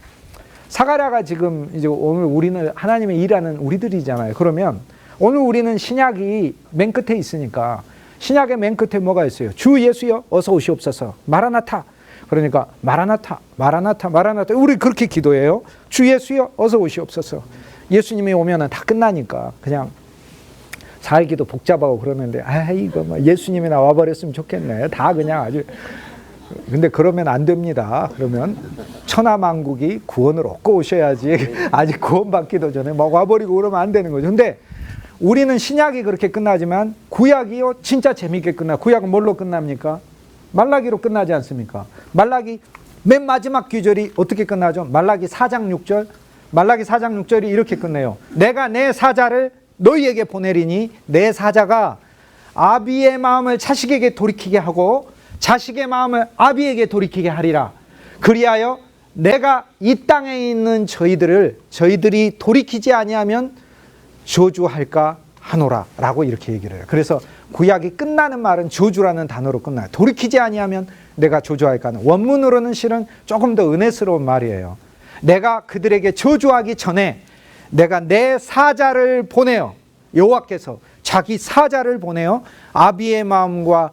사가랴가 지금 이제 오늘 우리는 하나님의 일하는 우리들이잖아요. 그러면 오늘 우리는 신약이 맨 끝에 있으니까 신약의 맨 끝에 뭐가 있어요? 주 예수여 어서 오시옵소서. 마라나타. 그러니까 마라나타, 마라나타, 마라나타. 우리 그렇게 기도해요. 주 예수여 어서 오시옵소서. 예수님이 오면은 다 끝나니까 그냥 살기도 복잡하고 그러는데 이거 뭐 예수님이 나와버렸으면 좋겠네. 다 그냥 아주. 근데 그러면 안 됩니다. 그러면 천하만국이 구원을 얻고 오셔야지. 아직 구원받기도 전에 막 와버리고 그러면 안 되는 거죠. 근데 우리는 신약이 그렇게 끝나지만 구약이요 진짜 재밌게 끝나. 구약은 뭘로 끝납니까? 말라기로 끝나지 않습니까? 말라기 맨 마지막 귀절이 어떻게 끝나죠? 말라기 4장 6절. 말라기 4장 6절이 이렇게 끝내요. 내가 내 사자를 너희에게 보내리니 내 사자가 아비의 마음을 자식에게 돌이키게 하고 자식의 마음을 아비에게 돌이키게 하리라. 그리하여 내가 이 땅에 있는 저희들이 돌이키지 아니하면 저주할까 하노라 라고 이렇게 얘기를 해요. 그래서 구약이 끝나는 말은 저주라는 단어로 끝나요. 돌이키지 아니하면 내가 저주할까 하는. 원문으로는 실은 조금 더 은혜스러운 말이에요. 내가 그들에게 저주하기 전에 내가 내 사자를 보내어, 여호와께서 자기 사자를 보내어 아비의 마음과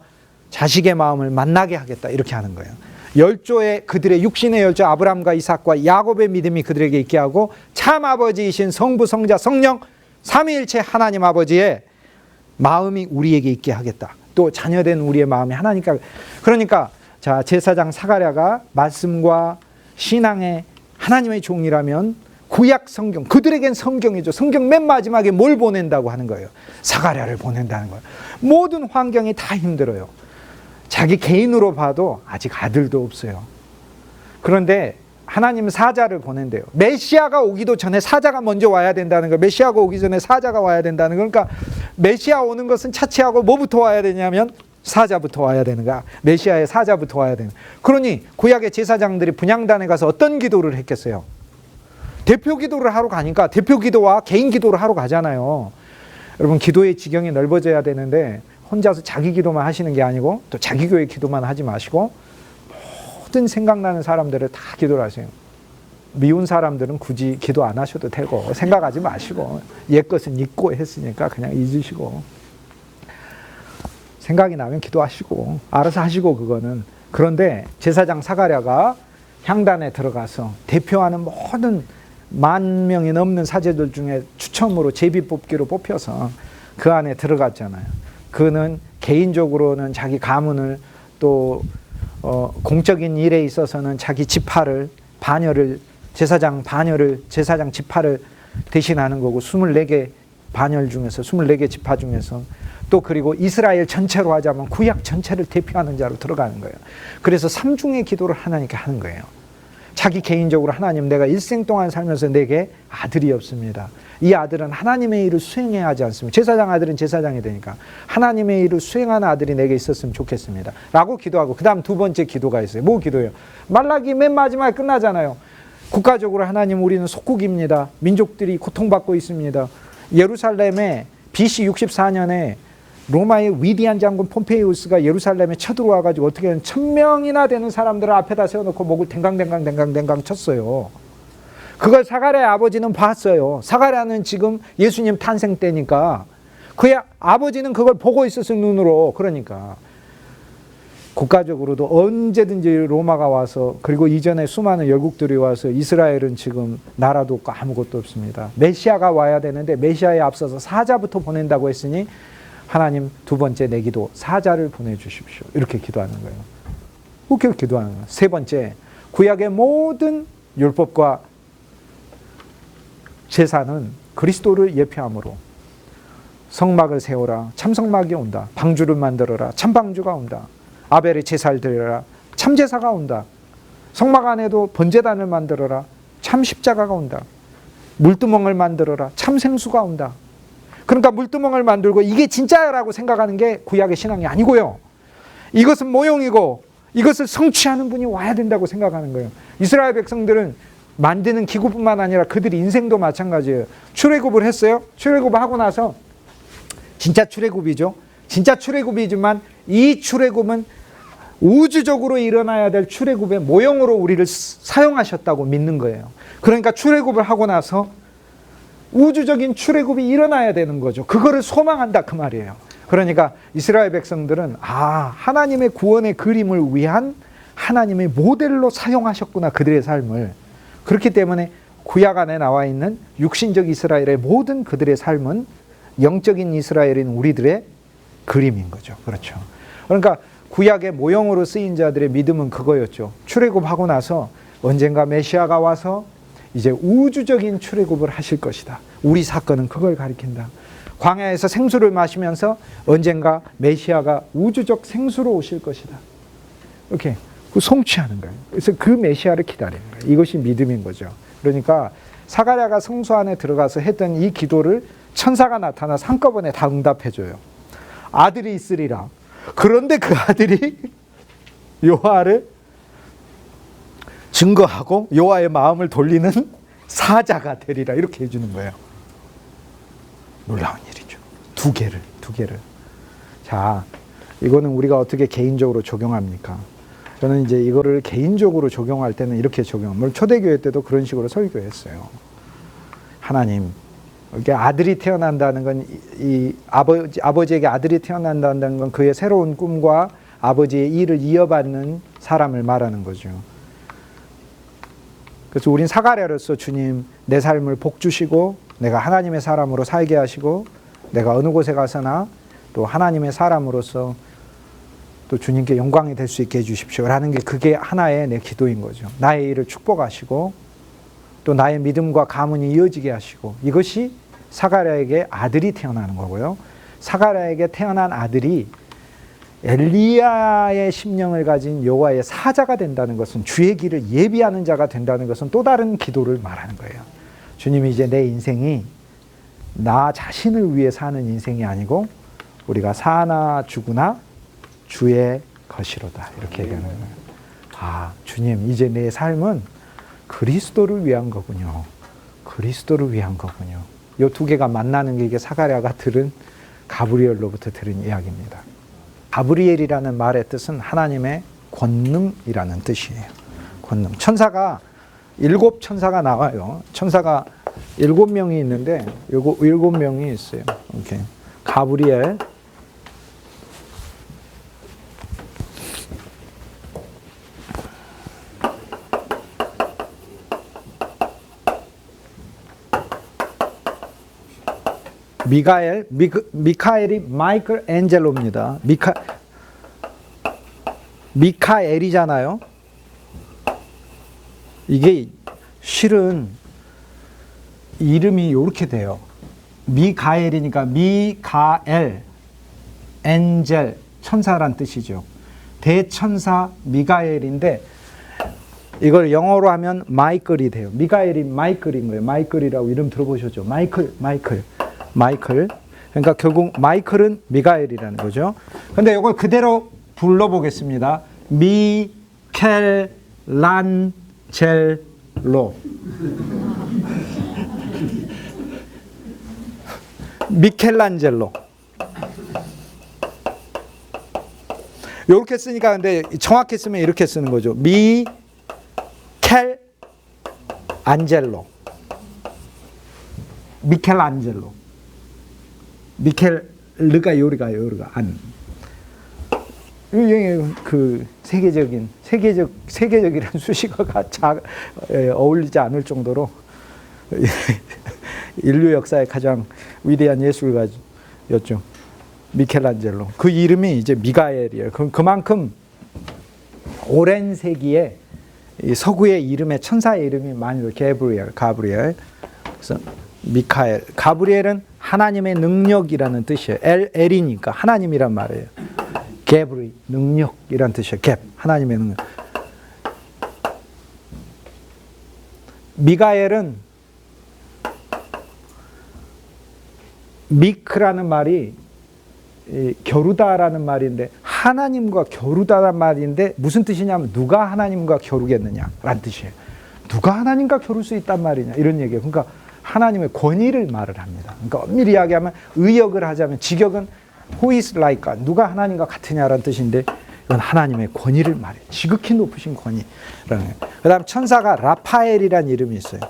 자식의 마음을 만나게 하겠다 이렇게 하는 거예요. 열조의 그들의 육신의 열조 아브라함과 이삭과 야곱의 믿음이 그들에게 있게 하고 참 아버지이신 성부 성자 성령 삼위일체 하나님 아버지의 마음이 우리에게 있게 하겠다. 또 자녀된 우리의 마음이 하나니까. 그러니까 자 제사장 사가랴가 말씀과 신앙의 하나님의 종이라면 구약 성경, 그들에겐 성경이죠. 성경 맨 마지막에 뭘 보낸다고 하는 거예요? 사가랴를 보낸다는 거예요. 모든 환경이 다 힘들어요. 자기 개인으로 봐도 아직 아들도 없어요. 그런데 하나님은 사자를 보낸대요. 메시아가 오기도 전에 사자가 먼저 와야 된다는 거예요. 메시아가 오기 전에 사자가 와야 된다는 거예요. 그러니까 메시아 오는 것은 차치하고 뭐부터 와야 되냐면 사자부터 와야 되는 거야. 메시아의 사자부터 와야 되는 거야. 그러니 구약의 제사장들이 분향단에 가서 어떤 기도를 했겠어요? 대표 기도를 하러 가니까 대표 기도와 개인 기도를 하러 가잖아요. 여러분 기도의 지경이 넓어져야 되는데 혼자서 자기 기도만 하시는 게 아니고 또 자기 교회 기도만 하지 마시고 모든 생각나는 사람들을 다 기도를 하세요. 미운 사람들은 굳이 기도 안 하셔도 되고 생각하지 마시고 옛 것은 잊고 했으니까 그냥 잊으시고 생각이 나면 기도하시고 알아서 하시고 그거는. 그런데 제사장 사가랴가 향단에 들어가서 대표하는 모든 10,000명이 넘는 사제들 중에 추첨으로 제비뽑기로 뽑혀서 그 안에 들어갔잖아요. 그는 개인적으로는 자기 가문을 또 공적인 일에 있어서는 자기 지파를 제사장 지파를 대신하는 거고 24개 반열 중에서 24개 지파 중에서 또 그리고 이스라엘 전체로 하자면 구약 전체를 대표하는 자로 들어가는 거예요. 그래서 삼중의 기도를 하나님께 하는 거예요. 자기 개인적으로 하나님 내가 일생 동안 살면서 내게 아들이 없습니다. 이 아들은 하나님의 일을 수행해야 하지 않습니까? 제사장 아들은 제사장이 되니까 하나님의 일을 수행하는 아들이 내게 있었으면 좋겠습니다. 라고 기도하고 그 다음 두 번째 기도가 있어요. 뭐 기도예요? 말라기 맨 마지막에 끝나잖아요. 국가적으로 하나님 우리는 속국입니다. 민족들이 고통받고 있습니다. 예루살렘에 BC 64년에 로마의 위대한 장군 폼페이우스가 예루살렘에 쳐들어와가지고 어떻게든 1,000명이나 되는 사람들을 앞에다 세워놓고 목을 댕강댕강 쳤어요. 그걸 사가랴의 아버지는 봤어요. 사가랴는 지금 예수님 탄생 때니까 그의 아버지는 그걸 보고 있었어요. 눈으로. 그러니까 국가적으로도 언제든지 로마가 와서 그리고 이전에 수많은 열국들이 와서 이스라엘은 지금 나라도 없고 아무것도 없습니다. 메시아가 와야 되는데 메시아에 앞서서 사자부터 보낸다고 했으니 하나님 두 번째 내 기도 사자를 보내주십시오. 이렇게 기도하는 거예요. 그렇게 기도하는 거예요. 세 번째 구약의 모든 율법과 제사는 그리스도를 예표함으로 성막을 세워라 참성막이 온다. 방주를 만들어라 참방주가 온다. 아벨의 제사를 드려라 참제사가 온다. 성막 안에도 번제단을 만들어라 참십자가가 온다. 물두멍을 만들어라 참생수가 온다. 그러니까 물두멍을 만들고 이게 진짜라고 생각하는 게 구약의 신앙이 아니고요. 이것은 모형이고 이것을 성취하는 분이 와야 된다고 생각하는 거예요. 이스라엘 백성들은 만드는 기구뿐만 아니라 그들의 인생도 마찬가지예요. 출애굽을 했어요. 출애굽을 하고 나서 진짜 출애굽이죠. 진짜 출애굽이지만 이 출애굽은 우주적으로 일어나야 될 출애굽의 모형으로 우리를 사용하셨다고 믿는 거예요. 그러니까 출애굽을 하고 나서 우주적인 출애굽이 일어나야 되는 거죠. 그거를 소망한다 그 말이에요. 그러니까 이스라엘 백성들은 하나님의 구원의 그림을 위한 하나님의 모델로 사용하셨구나 그들의 삶을. 그렇기 때문에 구약 안에 나와 있는 육신적 이스라엘의 모든 그들의 삶은 영적인 이스라엘인 우리들의 그림인 거죠. 그렇죠. 그러니까 구약의 모형으로 쓰인 자들의 믿음은 그거였죠. 출애굽하고 나서 언젠가 메시아가 와서 이제 우주적인 출애굽을 하실 것이다. 우리 사건은 그걸 가리킨다. 광야에서 생수를 마시면서 언젠가 메시아가 우주적 생수로 오실 것이다. 이렇게 성취하는 거예요. 그래서 그 메시아를 기다리는 거예요. 이것이 믿음인 거죠. 그러니까 사가랴가 성소 안에 들어가서 했던 이 기도를 천사가 나타나서 한꺼번에 다 응답해줘요. 아들이 있으리라. 그런데 그 아들이 여호와를 증거하고 여호와의 마음을 돌리는 사자가 되리라. 이렇게 해주는 거예요. 놀라운 일이죠. 두 개를. 자, 이거는 우리가 어떻게 개인적으로 적용합니까? 저는 이제 이거를 개인적으로 적용할 때는 이렇게 물론 초대교회 때도 그런 식으로 설교했어요. 하나님, 이렇게 아들이 태어난다는 건 이 아버지에게 아들이 태어난다는 건 그의 새로운 꿈과 아버지의 일을 이어받는 사람을 말하는 거죠. 그래서 우린 사가랴로서 주님 내 삶을 복 주시고 내가 하나님의 사람으로 살게 하시고 내가 어느 곳에 가서나 또 하나님의 사람으로서 또 주님께 영광이 될 수 있게 해주십시오 라는 게 그게 하나의 내 기도인 거죠. 나의 일을 축복하시고 또 나의 믿음과 가문이 이어지게 하시고 이것이 사가랴에게 아들이 태어나는 거고요. 사가랴에게 태어난 아들이 엘리야의 심령을 가진 여호와의 사자가 된다는 것은 주의 길을 예비하는 자가 된다는 것은 또 다른 기도를 말하는 거예요. 주님이 이제 내 인생이 나 자신을 위해 사는 인생이 아니고 우리가 사나 죽으나 주의 것이로다. 이렇게 얘기하는 거예요. 주님 이제 내 삶은 그리스도를 위한 거군요. 그리스도를 위한 거군요. 이 두 개가 만나는 게 이게 사가랴가 들은 가브리엘로부터 들은 이야기입니다. 가브리엘이라는 말의 뜻은 하나님의 권능이라는 뜻이에요. 권능. 천사가 7천사가 나와요. 천사가 7명이 있는데 7명이 있어요. 이렇게 가브리엘, 미카엘이 마이클 앤젤로입니다. 미카엘이잖아요. 이게 실은 이름이 이렇게 돼요. 미가엘이니까 미가엘, 엔젤, 천사란 뜻이죠. 대천사 미가엘인데 이걸 영어로 하면 마이클이 돼요. 미가엘이 마이클인 거예요. 마이클이라고 이름 들어보셨죠? 마이클. 그러니까 결국 마이클은 미가엘이라는 거죠. 근데 이걸 그대로 불러보겠습니다. 미켈란젤로. 미켈란젤로. 이렇게 쓰니까 근데 정확히 쓰면 이렇게 쓰는 거죠. 미켈안젤로. 미켈안젤로. 미켈르가 요리가 안. 그 세계적이라는 수식어가 어울리지 않을 정도로 인류 역사의 가장 위대한 예술가였죠. 미켈란젤로. 그 이름이 이제 미가엘이에요. 그만큼 오랜 세기에 서구의 이름에 천사의 이름이 많이 가브리엘. 그래서 미카엘. 가브리엘은 하나님의 능력이라는 뜻이에요. 엘이니까 하나님이란 말이에요. 게브리, 능력이란 뜻이에요. 하나님의 능력. 미가엘은 미크라는 말이 겨루다라는 말인데 하나님과 겨루다라는 말인데 무슨 뜻이냐면 누가 하나님과 겨루겠느냐라는 뜻이에요. 누가 하나님과 겨룰 수 있단 말이냐 이런 얘기예요. 그러니까 하나님의 권위를 말을 합니다. 그러니까 엄밀히 이야기하면 의역을 하자면 직역은 Who is like God? 누가 하나님과 같으냐라는 뜻인데 이건 하나님의 권위를 말해요. 지극히 높으신 권위라는 거예요. 그 다음 천사가 라파엘이라는 이름이 있어요.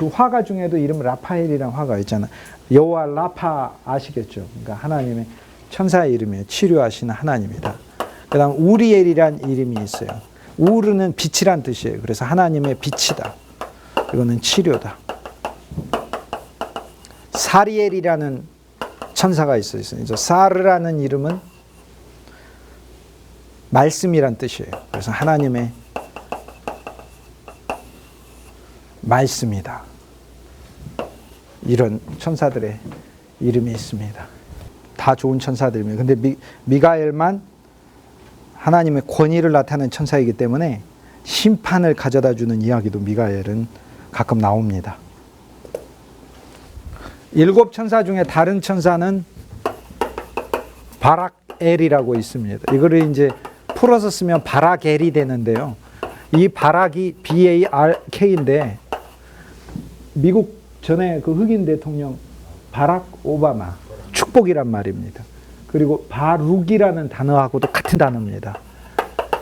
그 화가 중에도 이름 라파엘이라는 화가 있잖아요. 여호와 라파 아시겠죠? 그러니까 하나님의 천사의 이름이에요. 치료하시는 하나님이다. 그 다음 우리엘이란 이름이 있어요. 우르는 빛이란 뜻이에요. 그래서 하나님의 빛이다. 이거는 치료다. 사리엘이라는 천사가 있어요. 사르라는 이름은 말씀이란 뜻이에요. 그래서 하나님의 말씀이다. 이런 천사들의 이름이 있습니다. 다 좋은 천사들입니다. 근데 미가엘만 하나님의 권위를 나타내는 천사이기 때문에 심판을 가져다 주는 이야기도 미가엘은 가끔 나옵니다. 7 천사 중에 다른 천사는 바락엘이라고 있습니다. 이거를 이제 풀어서 쓰면 바라겔이 되는데요. 이 바락이 BARK인데 미국 전에 그 흑인 대통령 바락 오바마 축복이란 말입니다. 그리고 바룩이라는 단어하고도 같은 단어입니다.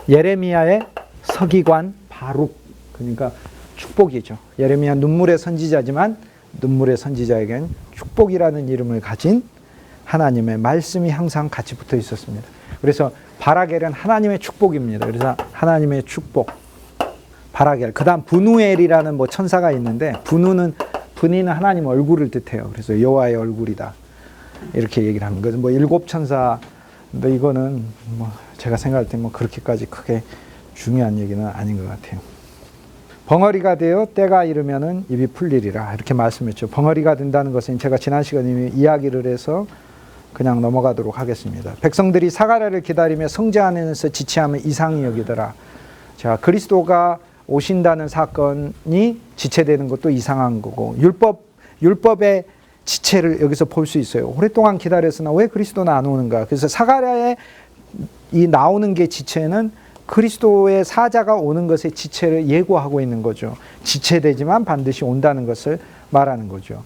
예레미야의 서기관 바룩, 그러니까 축복이죠. 예레미야 눈물의 선지자지만 눈물의 선지자에겐 축복이라는 이름을 가진 하나님의 말씀이 항상 같이 붙어 있었습니다. 그래서 바라겔은 하나님의 축복입니다. 그래서 하나님의 축복 바라겔. 그 다음 분우엘이라는 천사가 있는데 분이는 하나님 얼굴을 뜻해요. 그래서 여호와의 얼굴이다. 이렇게 얘기를 합니다. 그래서 7 천사, 근데 이거는 제가 생각할 때 그렇게까지 크게 중요한 얘기는 아닌 것 같아요. 벙어리가 되어 때가 이르면은 입이 풀리리라. 이렇게 말씀했죠. 벙어리가 된다는 것은 제가 지난 시간에 이미 이야기를 해서 그냥 넘어가도록 하겠습니다. 백성들이 사가랴를 기다리며 성제 안에서 지체하며 이상히 여기더라. 자, 그리스도가 오신다는 사건이 지체되는 것도 이상한 거고, 율법의 지체를 여기서 볼 수 있어요. 오랫동안 기다렸으나 왜 그리스도는 안 오는가? 그래서 사가랴에 이 나오는 게 지체는 그리스도의 사자가 오는 것의 지체를 예고하고 있는 거죠. 지체되지만 반드시 온다는 것을 말하는 거죠.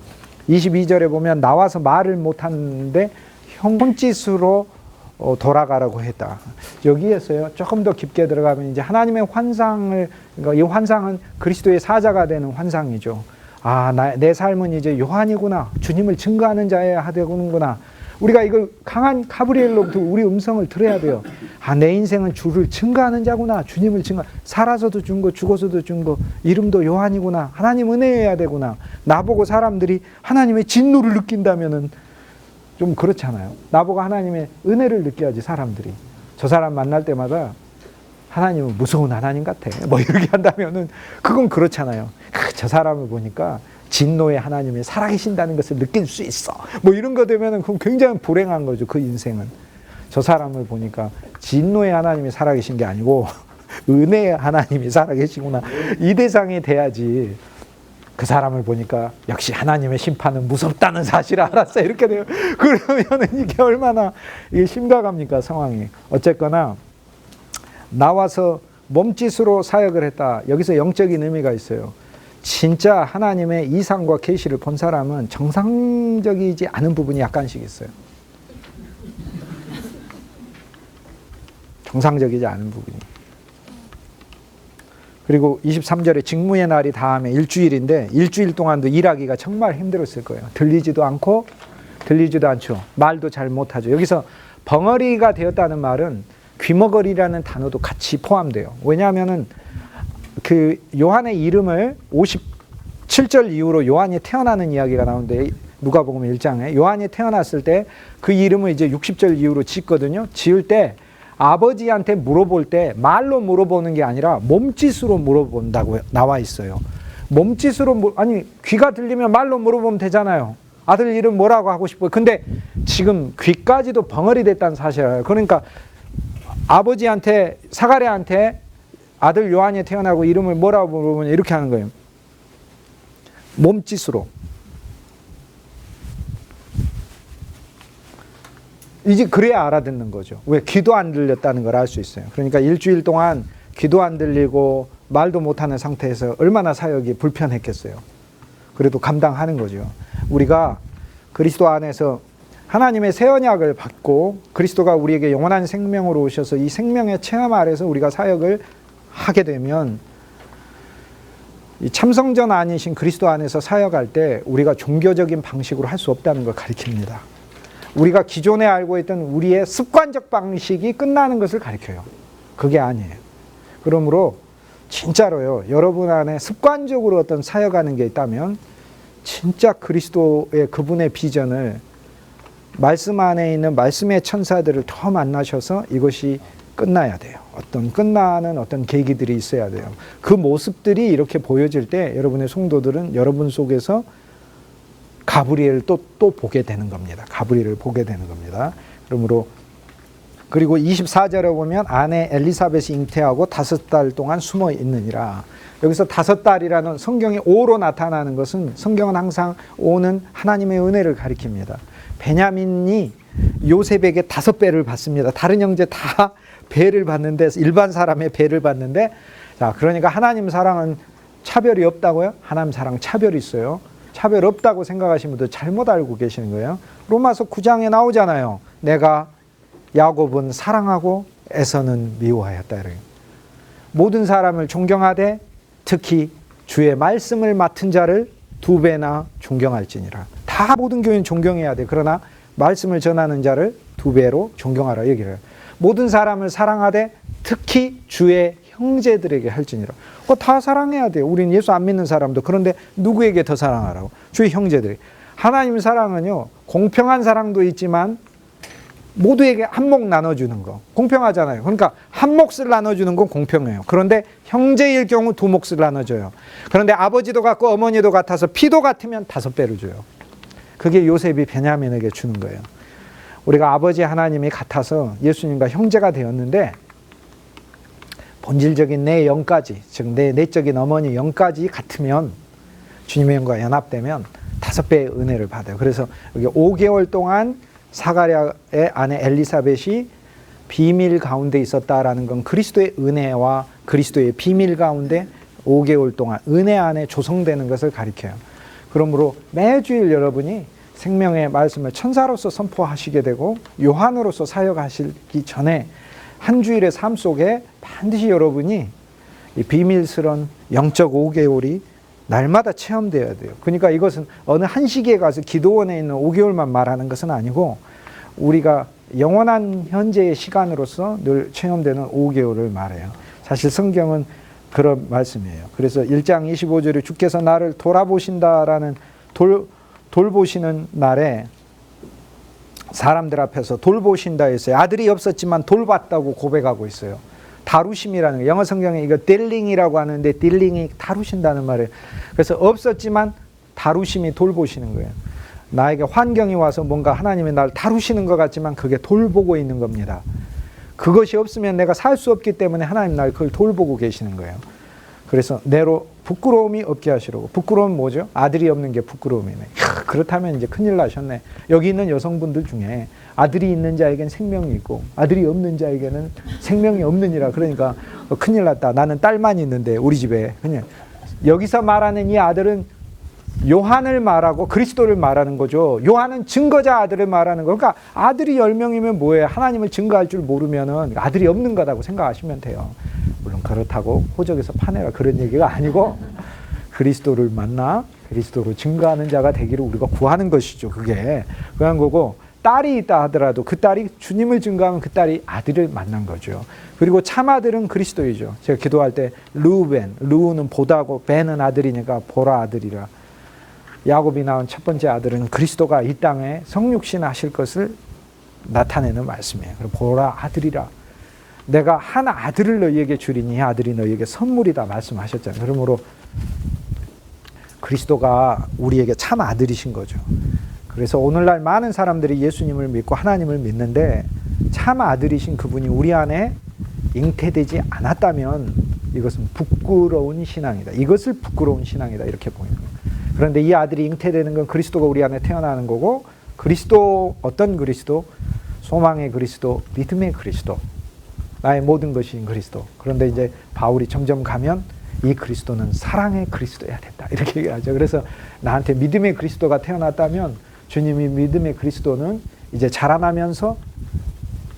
22절에 보면 나와서 말을 못하는데 형짓으로 돌아가라고 했다. 여기에서요, 조금 더 깊게 들어가면 이제 하나님의 환상을, 그러니까 이 환상은 그리스도의 사자가 되는 환상이죠. 내 삶은 이제 요한이구나. 주님을 증거하는 자여야 되는구나. 우리가 이걸 강한 가브리엘로부터 우리 음성을 들어야 돼요. 내 인생은 주를 증거하는 자구나. 주님을 살아서도 준 거, 죽어서도 준 거, 이름도 요한이구나. 하나님 은혜여야 되구나. 나보고 사람들이 하나님의 진노를 느낀다면은 좀 그렇잖아요. 나보고 하나님의 은혜를 느껴야지 사람들이. 저 사람 만날 때마다 하나님은 무서운 하나님 같아. 이렇게 한다면은 그건 그렇잖아요. 저 사람을 보니까 진노의 하나님이 살아계신다는 것을 느낄 수 있어. 이런 거 되면은 그럼 굉장히 불행한 거죠. 그 인생은. 저 사람을 보니까 진노의 하나님이 살아계신 게 아니고 은혜의 하나님이 살아계시구나. 이 대상이 돼야지. 그 사람을 보니까 역시 하나님의 심판은 무섭다는 사실을 알았어. 이렇게 돼요. 그러면은 이게 얼마나 이게 심각합니까, 상황이. 어쨌거나 나와서 몸짓으로 사역을 했다. 여기서 영적인 의미가 있어요. 진짜 하나님의 이상과 계시를 본 사람은 정상적이지 않은 부분이 약간씩 있어요. 정상적이지 않은 부분이. 그리고 23절에 직무의 날이 다음에 일주일인데 일주일 동안도 일하기가 정말 힘들었을 거예요. 들리지도 않고 들리지도 않죠. 말도 잘 못하죠. 여기서 벙어리가 되었다는 말은 귀머거리라는 단어도 같이 포함돼요. 왜냐하면은 그 요한의 이름을 57절 이후로 요한이 태어나는 이야기가 나오는데 누가복음 1장에 요한이 태어났을 때 그 이름을 이제 60절 이후로 짓거든요. 지을 때 아버지한테 물어볼 때 말로 물어보는 게 아니라 몸짓으로 물어본다고 나와 있어요. 몸짓으로 귀가 들리면 말로 물어보면 되잖아요. 아들 이름 뭐라고 하고 싶어요. 근데 지금 귀까지도 벙어리 됐다는 사실이에요. 그러니까 아버지한테 사가랴한테 아들 요한이 태어나고 이름을 뭐라고 물어보면 이렇게 하는 거예요. 몸짓으로. 이제 그래야 알아듣는 거죠. 왜? 귀도 안 들렸다는 걸 알 수 있어요. 그러니까 일주일 동안 귀도 안 들리고 말도 못하는 상태에서 얼마나 사역이 불편했겠어요. 그래도 감당하는 거죠. 우리가 그리스도 안에서 하나님의 새 언약을 받고 그리스도가 우리에게 영원한 생명으로 오셔서 이 생명의 체험 아래서 우리가 사역을 하게 되면, 하나님의 새 언약을 받고 그리스도가 우리에게 영원한 생명으로 오셔서 이 생명의 체험 아래서 우리가 사역을 하게 되면, 하나님의 새 언약을 받고 그리스도가 우리에게 영원한 생명으로 오셔서 이 생명의 체험 아래서 우리가 사역을 하게 되면 이 참성전 아니신 그리스도 안에서 사역할 때 우리가 종교적인 방식으로 할 수 없다는 걸 가리킵니다. 우리가 기존에 알고 있던 우리의 습관적 방식이 끝나는 것을 가리켜요. 그게 아니에요. 그러므로 진짜로요, 여러분 안에 습관적으로 어떤 사역하는 게 있다면 진짜 그리스도의 그분의 비전을 말씀 안에 있는 말씀의 천사들을 더 만나셔서 이것이 끝나야 돼요. 어떤 끝나는 어떤 계기들이 있어야 돼요. 그 모습들이 이렇게 보여질 때 여러분의 성도들은 여러분 속에서 가브리엘을 또 보게 되는 겁니다. 가브리엘을 보게 되는 겁니다. 그러므로 그리고 24절에 보면 아내 엘리사벳이 잉태하고 5달 동안 숨어 있느니라. 여기서 5달이라는 성경이 5로 나타나는 것은 성경은 항상 5는 하나님의 은혜를 가리킵니다. 베냐민이 요셉에게 5배를 받습니다. 다른 형제 다 배를 받는데, 일반 사람의 배를 받는데, 자, 그러니까 하나님 사랑은 차별이 없다고요? 하나님 사랑 차별이 있어요. 차별 없다고 생각하시는 분들 잘못 알고 계시는 거예요. 로마서 9장에 나오잖아요. 내가 야곱은 사랑하고 에서는 미워하였다. 이래요. 모든 사람을 존경하되 특히 주의 말씀을 맡은 자를 2배나 존경할지니라. 다 모든 교회는 존경해야 돼. 그러나 말씀을 전하는 자를 2배로 존경하라 얘기를 해요. 모든 사람을 사랑하되 특히 주의 형제들에게 할지니라. 그거 다 사랑해야 돼요. 우리는 예수 안 믿는 사람도. 그런데 누구에게 더 사랑하라고? 주의 형제들에게. 하나님 사랑은요, 공평한 사랑도 있지만 모두에게 한 몫 나눠주는 거. 공평하잖아요. 그러니까 한 몫을 나눠주는 건 공평해요. 그런데 형제일 경우 2몫을 나눠줘요. 그런데 아버지도 같고 어머니도 같아서 피도 같으면 5배를 줘요. 그게 요셉이 베냐민에게 주는 거예요. 우리가 아버지 하나님이 같아서 예수님과 형제가 되었는데 본질적인 내 영까지, 즉 내 내적인 어머니 영까지 같으면 주님의 영과 연합되면 5배의 은혜를 받아요. 그래서 여기 5개월 동안 사가랴의 아내 엘리사벳이 비밀 가운데 있었다라는 건 그리스도의 은혜와 그리스도의 비밀 가운데 5개월 동안 은혜 안에 조성되는 것을 가리켜요. 그러므로 매주일 여러분이 생명의 말씀을 천사로서 선포하시게 되고 요한으로서 사역하시기 전에 한 주일의 삶 속에 반드시 여러분이 이 비밀스러운 영적 5개월이 날마다 체험되어야 돼요. 그러니까 이것은 어느 한 시기에 가서 기도원에 있는 5개월만 말하는 것은 아니고 우리가 영원한 현재의 시간으로서 늘 체험되는 5개월을 말해요. 사실 성경은 그런 말씀이에요. 그래서 1장 25절에 주께서 나를 돌아보신다라는 돌보시는 날에 사람들 앞에서 돌보신다 했어요. 아들이 없었지만 돌봤다고 고백하고 있어요. 다루심이라는 거. 영어 성경에 이거 딜링이라고 하는데 딜링이 다루신다는 말이에요. 그래서 없었지만 다루심이 돌보시는 거예요. 나에게 환경이 와서 뭔가 하나님이 나를 다루시는 것 같지만 그게 돌보고 있는 겁니다. 그것이 없으면 내가 살 수 없기 때문에 하나님 날 그걸 돌보고 계시는 거예요. 그래서 내로 부끄러움이 없게 하시려고. 부끄러움은 뭐죠? 아들이 없는 게 부끄러움이네. 그렇다면 이제 큰일 나셨네. 여기 있는 여성분들 중에 아들이 있는 자에겐 생명이 있고 아들이 없는 자에게는 생명이 없느니라. 그러니까 큰일 났다. 나는 딸만 있는데 우리 집에. 그냥 여기서 말하는 이 아들은 요한을 말하고 그리스도를 말하는 거죠. 요한은 증거자 아들을 말하는 거. 그러니까 아들이 10명이면 뭐예요? 하나님을 증거할 줄 모르면은 아들이 없는 거라고 생각하시면 돼요. 물론 그렇다고 호적에서 파내라 그런 얘기가 아니고 그리스도를 만나 그리스도로 증거하는 자가 되기를 우리가 구하는 것이죠. 그게 그런 거고, 딸이 있다 하더라도 그 딸이 주님을 증거하면 그 딸이 아들을 만난 거죠. 그리고 참아들은 그리스도이죠. 제가 기도할 때 루는 보다고 벤은 아들이니까 보라 아들이라. 야곱이 낳은 첫 번째 아들은 그리스도가 이 땅에 성육신 하실 것을 나타내는 말씀이에요. 보라 아들이라. 내가 한 아들을 너희에게 주리니 이 아들이 너희에게 선물이다 말씀하셨잖아요. 그러므로 그리스도가 우리에게 참 아들이신 거죠. 그래서 오늘날 많은 사람들이 예수님을 믿고 하나님을 믿는데 참 아들이신 그분이 우리 안에 잉태되지 않았다면 이것은 부끄러운 신앙이다. 이것을 부끄러운 신앙이다. 이렇게 보이는 거예요. 그런데 이 아들이 잉태되는 건 그리스도가 우리 안에 태어나는 거고, 그리스도, 어떤 그리스도? 소망의 그리스도, 믿음의 그리스도, 나의 모든 것인 그리스도. 그런데 이제 바울이 점점 가면 이 그리스도는 사랑의 그리스도여야 된다 이렇게 얘기하죠. 그래서 나한테 믿음의 그리스도가 태어났다면 주님이 믿음의 그리스도는 이제 자라나면서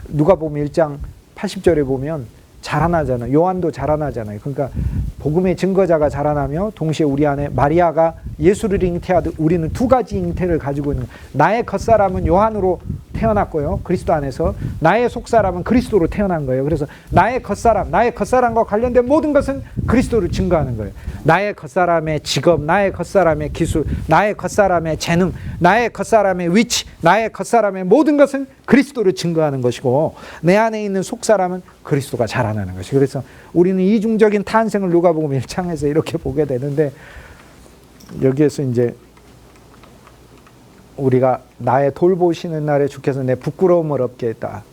누가복음 1장 80절에 보면 자라나잖아요. 요한도 자라나잖아요. 그러니까 복음의 증거자가 자라나며 동시에 우리 안에 마리아가 예수를 잉태하듯 우리는 두 가지 잉태를 가지고 있는 거예요. 나의 겉사람은 요한으로 태어났고요. 그리스도 안에서. 나의 속사람은 그리스도로 태어난 거예요. 그래서 나의 겉사람과 관련된 모든 것은 그리스도를 증거하는 거예요. 나의 겉사람의 직업, 나의 겉사람의 기술, 나의 겉사람의 재능, 나의 겉사람의 위치, 나의 겉사람의 모든 것은 그리스도를 증거하는 것이고 내 안에 있는 속사람은 그리스도가 자라나는 것이에요. 그래서 우리는 이중적인 탄생을 누가복음 1장에서 이렇게 보게 되는데 여기에서 이제 우리가 나의 돌보시는 날에 주께서 내 부끄러움을 없게 했다.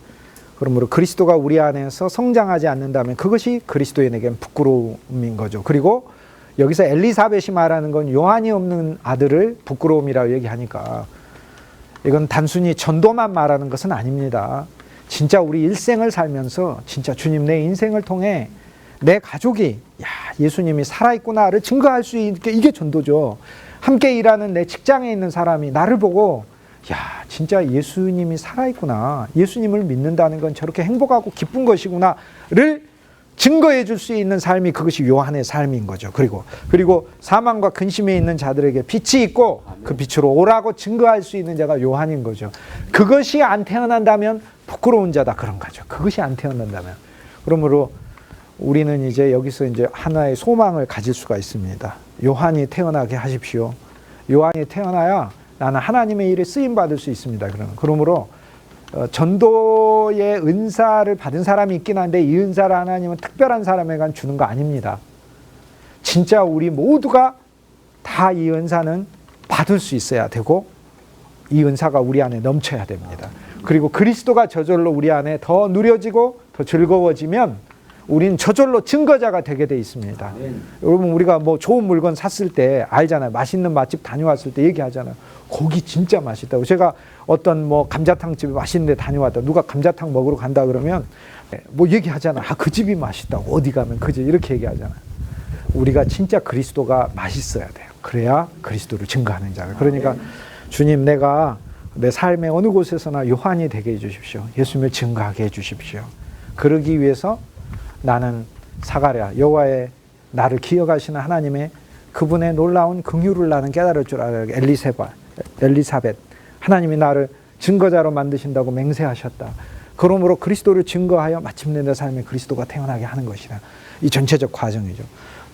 그러므로 그리스도가 우리 안에서 성장하지 않는다면 그것이 그리스도인에게는 부끄러움인 거죠. 그리고 여기서 엘리사벳이 말하는 건 요한이 없는 아들을 부끄러움이라고 얘기하니까 이건 단순히 전도만 말하는 것은 아닙니다. 진짜 우리 일생을 살면서 진짜 주님 내 인생을 통해 내 가족이 예수님이 살아있구나를 증거할 수 있게 이게 전도죠. 함께 일하는 내 직장에 있는 사람이 나를 보고 진짜 예수님이 살아있구나. 예수님을 믿는다는 건 저렇게 행복하고 기쁜 것이구나를 증거해 줄 수 있는 삶이 그것이 요한의 삶인 거죠. 그리고 사망과 근심에 있는 자들에게 빛이 있고 그 빛으로 오라고 증거할 수 있는 자가 요한인 거죠. 그것이 안 태어난다면 부끄러운 자다 그런 거죠. 그것이 안 태어난다면. 그러므로 우리는 이제 여기서 이제 하나의 소망을 가질 수가 있습니다. 요한이 태어나게 하십시오. 요한이 태어나야 나는 하나님의 일에 쓰임 받을 수 있습니다. 그러므로 전도의 은사를 받은 사람이 있긴 한데 이 은사를 하나님은 특별한 사람에게 주는 거 아닙니다. 진짜 우리 모두가 다 이 은사는 받을 수 있어야 되고 이 은사가 우리 안에 넘쳐야 됩니다. 그리고 그리스도가 저절로 우리 안에 더 누려지고 더 즐거워지면 우린 저절로 증거자가 되게 돼 있습니다. 여러분 우리가 뭐 좋은 물건 샀을 때 알잖아요. 맛있는 맛집 다녀왔을 때 얘기하잖아요. 고기 진짜 맛있다고. 제가 어떤 뭐 감자탕 집에 맛있는 데 다녀왔다. 누가 감자탕 먹으러 간다 그러면 뭐 얘기하잖아요. 그 집이 맛있다고. 어디 가면 그 집 이렇게 얘기하잖아요. 우리가 진짜 그리스도가 맛있어야 돼요. 그래야 그리스도를 증거하는 자가. 그러니까 주님 내가 내 삶의 어느 곳에서나 요한이 되게 해주십시오. 예수님을 증거하게 해주십시오. 그러기 위해서 나는 사가랴 여호와의 나를 기억하시는 하나님의 그분의 놀라운 긍휼을 나는 깨달을 줄 알아요. 엘리사벳 하나님이 나를 증거자로 만드신다고 맹세하셨다. 그러므로 그리스도를 증거하여 마침내 내 삶에 그리스도가 태어나게 하는 것이다. 이 전체적 과정이죠.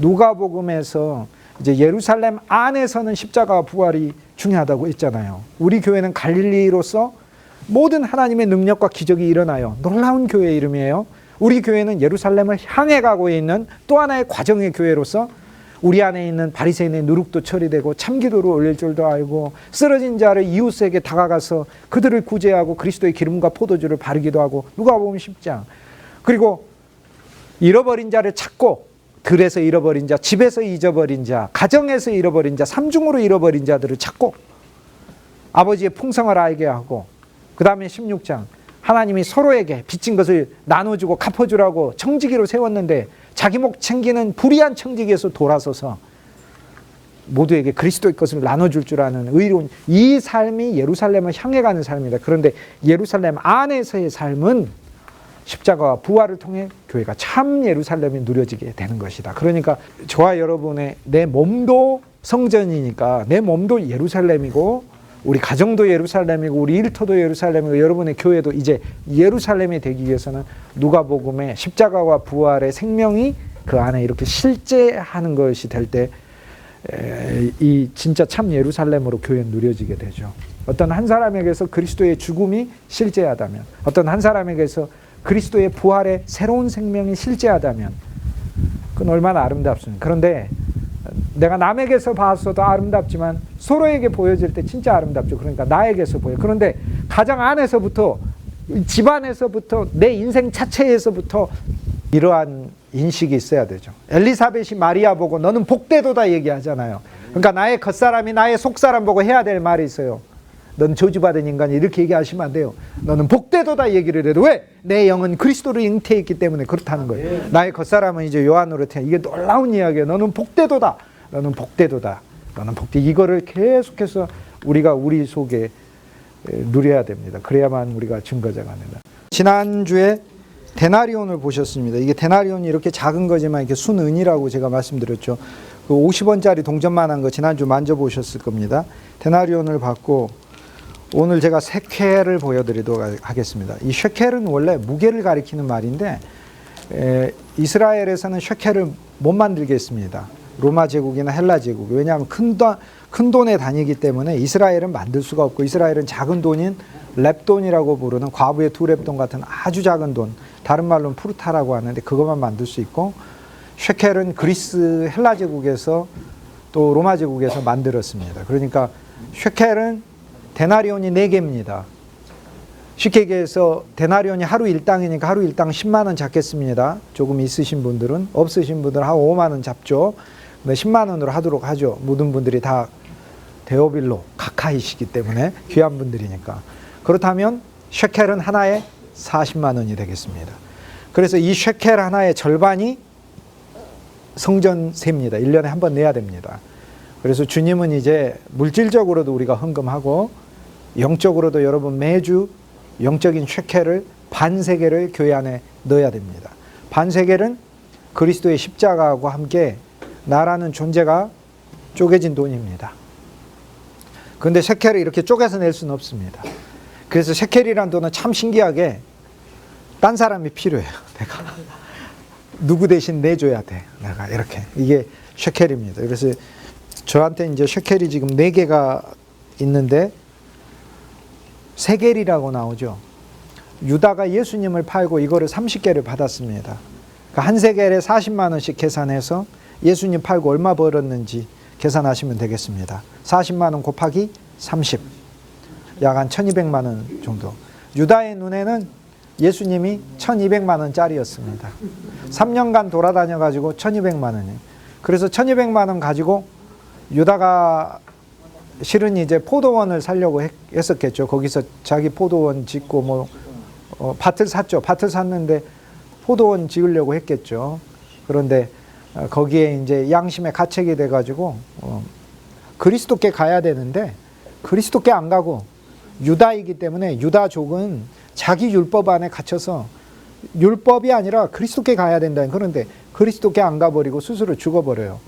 누가복음에서 이제 예루살렘 안에서는 십자가와 부활이 중요하다고 했잖아요. 우리 교회는 갈릴리로서 모든 하나님의 능력과 기적이 일어나요. 놀라운 교회의 이름이에요. 우리 교회는 예루살렘을 향해 가고 있는 또 하나의 과정의 교회로서 우리 안에 있는 바리새인의 누룩도 처리되고 참기도를 올릴 줄도 알고 쓰러진 자를 이웃에게 다가가서 그들을 구제하고 그리스도의 기름과 포도주를 바르기도 하고 누가복음 10장. 그리고 잃어버린 자를 찾고 들에서 잃어버린 자, 집에서 잊어버린 자, 가정에서 잃어버린 자, 삼중으로 잃어버린 자들을 찾고 아버지의 풍성을 알게 하고 그 다음에 16장 하나님이 서로에게 빚진 것을 나눠주고 갚아주라고 청지기로 세웠는데 자기 목 챙기는 불의한 청지기에서 돌아서서 모두에게 그리스도의 것을 나눠줄 줄 아는 의로운 이 삶이 예루살렘을 향해 가는 삶이다. 그런데 예루살렘 안에서의 삶은 십자가와 부활을 통해 교회가 참 예루살렘이 누려지게 되는 것이다. 그러니까 저와 여러분의 내 몸도 성전이니까 내 몸도 예루살렘이고 우리 가정도 예루살렘이고 우리 일터도 예루살렘이고 여러분의 교회도 이제 예루살렘이 되기 위해서는 누가복음의 십자가와 부활의 생명이 그 안에 이렇게 실제하는 것이 될 때 이 진짜 참 예루살렘으로 교회는 누려지게 되죠. 어떤 한 사람에게서 그리스도의 죽음이 실제하다면 어떤 한 사람에게서 그리스도의 부활의 새로운 생명이 실제하다면 그건 얼마나 아름답습니까? 그런데 내가 남에게서 봤어도 아름답지만 서로에게 보여질 때 진짜 아름답죠. 그러니까 나에게서 보여. 그런데 가장 안에서부터 집안에서부터 내 인생 자체에서부터 이러한 인식이 있어야 되죠. 엘리사벳이 마리아 보고 너는 복되도다 얘기하잖아요. 그러니까 나의 겉사람이 나의 속사람 보고 해야 될 말이 있어요. 넌 저주받은 인간이 이렇게 얘기하시면 안 돼요. 너는 복되도다 얘기를 해도 왜? 내 영은 그리스도를 잉태했기 때문에 그렇다는 거예요. 나의 겉사람은 이제 요한으로 태어나. 이게 놀라운 이야기예요. 너는 복되도다. 너는 복되도다. 너는 복되. 이거를 계속해서 우리가 우리 속에 누려야 됩니다. 그래야만 우리가 증거자가 된다. 지난주에 데나리온을 보셨습니다. 이게 데나리온이 이렇게 작은 거지만 이렇게 순은이라고 제가 말씀드렸죠. 그 50원짜리 동전만한 거 지난주 만져보셨을 겁니다. 데나리온을 받고 오늘 제가 셰켈을 보여드리도록 하겠습니다. 이 셰켈은 원래 무게를 가리키는 말인데 이스라엘에서는 셰켈을 못 만들게 했습니다. 로마 제국이나 헬라 제국. 왜냐하면 큰 돈의 단위이기 때문에 이스라엘은 만들 수가 없고, 이스라엘은 작은 돈인 렙돈이라고 부르는 과부의 2렙돈 같은 아주 작은 돈, 다른 말로는 푸르타라고 하는데 그것만 만들 수 있고, 셰켈은 그리스 헬라 제국에서 또 로마 제국에서 만들었습니다. 그러니까 셰켈은 데나리온이 4개입니다. 쉽게 얘기해서 데나리온이 하루 일당이니까 하루 일당 10만 원 잡겠습니다. 조금 있으신 분들은, 없으신 분들은 한 5만 원 잡죠. 근데 10만 원으로 하도록 하죠. 모든 분들이 다 데오빌로 가까이시기 때문에 귀한 분들이니까. 그렇다면 셰켈은 하나에 40만 원이 되겠습니다. 그래서 이 셰켈 하나의 절반이 성전세입니다. 1년에 한 번 내야 됩니다. 그래서 주님은 이제 물질적으로도 우리가 헌금하고 영적으로도 여러분 매주 영적인 셰켈을 반세겔을 교회 안에 넣어야 됩니다. 반세겔은 그리스도의 십자가와 함께 나라는 존재가 쪼개진 돈입니다. 그런데 셰켈을 이렇게 쪼개서 낼 수는 없습니다. 그래서 셰켈이라는 돈은 참 신기하게 딴 사람이 필요해요. 내가 누구 대신 내줘야 돼. 내가 이렇게. 이게 셰켈입니다. 그래서 저한테 이제 셰켈이 지금 4개가 있는데 세겔이라고 나오죠. 유다가 예수님을 팔고 이거를 30개를 받았습니다. 그러니까 한 세겔에 40만 원씩 계산해서 예수님 팔고 얼마 벌었는지 계산하시면 되겠습니다. 40만 원 곱하기 30, 약 한 1200만 원 정도. 유다의 눈에는 예수님이 1200만 원짜리였습니다. 3년간 돌아다녀가지고 1200만 원이에요. 그래서 1200만 원 가지고 유다가 실은 이제 포도원을 살려고 했었겠죠. 거기서 자기 포도원 짓고 밭을 샀죠. 밭을 샀는데 포도원 지으려고 했겠죠. 그런데 거기에 이제 양심의 가책이 돼가지고 그리스도께 가야 되는데 그리스도께 안 가고 유다이기 때문에 유다족은 자기 율법 안에 갇혀서 율법이 아니라 그리스도께 가야 된다. 그런데 그리스도께 안 가버리고 스스로 죽어버려요.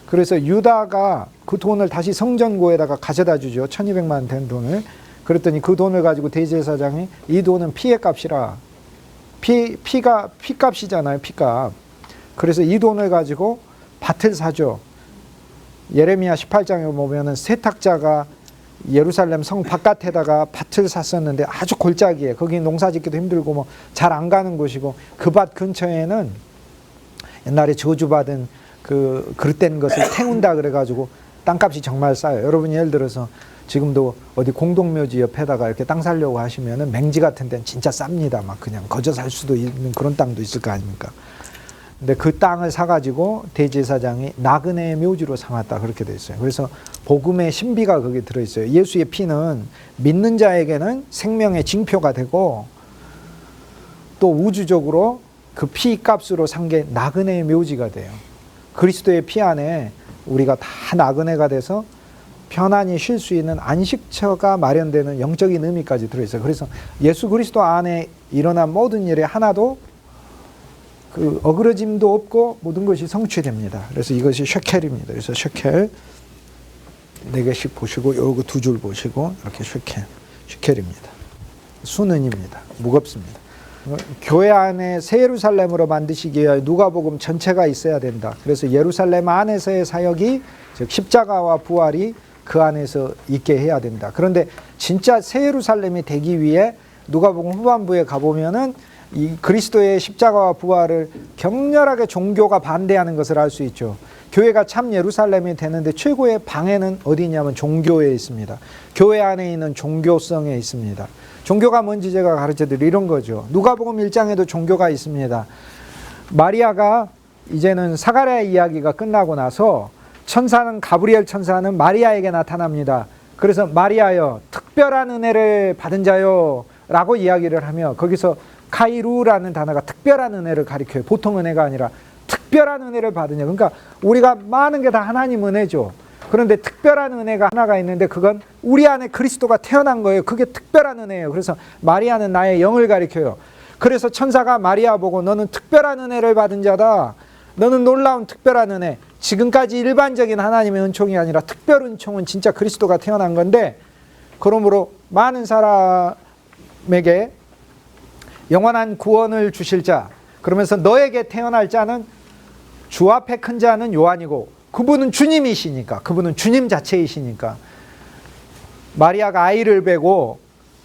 그래서 유다가 그 돈을 다시 성전고에다가 가져다 주죠. 1200만 원 된 돈을. 그랬더니 그 돈을 가지고 대제사장이 이 돈은 피의 값이라. 피값이잖아요. 피값. 그래서 이 돈을 가지고 밭을 사죠. 예레미야 18장에 보면은 세탁자가 예루살렘 성 바깥에다가 밭을 샀었는데 아주 골짜기에, 거기 농사 짓기도 힘들고 잘 안 가는 곳이고, 그 밭 근처에는 옛날에 저주받은 그 그릇된 것을 태운다 그래가지고 땅값이 정말 싸요. 여러분이 예를 들어서 지금도 어디 공동묘지 옆에다가 이렇게 땅 사려고 하시면은 맹지 같은 데는 진짜 쌉니다. 막 그냥 거저 살 수도 있는 그런 땅도 있을 거 아닙니까? 근데 그 땅을 사가지고 대제사장이 나그네의 묘지로 삼았다, 그렇게 돼 있어요. 그래서 복음의 신비가 거기에 들어있어요. 예수의 피는 믿는 자에게는 생명의 징표가 되고, 또 우주적으로 그 피 값으로 산 게 나그네의 묘지가 돼요. 그리스도의 피 안에 우리가 다 나그네가 돼서 편안히 쉴 수 있는 안식처가 마련되는 영적인 의미까지 들어있어요. 그래서 예수 그리스도 안에 일어난 모든 일에 하나도 그 어그러짐도 없고 모든 것이 성취됩니다. 그래서 이것이 셰켈입니다. 그래서 셰켈 4개씩 보시고, 요거 2줄 보시고, 이렇게 셰켈입니다. 순은입니다. 무겁습니다. 교회 안에 새 예루살렘으로 만드시기 위해 누가복음 전체가 있어야 된다. 그래서 예루살렘 안에서의 사역이, 즉 십자가와 부활이 그 안에서 있게 해야 된다. 그런데 진짜 새 예루살렘이 되기 위해 누가복음 후반부에 가보면은 이 그리스도의 십자가와 부활을 격렬하게 종교가 반대하는 것을 알 수 있죠. 교회가 참 예루살렘이 되는데 최고의 방해는 어디냐면 종교에 있습니다. 교회 안에 있는 종교성에 있습니다. 종교가 뭔지 제가 가르쳐드릴 이런 거죠. 누가복음 1장에도 종교가 있습니다. 마리아가 이제는 사가랴 이야기가 끝나고 나서 가브리엘 천사는 마리아에게 나타납니다. 그래서 마리아여, 특별한 은혜를 받은 자요 라고 이야기를 하며, 거기서 카이루라는 단어가 특별한 은혜를 가리켜요. 보통 은혜가 아니라 특별한 은혜를 받으냐. 그러니까 우리가 많은 게 다 하나님 은혜죠. 그런데 특별한 은혜가 하나가 있는데 그건 우리 안에 그리스도가 태어난 거예요. 그게 특별한 은혜예요. 그래서 마리아는 나의 영을 가리켜요. 그래서 천사가 마리아 보고 너는 특별한 은혜를 받은 자다. 너는 놀라운 특별한 은혜. 지금까지 일반적인 하나님의 은총이 아니라 특별 은총은 진짜 그리스도가 태어난 건데, 그러므로 많은 사람에게 영원한 구원을 주실 자, 그러면서 너에게 태어날 자는 주 앞에 큰 자는 요한이고, 그분은 주님이시니까, 그분은 주님 자체이시니까. 마리아가 아이를 베고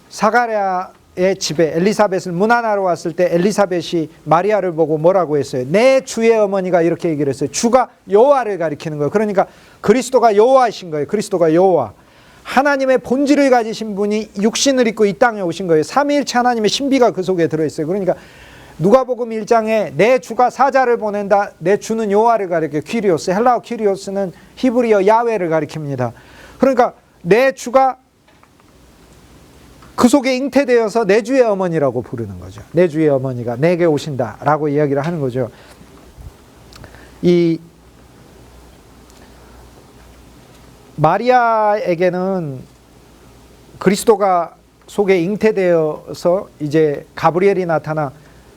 사가랴의 집에 엘리사벳을 문안하러 왔을 때 엘리사벳이 마리아를 보고 뭐라고 했어요? 내 주의 어머니가 이렇게 얘기를 했어요. 주가 여호와를 가리키는 거예요. 그러니까 그리스도가 여호와이신 거예요. 그리스도가 여호와. 하나님의 본질을 가지신 분이 육신을 입고 이 땅에 오신 거예요. 삼위일체 하나님의 신비가 그 속에 들어있어요. 그러니까 누가복음 1장에 내 주가 사자를 보낸다. 내 주는 여호와를 가리켜. 퀴리오스. 헬라어 퀴리오스는 히브리어 야훼를 가리킵니다. 그러니까 내 주가 그 속에 잉태되어서 내 주의 어머니라고 부르는 거죠. 내 주의 어머니가 내게 오신다라고 이야기를 하는 거죠. 이 마리아에게는 그리스도가 속에 잉태되어서 이제 가브리엘이 나타나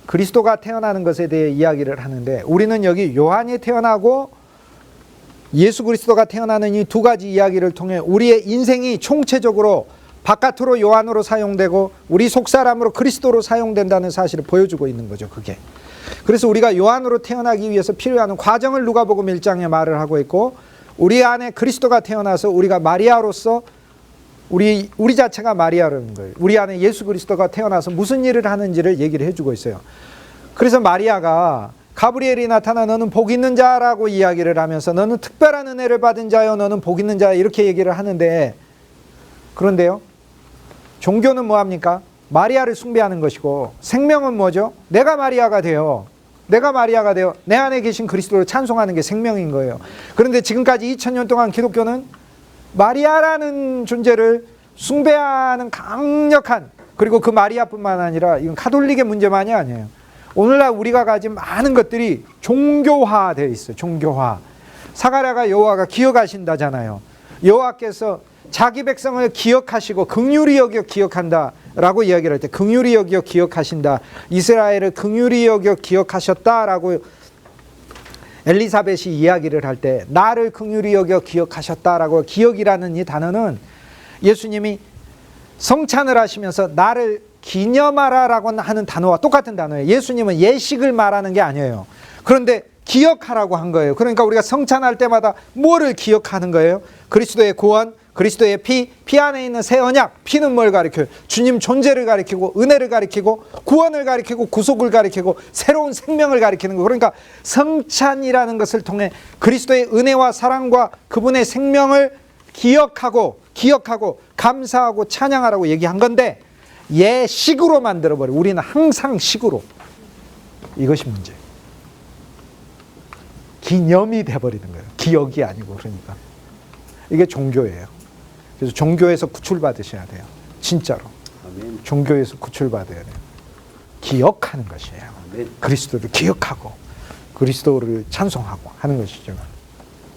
그리스도가 태어나는 것에 대해 이야기를 하는데, 우리는 여기 요한이 태어나고 예수 그리스도가 태어나는 이 두 가지 이야기를 통해 우리의 인생이 총체적으로 바깥으로 요한으로 사용되고 우리 속사람으로 그리스도로 사용된다는 사실을 보여주고 있는 거죠. 그게. 그래서 우리가 요한으로 태어나기 위해서 필요한 과정을 누가복음 1장에 말을 하고 있고, 우리 안에 그리스도가 태어나서 우리가 마리아로서 우리 자체가 마리아라는 거예요. 우리 안에 예수 그리스도가 태어나서 무슨 일을 하는지를 얘기를 해주고 있어요. 그래서 마리아가 가브리엘이 나타나 너는 복 있는 자라고 이야기를 하면서 너는 특별한 은혜를 받은 자요, 너는 복 있는 자요, 이렇게 얘기를 하는데, 그런데요, 종교는 뭐합니까? 마리아를 숭배하는 것이고, 생명은 뭐죠? 내가 마리아가 되어 내 안에 계신 그리스도를 찬송하는 게 생명인 거예요. 그런데 지금까지 2000년 동안 기독교는 마리아라는 존재를 숭배하는 강력한, 그리고 그 마리아뿐만 아니라 이건 가톨릭의 문제만이 아니에요. 오늘날 우리가 가진 많은 것들이 종교화되어 있어요. 종교화. 사가랴가 여호와가 기억하신다잖아요. 여호와께서 자기 백성을 기억하시고 긍휼히 여겨 기억한다라고 이야기를 할 때, 긍휼히 여겨 기억하신다, 이스라엘을 긍휼히 여겨 기억하셨다라고 엘리사벳이 이야기를 할 때, 나를 긍휼히 여겨 기억하셨다라고, 기억이라는 이 단어는 예수님이 성찬을 하시면서 나를 기념하라라고 하는 단어와 똑같은 단어예요. 예수님은 예식을 말하는 게 아니에요. 그런데 기억하라고 한 거예요. 그러니까 우리가 성찬할 때마다 뭐를 기억하는 거예요? 그리스도의 구원, 그리스도의 피 안에 있는 새 언약. 피는 뭘 가리켜요? 주님 존재를 가리키고, 은혜를 가리키고, 구원을 가리키고, 구속을 가리키고, 새로운 생명을 가리키는 거. 그러니까 성찬이라는 것을 통해 그리스도의 은혜와 사랑과 그분의 생명을 기억하고 감사하고 찬양하라고 얘기한 건데, 예식으로 만들어버려. 우리는 항상 식으로. 이것이 문제예요. 기념이 돼버리는 거예요. 기억이 아니고. 그러니까 이게 종교예요. 그래서 종교에서 구출받으셔야 돼요. 진짜로. 아멘. 종교에서 구출받아야 돼요. 기억하는 것이에요. 아멘. 그리스도를 기억하고 그리스도를 찬송하고 하는 것이죠.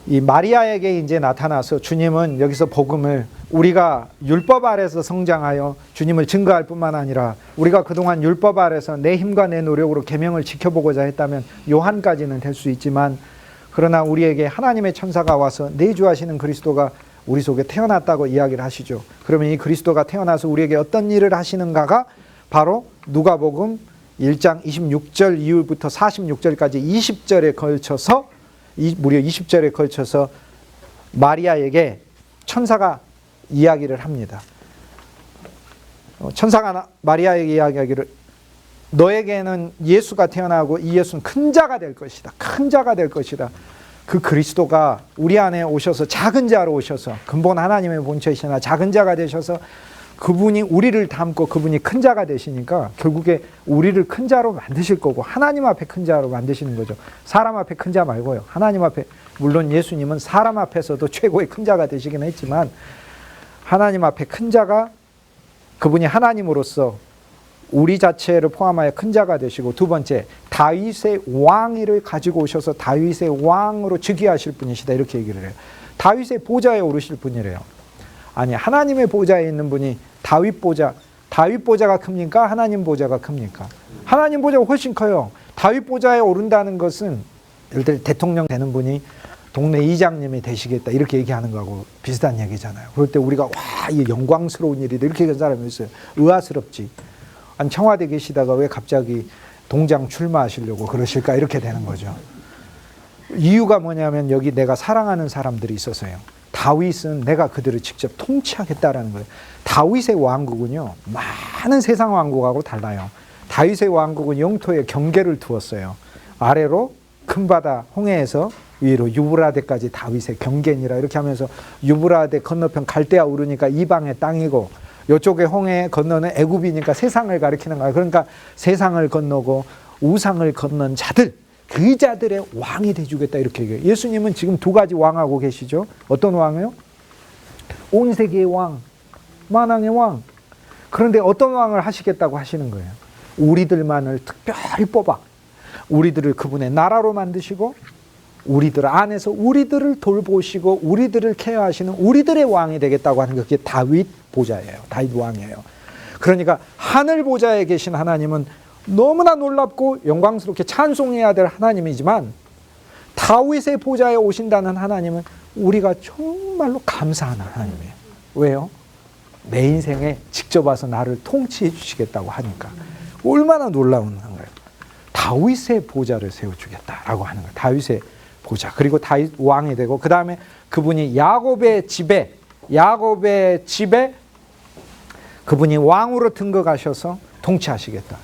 이 마리아에게 이제 나타나서 주님은 여기서 복음을, 우리가 율법 아래서 성장하여 주님을 증거할 뿐만 아니라 우리가 그동안 율법 아래서 내 힘과 내 노력으로 계명을 지켜보고자 했다면 요한까지는 될 수 있지만, 그러나 우리에게 하나님의 천사가 와서 내주하시는 그리스도가 우리 속에 태어났다고 이야기를 하시죠. 그러면 이 그리스도가 태어나서 우리에게 어떤 일을 하시는가가 바로 누가복음 1장 26절 이후부터 46절까지 20절에 걸쳐서, 무려 20절에 걸쳐서 마리아에게 천사가 이야기를 합니다. 천사가 마리아에게 이야기하기를, 너에게는 예수가 태어나고 이 예수는 큰 자가 될 것이다. 큰 자가 될 것이다. 그 그리스도가 우리 안에 오셔서 작은 자로 오셔서, 근본 하나님의 본체이시나 작은 자가 되셔서 그분이 우리를 담고 그분이 큰 자가 되시니까 결국에 우리를 큰 자로 만드실 거고, 하나님 앞에 큰 자로 만드시는 거죠. 사람 앞에 큰 자 말고요. 하나님 앞에, 물론 예수님은 사람 앞에서도 최고의 큰 자가 되시긴 했지만 하나님 앞에 큰 자가, 그분이 하나님으로서 우리 자체를 포함하여 큰 자가 되시고, 두 번째 다윗의 왕위를 가지고 오셔서 다윗의 왕으로 즉위하실 분이시다, 이렇게 얘기를 해요. 다윗의 보좌에 오르실 분이래요. 아니, 하나님의 보좌에 있는 분이 다윗 보좌, 다윗 보좌가 큽니까? 하나님 보좌가 큽니까? 하나님 보좌가 훨씬 커요. 다윗 보좌에 오른다는 것은 예를 들어 대통령 되는 분이 동네 이장님이 되시겠다 이렇게 얘기하는 거하고 비슷한 얘기잖아요. 그럴 때 우리가 와, 이 영광스러운 일이다 이렇게 얘기하는 사람이 있어요. 의아스럽지. 아니 청와대 계시다가 왜 갑자기 동장 출마하시려고 그러실까 이렇게 되는 거죠. 이유가 뭐냐면 여기 내가 사랑하는 사람들이 있어서요. 다윗은 내가 그들을 직접 통치하겠다라는 거예요. 다윗의 왕국은요, 많은 세상 왕국하고 달라요. 다윗의 왕국은 영토에 경계를 두었어요. 아래로 큰 바다 홍해에서 위로 유브라데까지 다윗의 경계니라 이렇게 하면서 유브라데 건너편 갈대아 우르니까 이방의 땅이고 이쪽에 홍해 건너는 애굽이니까 세상을 가리키는 거예요. 그러니까 세상을 건너고 우상을 건넌 자들, 그 자들의 왕이 돼주겠다 이렇게 얘기해요. 예수님은 지금 두 가지 왕하고 계시죠. 어떤 왕이요? 온 세계의 왕, 만왕의 왕. 그런데 어떤 왕을 하시겠다고 하시는 거예요? 우리들만을 특별히 뽑아 우리들을 그분의 나라로 만드시고 우리들 안에서 우리들을 돌보시고 우리들을 케어하시는 우리들의 왕이 되겠다고 하는 게 그게 다윗 보좌예요. 다윗 왕이에요. 그러니까 하늘 보좌에 계신 하나님은 너무나 놀랍고 영광스럽게 찬송해야 될 하나님이지만 다윗의 보좌에 오신다는 하나님은 우리가 정말로 감사하는 하나님이에요. 왜요? 내 인생에 직접 와서 나를 통치해 주시겠다고 하니까 얼마나 놀라운 거예요. 다윗의 보좌를 세워주겠다라고 하는 거예요. 다윗의 보좌. 그리고 다윗 왕이 되고 그 다음에 그분이 야곱의 집에 그분이 왕으로 등극하셔서 통치하시겠다.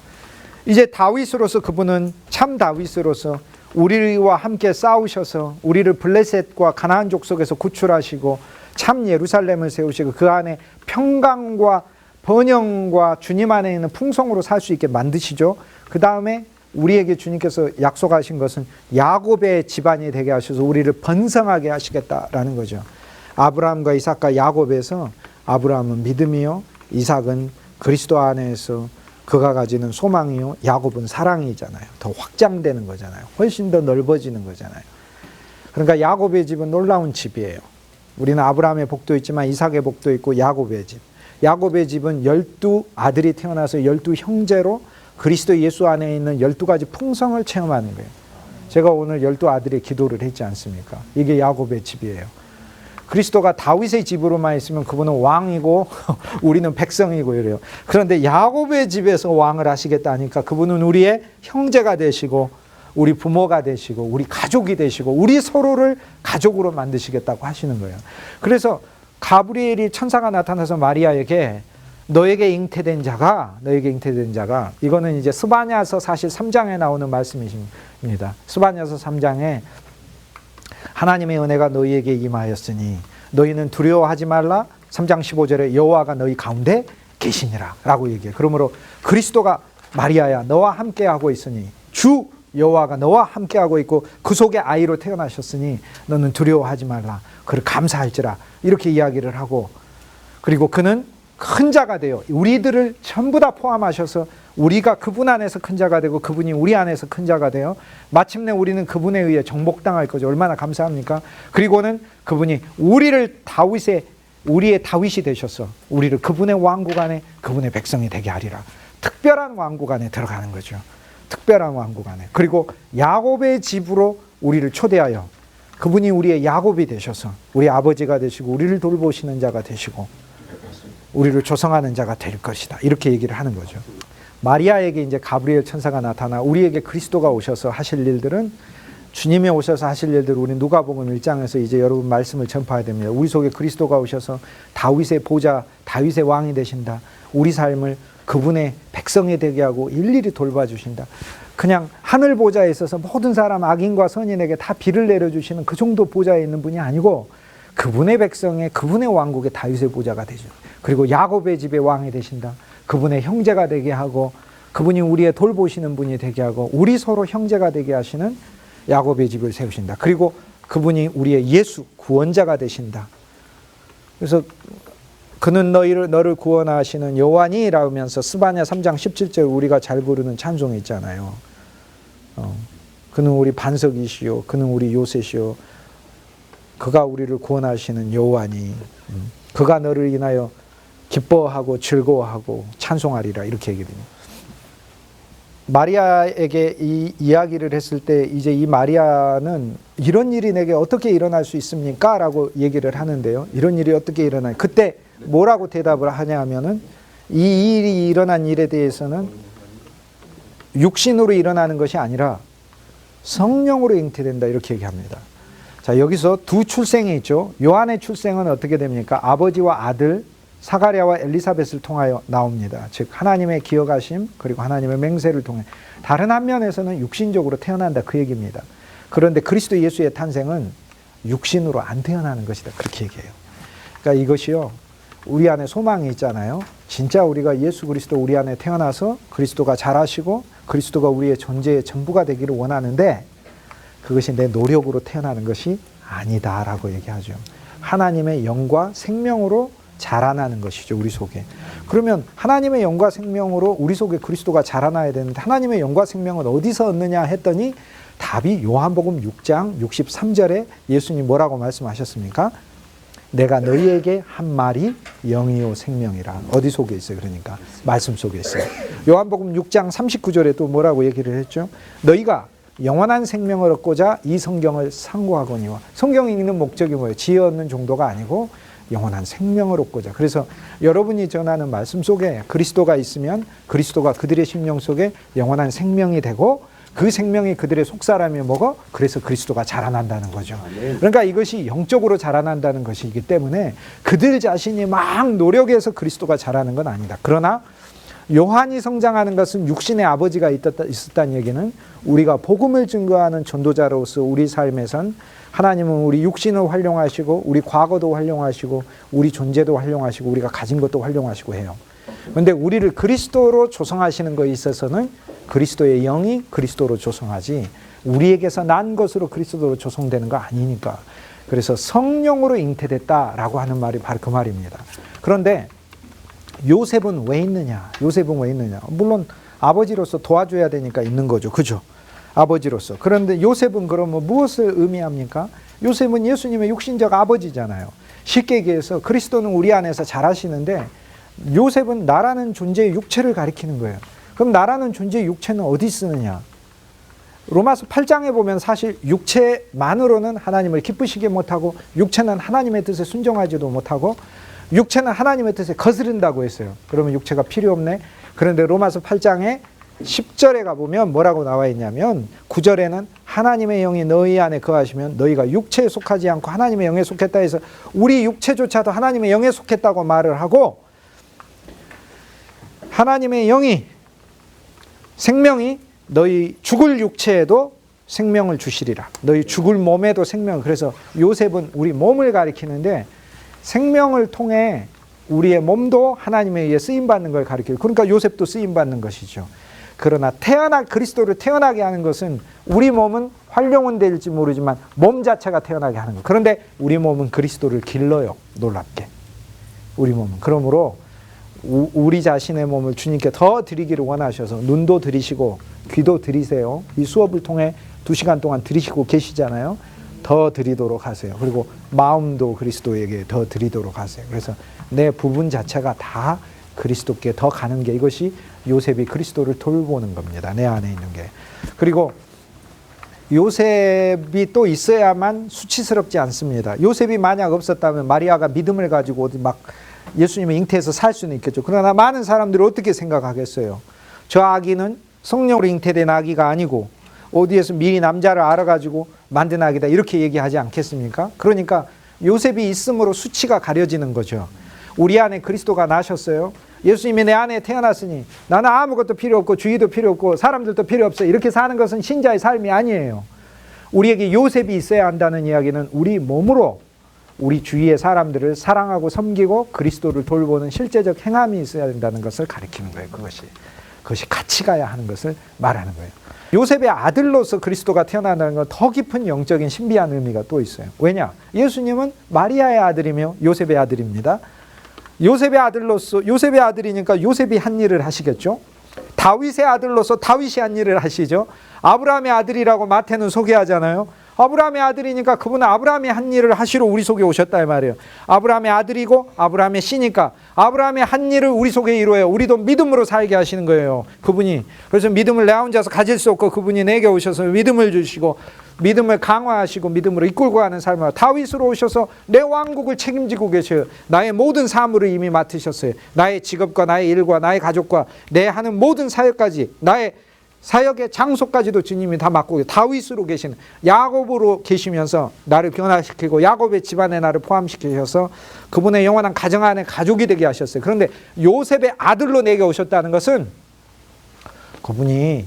이제 다윗으로서 그분은 참 다윗으로서 우리와 함께 싸우셔서 우리를 블레셋과 가나안 족속에서 구출하시고 참 예루살렘을 세우시고 그 안에 평강과 번영과 주님 안에 있는 풍성으로 살 수 있게 만드시죠. 그 다음에 우리에게 주님께서 약속하신 것은 야곱의 집안이 되게 하셔서 우리를 번성하게 하시겠다라는 거죠. 아브라함과 이삭과 야곱에서 아브라함은 믿음이요, 이삭은 그리스도 안에서 그가 가지는 소망이요, 야곱은 사랑이잖아요. 더 확장되는 거잖아요. 훨씬 더 넓어지는 거잖아요. 그러니까 야곱의 집은 놀라운 집이에요. 우리는 아브라함의 복도 있지만 이삭의 복도 있고 야곱의 집. 야곱의 집은 12아들이 태어나서 12형제로 그리스도 예수 안에 있는 12가지 풍성을 체험하는 거예요. 제가 오늘 12아들의 기도를 했지 않습니까? 이게 야곱의 집이에요. 그리스도가 다윗의 집으로만 있으면 그분은 왕이고 우리는 백성이고 이래요. 그런데 야곱의 집에서 왕을 하시겠다 하니까 그분은 우리의 형제가 되시고 우리 부모가 되시고 우리 가족이 되시고 우리 서로를 가족으로 만드시겠다고 하시는 거예요. 그래서 가브리엘이 천사가 나타나서 마리아에게 너에게 잉태된 자가 이거는 이제 스바냐서 사실 3장에 나오는 말씀이십니다. 스바냐서 3장에 하나님의 은혜가 너희에게 임하였으니 너희는 두려워하지 말라. 3장 15절에 여호와가 너희 가운데 계시니라 라고 얘기해요. 그러므로 그리스도가 마리아야 너와 함께하고 있으니 주 여호와가 너와 함께하고 있고 그 속에 아이로 태어나셨으니 너는 두려워하지 말라. 그를 감사할지라 이렇게 이야기를 하고 그리고 그는 큰 자가 되어 우리들을 전부 다 포함하셔서 우리가 그분 안에서 큰 자가 되고 그분이 우리 안에서 큰 자가 되어 마침내 우리는 그분에 의해 정복당할 거죠. 얼마나 감사합니까? 그리고는 그분이 우리의 다윗이 되셔서 우리를 그분의 왕국 안에 그분의 백성이 되게 하리라. 특별한 왕국 안에 들어가는 거죠. 특별한 왕국 안에. 그리고 야곱의 집으로 우리를 초대하여 그분이 우리의 야곱이 되셔서 우리 아버지가 되시고 우리를 돌보시는 자가 되시고 우리를 조성하는 자가 될 것이다. 이렇게 얘기를 하는 거죠. 마리아에게 이제 가브리엘 천사가 나타나 우리에게 그리스도가 오셔서 하실 일들은 주님이 오셔서 하실 일들을 우리 누가복음 1장에서 이제 여러분 말씀을 전파해야 됩니다. 우리 속에 그리스도가 오셔서 다윗의 보좌, 다윗의 왕이 되신다. 우리 삶을 그분의 백성이 되게 하고 일일이 돌봐주신다. 그냥 하늘 보좌에 있어서 모든 사람 악인과 선인에게 다 비를 내려주시는 그 정도 보좌에 있는 분이 아니고 그분의 백성의 그분의 왕국의 다윗의 보좌가 되죠. 그리고 야곱의 집의 왕이 되신다. 그분의 형제가 되게 하고 그분이 우리의 돌보시는 분이 되게 하고 우리 서로 형제가 되게 하시는 야곱의 집을 세우신다. 그리고 그분이 우리의 예수 구원자가 되신다. 그래서 그는 너를 구원하시는 여호와니 라면서 스바냐 3장 17절 우리가 잘 부르는 찬송이 있잖아요. 그는 우리 반석이시요 그는 우리 요새시요 그가 우리를 구원하시는 여호와니 그가 너를 인하여 기뻐하고 즐거워하고 찬송하리라 이렇게 얘기합니다. 마리아에게 이 이야기를 했을 때 이제 이 마리아는 이런 일이 내게 어떻게 일어날 수 있습니까? 라고 얘기를 하는데요. 이런 일이 어떻게 일어나요? 그때 뭐라고 대답을 하냐 하면은 이 일이 일어난 일에 대해서는 육신으로 일어나는 것이 아니라 성령으로 잉태된다 이렇게 얘기합니다. 자, 여기서 두 출생이 있죠. 요한의 출생은 어떻게 됩니까? 아버지와 아들 사가랴와 엘리사벳을 통하여 나옵니다. 즉 하나님의 기억하심 그리고 하나님의 맹세를 통해 다른 한 면에서는 육신적으로 태어난다 그 얘기입니다. 그런데 그리스도 예수의 탄생은 육신으로 안 태어나는 것이다 그렇게 얘기해요. 그러니까 이것이요 우리 안에 소망이 있잖아요. 진짜 우리가 예수 그리스도 우리 안에 태어나서 그리스도가 자라시고 그리스도가 우리의 존재의 전부가 되기를 원하는데 그것이 내 노력으로 태어나는 것이 아니다라고 얘기하죠. 하나님의 영과 생명으로 자라나는 것이죠 우리 속에. 그러면 하나님의 영과 생명으로 우리 속에 그리스도가 자라나야 되는데 하나님의 영과 생명은 어디서 얻느냐 했더니 답이 요한복음 6장 63절에 예수님 뭐라고 말씀하셨습니까? 내가 너희에게 한 말이 영이요 생명이라. 어디 속에 있어요? 그러니까 말씀 속에 있어요. 요한복음 6장 39절에 또 뭐라고 얘기를 했죠? 너희가 영원한 생명을 얻고자 이 성경을 상고하거니와. 성경이 읽는 목적이 뭐예요? 지혜 얻는 정도가 아니고 영원한 생명을 얻고자. 그래서 여러분이 전하는 말씀 속에 그리스도가 있으면 그리스도가 그들의 심령 속에 영원한 생명이 되고 그 생명이 그들의 속사람이 먹어 그래서 그리스도가 자라난다는 거죠. 그러니까 이것이 영적으로 자라난다는 것이기 때문에 그들 자신이 막 노력해서 그리스도가 자라는 건 아니다. 그러나 요한이 성장하는 것은 육신의 아버지가 있었다는 얘기는 우리가 복음을 증거하는 전도자로서 우리 삶에선 하나님은 우리 육신을 활용하시고 우리 과거도 활용하시고 우리 존재도 활용하시고 우리가 가진 것도 활용하시고 해요. 그런데 우리를 그리스도로 조성하시는 것에 있어서는 그리스도의 영이 그리스도로 조성하지 우리에게서 난 것으로 그리스도로 조성되는 거 아니니까. 그래서 성령으로 잉태됐다라고 하는 말이 바로 그 말입니다. 그런데 요셉은 왜 있느냐? 요셉은 왜 있느냐? 물론 아버지로서 도와줘야 되니까 있는 거죠. 그죠? 아버지로서. 그런데 요셉은 그러면 무엇을 의미합니까? 요셉은 예수님의 육신적 아버지잖아요. 쉽게 얘기해서 그리스도는 우리 안에서 자라시는데 요셉은 나라는 존재의 육체를 가리키는 거예요. 그럼 나라는 존재의 육체는 어디 쓰느냐? 로마서 8장에 보면 사실 육체만으로는 하나님을 기쁘시게 못하고 육체는 하나님의 뜻에 순종하지도 못하고 육체는 하나님의 뜻에 거스른다고 했어요. 그러면 육체가 필요 없네. 그런데 로마서 8장에 10절에 가보면 뭐라고 나와 있냐면 9절에는 하나님의 영이 너희 안에 거하시면 너희가 육체에 속하지 않고 하나님의 영에 속했다 해서 우리 육체조차도 하나님의 영에 속했다고 말을 하고 하나님의 영이 생명이 너희 죽을 육체에도 생명을 주시리라. 너희 죽을 몸에도 생명을. 그래서 요셉은 우리 몸을 가리키는데 생명을 통해 우리의 몸도 하나님에 의해 쓰임받는 걸 가리켜요. 그러니까 요셉도 쓰임받는 것이죠. 그러나 그리스도를 태어나게 하는 것은 우리 몸은 활용은 될지 모르지만 몸 자체가 태어나게 하는 것. 그런데 우리 몸은 그리스도를 길러요. 놀랍게. 우리 몸은. 그러므로 우리 자신의 몸을 주님께 더 드리기를 원하셔서 눈도 드리시고 귀도 드리세요. 이 수업을 통해 2시간 동안 드리시고 계시잖아요. 더 드리도록 하세요. 그리고 마음도 그리스도에게 더 드리도록 하세요. 그래서 내 부분 자체가 다 그리스도께 더 가는 게 이것이 요셉이 그리스도를 돌보는 겁니다. 내 안에 있는 게. 그리고 요셉이 또 있어야만 수치스럽지 않습니다. 요셉이 만약 없었다면 마리아가 믿음을 가지고 어디 막 예수님을 잉태해서 살 수는 있겠죠. 그러나 많은 사람들이 어떻게 생각하겠어요? 저 아기는 성령으로 잉태된 아기가 아니고 어디에서 미리 남자를 알아가지고 만든 아기다 이렇게 얘기하지 않겠습니까? 그러니까 요셉이 있음으로 수치가 가려지는 거죠. 우리 안에 그리스도가 나셨어요. 예수님이 내 안에 태어났으니 나는 아무것도 필요 없고 주의도 필요 없고 사람들도 필요 없어. 이렇게 사는 것은 신자의 삶이 아니에요. 우리에게 요셉이 있어야 한다는 이야기는 우리 몸으로 우리 주위의 사람들을 사랑하고 섬기고 그리스도를 돌보는 실제적 행함이 있어야 된다는 것을 가리키는 거예요. 그것이 같이 가야 하는 것을 말하는 거예요. 요셉의 아들로서 그리스도가 태어난다는 건 더 깊은 영적인 신비한 의미가 또 있어요. 왜냐? 예수님은 마리아의 아들이며 요셉의 아들입니다. 요셉의 아들로서 요셉의 아들이니까 요셉이 한 일을 하시겠죠. 다윗의 아들로서 다윗이 한 일을 하시죠. 아브라함의 아들이라고 마태는 소개하잖아요. 아브라함의 아들이니까 그분은 아브라함이 한 일을 하시러 우리 속에 오셨다 이 말이에요. 아브라함의 아들이고 아브라함의 씨니까 아브라함의 한 일을 우리 속에 이루어요. 우리도 믿음으로 살게 하시는 거예요. 그분이. 그래서 믿음을 내 혼자서 가질 수 없고 그분이 내게 오셔서 믿음을 주시고 믿음을 강화하시고 믿음으로 이끌고 가는 삶을 다윗으로 오셔서 내 왕국을 책임지고 계셔요. 나의 모든 사물을 이미 맡으셨어요. 나의 직업과 나의 일과 나의 가족과 내 하는 모든 사역까지 나의 사역의 장소까지도 주님이 다 맡고 다윗으로 계시는 야곱으로 계시면서 나를 변화시키고 야곱의 집안에 나를 포함시키셔서 그분의 영원한 가정 안에 가족이 되게 하셨어요. 그런데 요셉의 아들로 내게 오셨다는 것은 그분이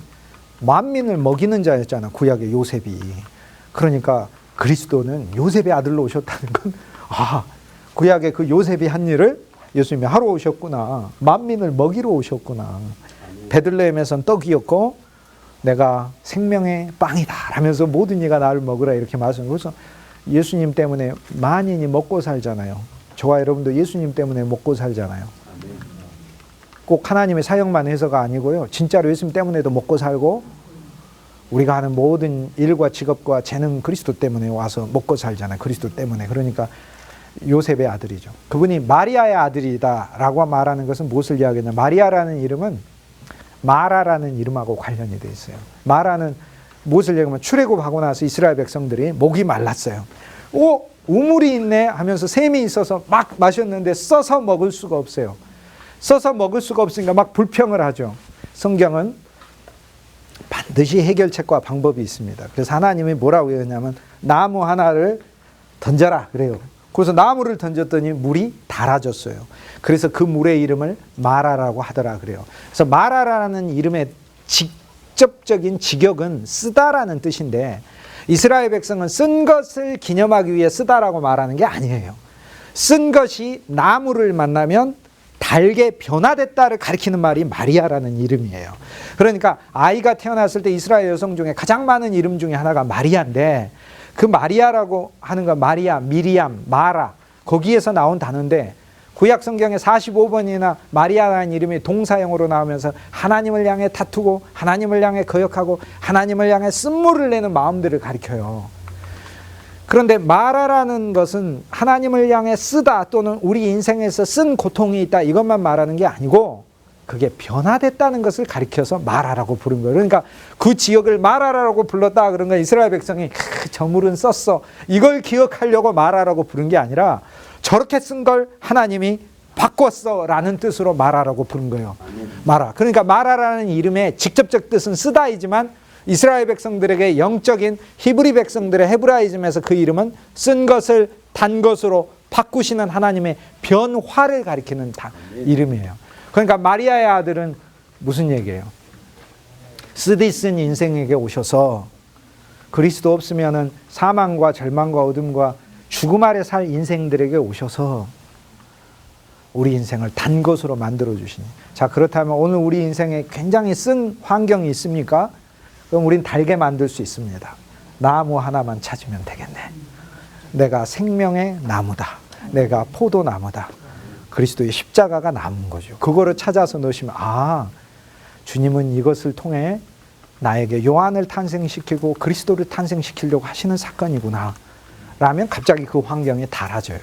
만민을 먹이는 자였잖아. 구약의 요셉이. 그러니까 그리스도는 요셉의 아들로 오셨다는 건 구약의 그 요셉이 한 일을 예수님이 하러 오셨구나. 만민을 먹이러 오셨구나. 베들레헴에선 떡이었고 내가 생명의 빵이다 라면서 모든 이가 나를 먹으라 이렇게 말씀하고 그래서 예수님 때문에 만인이 먹고 살잖아요. 저와 여러분도 예수님 때문에 먹고 살잖아요. 꼭 하나님의 사역만 해서가 아니고요. 진짜로 예수님 때문에도 먹고 살고 우리가 하는 모든 일과 직업과 재능 그리스도 때문에 와서 먹고 살잖아요. 그리스도 때문에. 그러니까 요셉의 아들이죠. 그분이 마리아의 아들이다라고 말하는 것은 무엇을 이야기하냐. 마리아라는 이름은 마라라는 이름하고 관련이 되어 있어요. 마라는 무엇을 얘기하면 출애굽하고 나서 이스라엘 백성들이 목이 말랐어요. 우물이 있네 하면서 샘이 있어서 막 마셨는데 써서 먹을 수가 없어요. 써서 먹을 수가 없으니까 막 불평을 하죠. 성경은 반드시 해결책과 방법이 있습니다. 그래서 하나님이 뭐라고 했냐면 나무 하나를 던져라 그래요. 그래서 나무를 던졌더니 물이 달아졌어요. 그래서 그 물의 이름을 마라라고 하더라 그래요. 그래서 마라라는 이름의 직접적인 직역은 쓰다라는 뜻인데 이스라엘 백성은 쓴 것을 기념하기 위해 쓰다라고 말하는 게 아니에요. 쓴 것이 나무를 만나면 달게 변화됐다를 가리키는 말이 마리아라는 이름이에요. 그러니까 아이가 태어났을 때 이스라엘 여성 중에 가장 많은 이름 중에 하나가 마리아인데 그 마리아라고 하는 건 마리아, 미리암, 마라 거기에서 나온 단어인데 구약 성경에 45번이나 마리아라는 이름이 동사형으로 나오면서 하나님을 향해 다투고 하나님을 향해 거역하고 하나님을 향해 쓴물을 내는 마음들을 가리켜요. 그런데 마라라는 것은 하나님을 향해 쓰다 또는 우리 인생에서 쓴 고통이 있다 이것만 말하는 게 아니고 그게 변화됐다는 것을 가리켜서 마라라고 부른 거예요. 그러니까 그 지역을 마라라고 불렀다 그런 건 이스라엘 백성이 저 물은 썼어 이걸 기억하려고 마라라고 부른 게 아니라 저렇게 쓴 걸 하나님이 바꿨어 라는 뜻으로 마라라고 부른 거예요. 마라. 그러니까 마라라는 이름의 직접적 뜻은 쓰다이지만 이스라엘 백성들에게 영적인 히브리 백성들의 헤브라이즘에서 그 이름은 쓴 것을 단 것으로 바꾸시는 하나님의 변화를 가리키는 이름이에요. 그러니까 마리아의 아들은 무슨 얘기예요? 쓰디 쓴 인생에게 오셔서 그리스도 없으면은 사망과 절망과 어둠과 죽음 아래 살 인생들에게 오셔서 우리 인생을 단 것으로 만들어 주시니. 자, 그렇다면 오늘 우리 인생에 굉장히 쓴 환경이 있습니까? 그럼 우린 달게 만들 수 있습니다. 나무 하나만 찾으면 되겠네. 내가 생명의 나무다. 내가 포도나무다. 그리스도의 십자가가 남은 거죠. 그거를 찾아서 넣으시면 주님은 이것을 통해 나에게 요한을 탄생시키고 그리스도를 탄생시키려고 하시는 사건이구나 라면 갑자기 그 환경이 달아져요.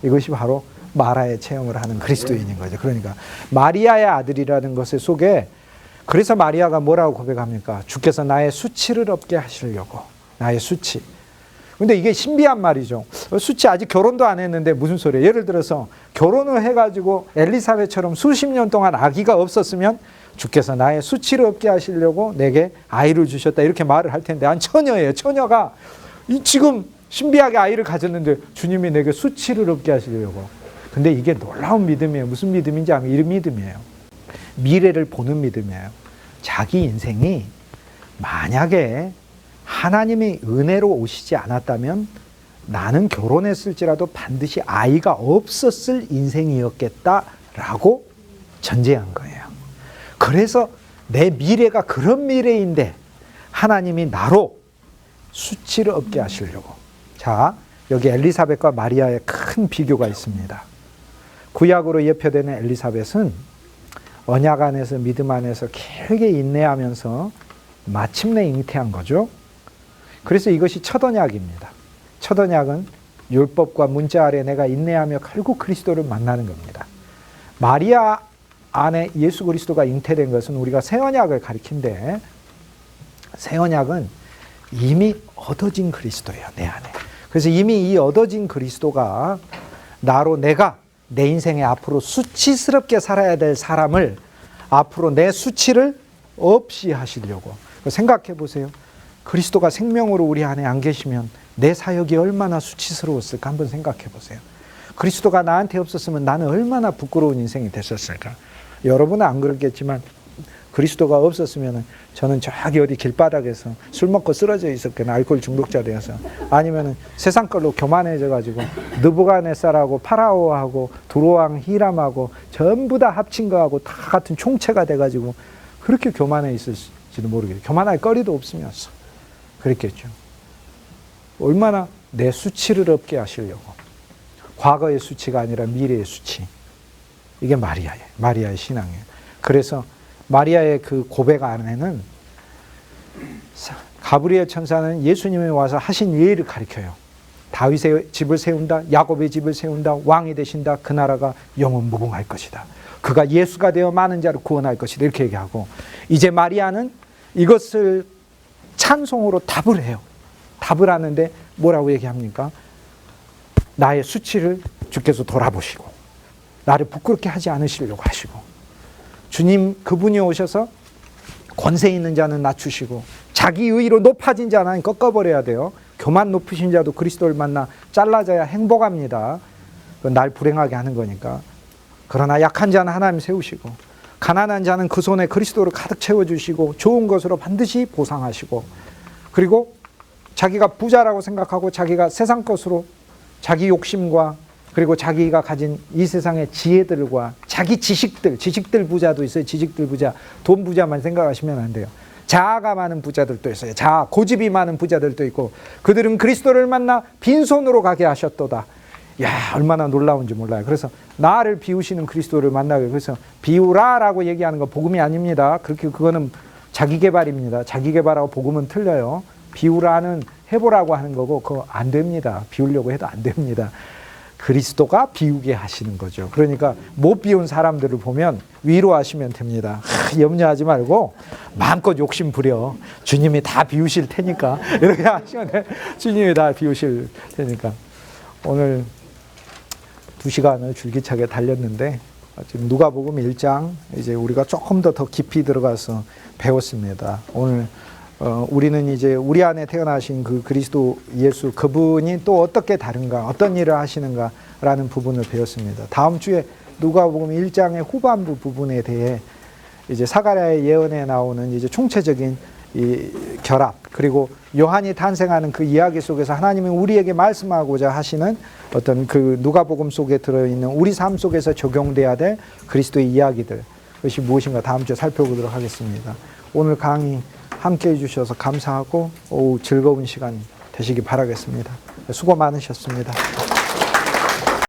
이것이 바로 마라의 체험을 하는 그리스도인인 거죠. 그러니까 마리아의 아들이라는 것의 속에 그래서 마리아가 뭐라고 고백합니까? 주께서 나의 수치를 없게 하시려고. 나의 수치. 근데 이게 신비한 말이죠. 수치 아직 결혼도 안 했는데 무슨 소리예요? 예를 들어서 결혼을 해가지고 엘리사벳처럼 수십 년 동안 아기가 없었으면 주께서 나의 수치를 없게 하시려고 내게 아이를 주셨다 이렇게 말을 할 텐데 처녀예요. 처녀가 지금 신비하게 아이를 가졌는데 주님이 내게 수치를 없게 하시려고. 근데 이게 놀라운 믿음이에요. 무슨 믿음인지 아면 이 믿음이에요. 미래를 보는 믿음이에요. 자기 인생이 만약에 하나님의 은혜로 오시지 않았다면 나는 결혼했을지라도 반드시 아이가 없었을 인생이었겠다라고 전제한 거예요. 그래서 내 미래가 그런 미래인데 하나님이 나로 수치를 없게 하시려고. 자, 여기 엘리사벳과 마리아의 큰 비교가 있습니다. 구약으로 예표되는 엘리사벳은 언약 안에서 믿음 안에서 길게 인내하면서 마침내 잉태한 거죠. 그래서 이것이 첫 언약입니다. 첫 언약은 율법과 문자 아래 내가 인내하며 결국 그리스도를 만나는 겁니다. 마리아 안에 예수 그리스도가 잉태된 것은 우리가 새 언약을 가리킨데, 새 언약은 이미 얻어진 그리스도예요, 내 안에. 그래서 이미 이 얻어진 그리스도가 나로 내가 내 인생에 앞으로 수치스럽게 살아야 될 사람을 앞으로 내 수치를 없이 하시려고. 생각해 보세요. 그리스도가 생명으로 우리 안에 안 계시면 내 사역이 얼마나 수치스러웠을까 한번 생각해 보세요. 그리스도가 나한테 없었으면 나는 얼마나 부끄러운 인생이 됐었을까. 여러분은 안 그렇겠지만 그리스도가 없었으면 저는 저기 어디 길바닥에서 술 먹고 쓰러져 있었거나 알코올 중독자 되어서, 아니면 세상 걸로 교만해져 가지고 느부갓네살하고 파라오하고 두로왕 히람하고 전부 다 합친 거하고 다 같은 총체가 돼 가지고 그렇게 교만해 있을지도 모르겠어요. 교만할 거리도 없으면서 그랬겠죠. 얼마나 내 수치를 없게 하시려고. 과거의 수치가 아니라 미래의 수치. 이게 마리아예요. 마리아의 신앙이에요. 그래서 마리아의 그 고백 안에는 가브리엘 천사는 예수님이 와서 하신 예를 가리켜요. 다윗의 집을 세운다, 야곱의 집을 세운다, 왕이 되신다, 그 나라가 영원 무궁할 것이다. 그가 예수가 되어 많은 자를 구원할 것이다. 이렇게 얘기하고, 이제 마리아는 이것을 찬송으로 답을 해요. 답을 하는데 뭐라고 얘기합니까? 나의 수치를 주께서 돌아보시고 나를 부끄럽게 하지 않으시려고 하시고, 주님 그분이 오셔서 권세 있는 자는 낮추시고 자기 의로 높아진 자는 꺾어버려야 돼요. 교만 높으신 자도 그리스도를 만나 잘라져야 행복합니다. 날 불행하게 하는 거니까. 그러나 약한 자는 하나님 세우시고 가난한 자는 그 손에 그리스도를 가득 채워주시고 좋은 것으로 반드시 보상하시고, 그리고 자기가 부자라고 생각하고 자기가 세상 것으로 자기 욕심과 그리고 자기가 가진 이 세상의 지혜들과 자기 지식들 부자도 있어요. 지식들 부자, 돈 부자만 생각하시면 안 돼요. 자아가 많은 부자들도 있어요. 자아, 고집이 많은 부자들도 있고, 그들은 그리스도를 만나 빈손으로 가게 하셨도다. 야, 얼마나 놀라운지 몰라요. 그래서 나를 비우시는 그리스도를 만나게, 그래서 비우라라고 얘기하는 거 복음이 아닙니다. 그거는 자기 개발입니다. 자기 개발하고 복음은 틀려요. 비우라는 해보라고 하는 거고, 그거 안 됩니다. 비우려고 해도 안 됩니다. 그리스도가 비우게 하시는 거죠. 그러니까 못 비운 사람들을 보면 위로하시면 됩니다. 염려하지 말고 마음껏 욕심 부려. 주님이 다 비우실 테니까. 이렇게 하시면 돼. 주님이 다 비우실 테니까. 오늘 2시간을 줄기차게 달렸는데, 지금 누가복음 1장 이제 우리가 조금 더 깊이 들어가서 배웠습니다. 오늘 우리는 이제 우리 안에 태어나신 그 그리스도 예수, 그분이 또 어떻게 다른가, 어떤 일을 하시는가라는 부분을 배웠습니다. 다음 주에 누가복음 1장의 후반부 부분에 대해 이제 사가랴의 예언에 나오는 이제 총체적인 이 결합, 그리고 요한이 탄생하는 그 이야기 속에서 하나님은 우리에게 말씀하고자 하시는 어떤 그 누가복음 속에 들어있는 우리 삶 속에서 적용돼야 될 그리스도의 이야기들, 그것이 무엇인가 다음 주에 살펴보도록 하겠습니다. 오늘 강의 함께 해주셔서 감사하고 즐거운 시간 되시기 바라겠습니다. 수고 많으셨습니다.